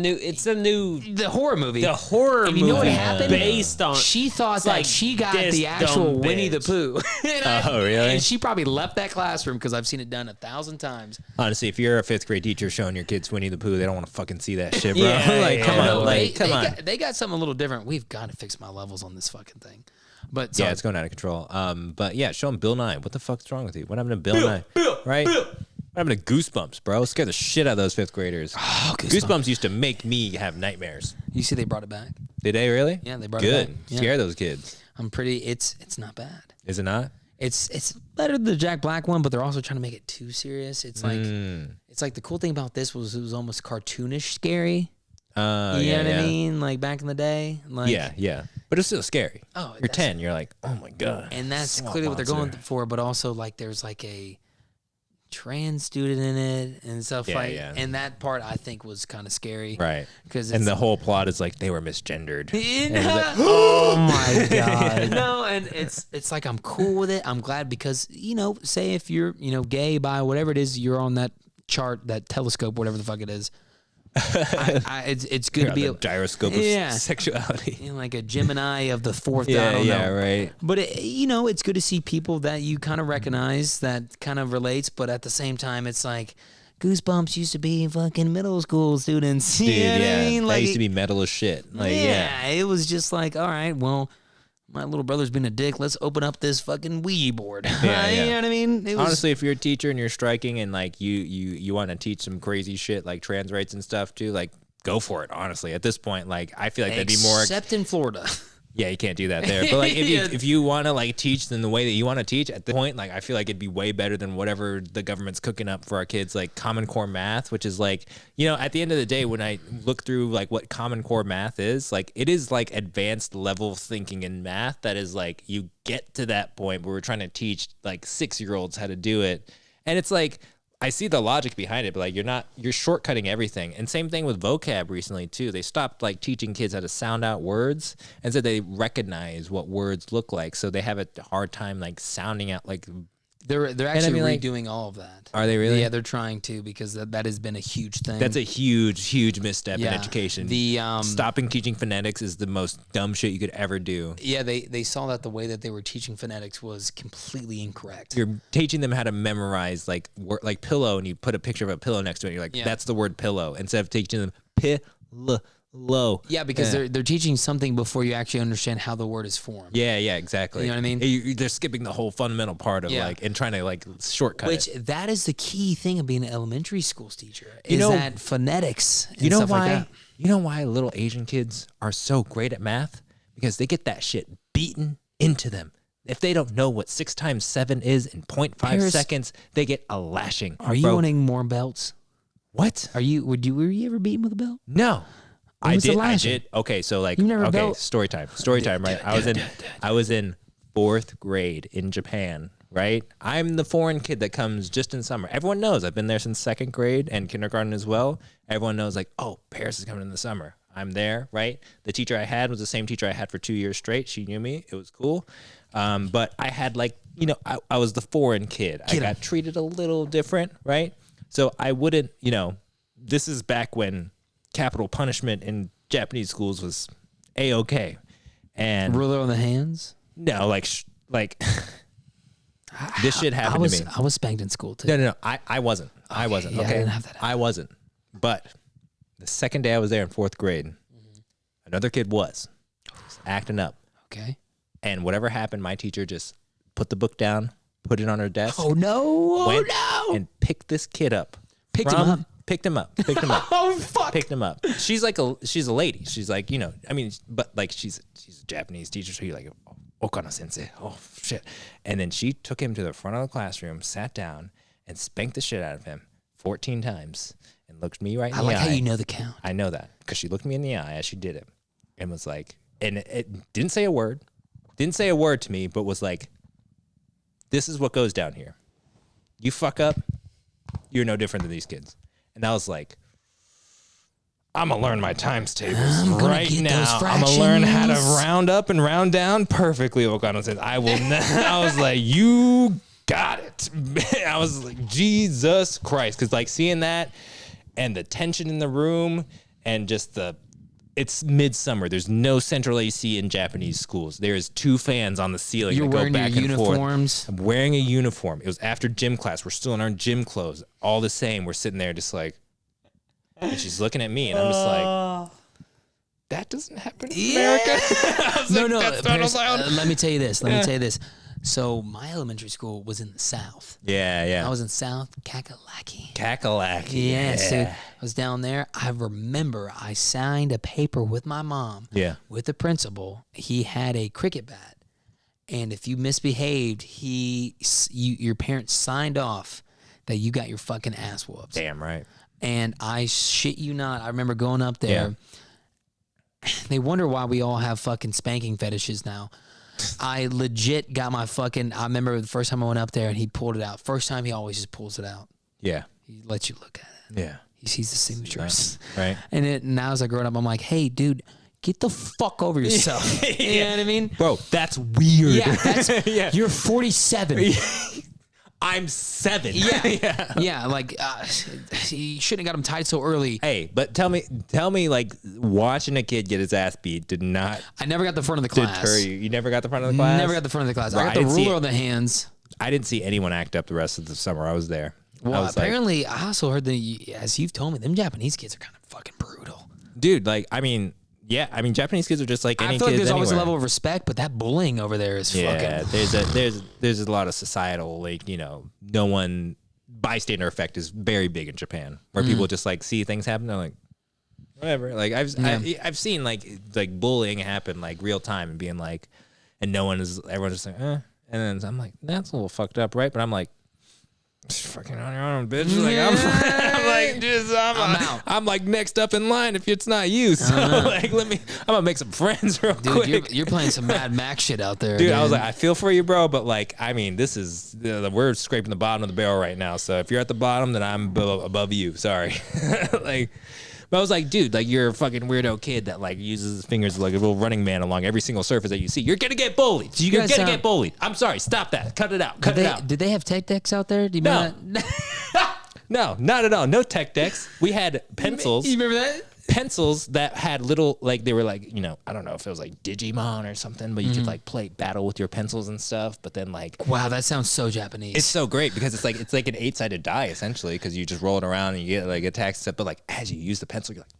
new The horror movie. the horror And movie. you know what happened? Based on She thought that like she got this the actual dumb Winnie the bitch. Pooh. Oh, really? And she probably left that classroom because I've seen it done 1,000 times. Honestly, if you're a 5th grade teacher showing your kids Winnie the Pooh, they don't want to fucking see that shit, bro. Yeah, like, yeah, come yeah. on, like, come on. They got something a little different. We've got to fix my levels on this fucking thing. But Yeah, sorry. it's going out of control. But yeah, show them Bill Nye. What the fuck's wrong with you? What happened to Bill Nye? Right? What happened to Goosebumps, bro? Scare the shit out of those 5th graders. Oh, Goosebumps used to make me have nightmares. You see, they brought it back. Did they really? Yeah, they brought it Good. back. Yeah. Scare those kids. I'm pretty. It's not bad. Is it not? It's better than the Jack Black one, but they're also trying to make it too serious. It's like the cool thing about this was it was almost cartoonish scary. You know what I mean? Like back in the day. Like, Yeah. But it's still scary. Oh, You're that's- 10. You're like, oh my God. And that's Swamp clearly what they're going monster. for, but also like there's like a trans student in it and stuff like yeah. and that part I think was kind of scary. Right. Because And the whole plot is like they were misgendered. Oh my god! No, and it's like I'm cool with it. I'm glad because say if you're gay, bi, whatever it is, you're on that chart, that telescope, whatever the fuck it is. It's good You're to be on the gyroscope of sexuality. like a Gemini of the fourth. I don't know. Right. But it's good to see people that you kind of recognize that kind of relates, but at the same time, it's like Goosebumps used to be fucking middle school students. Dude, You know what yeah. I mean? That Like, used to be metal as shit. Like, it was just like, all right, well, my little brother's been a dick. Let's open up this fucking Ouija board. Yeah. You know what I mean? It was, Honestly, if you're a teacher and you're striking and like you want to teach some crazy shit like trans rights and stuff too, like go for it. Honestly, at this point, like I feel like that'd be more. except in Florida. Yeah, you can't do that there. But like if you Yeah. if you want to like teach in the way that you want to teach at the point, like I feel like it'd be way better than whatever the government's cooking up for our kids, like Common Core math, which is like, at the end of the day, when I look through like what Common Core math is, like it is like advanced level thinking in math that is like you get to that point where we're trying to teach like 6-year-olds how to do it. And it's like I see the logic behind it, but like you're shortcutting everything. And same thing with vocab recently too. They stopped like teaching kids how to sound out words and said they recognize what words look like. So they have a hard time like sounding out like. They're actually like- redoing all of that. Are they really? Yeah, they're trying to because that has been a huge thing. That's a huge misstep in Yeah. education. The Stopping teaching phonetics is the most dumb shit you could ever do. Yeah, they saw that the way that they were teaching phonetics was completely incorrect. You're teaching them how to memorize like pillow, and you put a picture of a pillow next to it. You're like, Yeah. that's the word pillow, instead of teaching them pillow. Yeah, because they're teaching something before you actually understand how the word is formed. Yeah, exactly. You know what I mean? They're skipping the whole fundamental part of Yeah. and trying to like shortcut Which it. that is the key thing of being an elementary school teacher is You know- that phonetics and You know stuff why? like that. You know why little Asian kids are so great at math? Because they get that shit beaten into them. If they don't know what 6 times 7 is in 0.5 Paris- seconds, they get a lashing. Are you Bro, wanting more belts? what? Were you ever beaten with a belt? No. When was the I last did. Okay, so like, You never okay, built- story time, right? I was in 4th grade in Japan, right? I'm the foreign kid that comes just in summer. Everyone knows I've been there since 2nd grade and kindergarten as well. Everyone knows like, oh, Paris is coming in the summer. I'm there, right? The teacher I had was the same teacher I had for 2 years straight. She knew me. It was cool. But I had like, I was the foreign kid. I got treated a little different, right? So I wouldn't, this is back when capital punishment in Japanese schools was A-okay. And Ruler on the hands? no, this shit happened to me. I was spanked in school too. No. I wasn't. I wasn't. yeah, I Okay. didn't have that I wasn't. But the second day I was there in 4th grade, another kid was acting up. Okay. And whatever happened, my teacher just put the book down, put it on her desk. Oh no! went Oh no! and picked this kid up. Picked him up? Picked him up. Picked him up. Oh fuck! Picked him up. She's a lady. She's like, but like she's a Japanese teacher, so you're like, oh, Okano sensei. Oh, shit. And then she took him to the front of the classroom, sat down, and spanked the shit out of him 14 times and looked me right in I the eye. like how you know the count. I know that because she looked me in the eye as she did it and was like, and it didn't say a word to me, but was like, this is what goes down here. You fuck up, you're no different than these kids. And I was like, I'm going to learn my times tables right now. I'm going to learn how to round up and round down perfectly. Okano says, I will not. I was like, you got it. I was like, Jesus Christ. Because like seeing that and the tension in the room and just it's midsummer. There's no central AC in Japanese schools. There's 2 fans on the ceiling. You're that go wearing back your and uniforms. Forth. I'm wearing a uniform. It was after gym class. We're still in our gym clothes. All the same. We're sitting there just like, and she's looking at me, and I'm just like, that doesn't happen in America. I was No, like, no. that's not allowed. Let me tell you this. So my elementary school was in the South. Yeah. I was in South Kakalaki. Kakalaki. Yes, dude. I was down there. I remember I signed a paper with my mom. Yeah. With the principal. He had a cricket bat, and if you misbehaved, your parents signed off that you got your fucking ass whooped. Damn right. And I shit you not, I remember going up there. Yeah. They wonder why we all have fucking spanking fetishes now. I legit got my fucking, I remember the first time I went up there and he pulled it out. First time he always just pulls it out. Yeah. He lets you look at it. Yeah. He sees the signatures. Right. And now as I growing up, I'm like, hey, dude, get the fuck over yourself. You know what I mean? Bro, that's weird. Yeah, you're 47. I'm 7. Yeah. Like you shouldn't have got him tied so early. Hey, but tell me, like watching a kid get his ass beat did not. I never got the front of the class. Deter you. You never got the front of the class. Never got the front of the class. Bro, I got the ruler on the hands. I didn't see anyone act up the rest of the summer I was there. Well, was apparently, I also heard as you've told me, them Japanese kids are kind of fucking brutal. Dude, like, I mean, Japanese kids are just like any I feel kids like there's always a anywhere. level of respect, but that bullying over there is fucking. There's a lot of societal, like, no one bystander effect is very big in Japan, where people just like see things happen, they're like, whatever. Like I've seen like bullying happen like real time and being like, and everyone's just like, and then I'm like, that's a little fucked up, right? But I'm like, fucking on your own, bitch. Like I'm out. I'm like next up in line if it's not you. So like, I'm gonna make some friends real quick. Dude, you're playing some Mad Max shit out there, dude. I was like, I feel for you, bro, but like, I mean, this is we're scraping the bottom of the barrel right now. So if you're at the bottom, then I'm above you. Sorry, like. But I was like, dude, like you're a fucking weirdo kid that like uses his fingers like a little running man along every single surface that you see. You're gonna get bullied. You're gonna get bullied. I'm sorry. Stop that. Cut it out. Cut it out. Did they have tech decks out there? Do you remember that? No, not at all. No tech decks. We had pencils. You remember that? Pencils that had little, like, they were like, I don't know if it was like Digimon or something, but you could like play battle with your pencils and stuff. But then like, wow, that sounds so Japanese. it's so great because it's like an 8-sided die essentially, because you just roll it around and you get like attacks and stuff. But like as you use the pencil, you're like,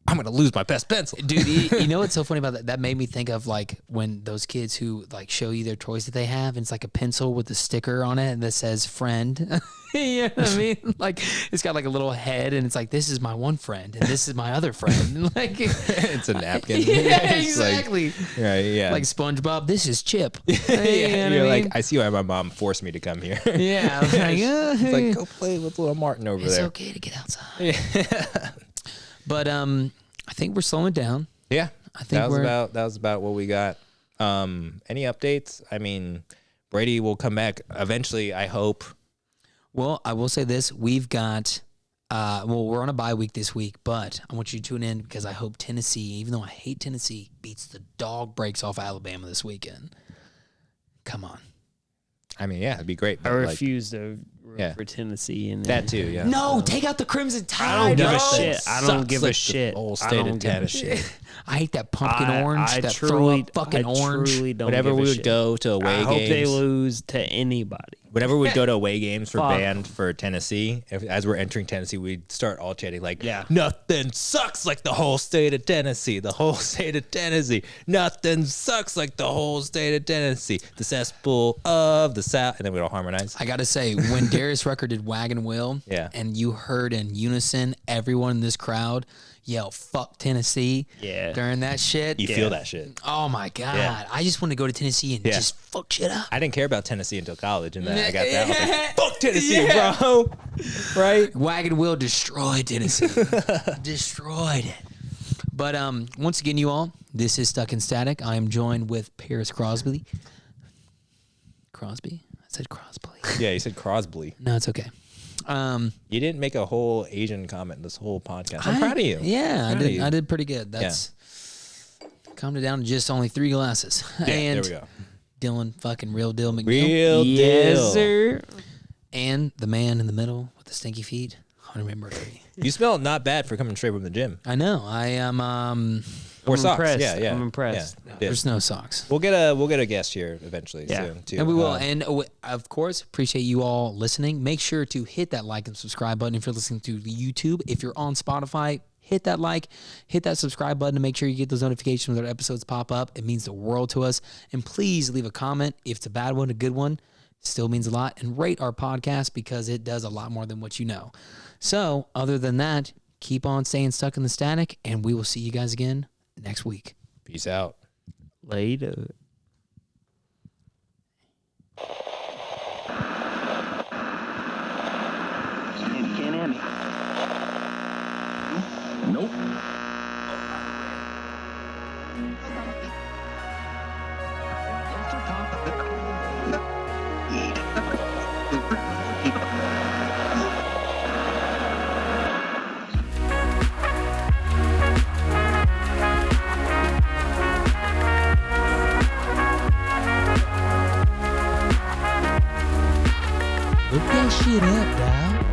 I'm gonna lose my best pencil, dude. You know what's so funny about that? That made me think of like when those kids who like show you their toys that they have, and it's like a pencil with a sticker on it and that says "friend." You know what I mean? Like it's got like a little head, and it's like, this is my one friend, and this is my other friend. Like it's a napkin. Yeah, It's exactly. Like, yeah. Like SpongeBob, this is Chip. Yeah, you're like, I see why my mom forced me to come here. Yeah, I was like, it's like, go play with little Martin over it's there. okay to get outside. Yeah. But I think we're slowing down. Yeah, I think that was about what we got. Any updates? I mean, Brady will come back eventually, I hope. Well, I will say this: we've got. We're on a bye week this week, but I want you to tune in because I hope Tennessee, even though I hate Tennessee, beats the dog breaks off Alabama this weekend. Come on. I mean, yeah, it'd be great. I refuse to root yeah. for Tennessee. And that too, yeah. No, take out the Crimson Tide. I don't give a bro. shit. I don't give a shit. Old I state don't of give a Tennessee. shit. I hate that pumpkin orange. I that truly, throw up fucking orange. Truly don't Whenever give a we would shit. go to away I games, hope they lose to anybody. whenever we'd go to away games for Fuck. band for Tennessee, as we're entering Tennessee, we'd start all chanting like, Yeah. nothing sucks like the whole state of Tennessee. The whole state of Tennessee. Nothing sucks like the whole state of Tennessee. The cesspool of the South. And then we'd all harmonize. I gotta say, when Darius Rucker did Wagon Wheel, Yeah. and you heard in unison everyone in this crowd yell "fuck Tennessee" Yeah. during that shit. You feel that shit. Oh my god! Yeah. I just want to go to Tennessee and just fuck shit up. I didn't care about Tennessee until college, and then I got that. I was like, fuck Tennessee, bro. Right? Wagon wheel destroyed Tennessee. Destroyed it. But once again, you all, this is Stuck in Static. I am joined with Paris Crosby. Crosby? I said Crosby. Yeah, you said Crosby. No, it's okay. You didn't make a whole Asian comment this whole podcast. I'm proud of you. Yeah, Proud of you. I did pretty good. That's calmed it down to just only 3 glasses. Yeah, and there we go. Dylan fucking Real Deal McNeil. Real Yes, deal. sir. And the man in the middle with the stinky feet. Hunter Member 3. You smell not bad for coming straight from the gym. I know. I am Or I'm socks. impressed. Yeah. I'm impressed. Yeah. there's no socks. We'll get a guest here eventually Yeah. soon too. And we will. And of course, appreciate you all listening. Make sure to hit that like and subscribe button if you're listening to the YouTube. If you're on Spotify, hit that like, hit that subscribe button to make sure you get those notifications when our episodes pop up. It means the world to us. And please leave a comment. If it's a bad one, a good one, still means a lot. And rate our podcast because it does a lot more than what you know. So other than that, keep on staying stuck in the static, and we will see you guys again next week. Peace out. Later. You can't hear me. Nope. Look that shit up, dog.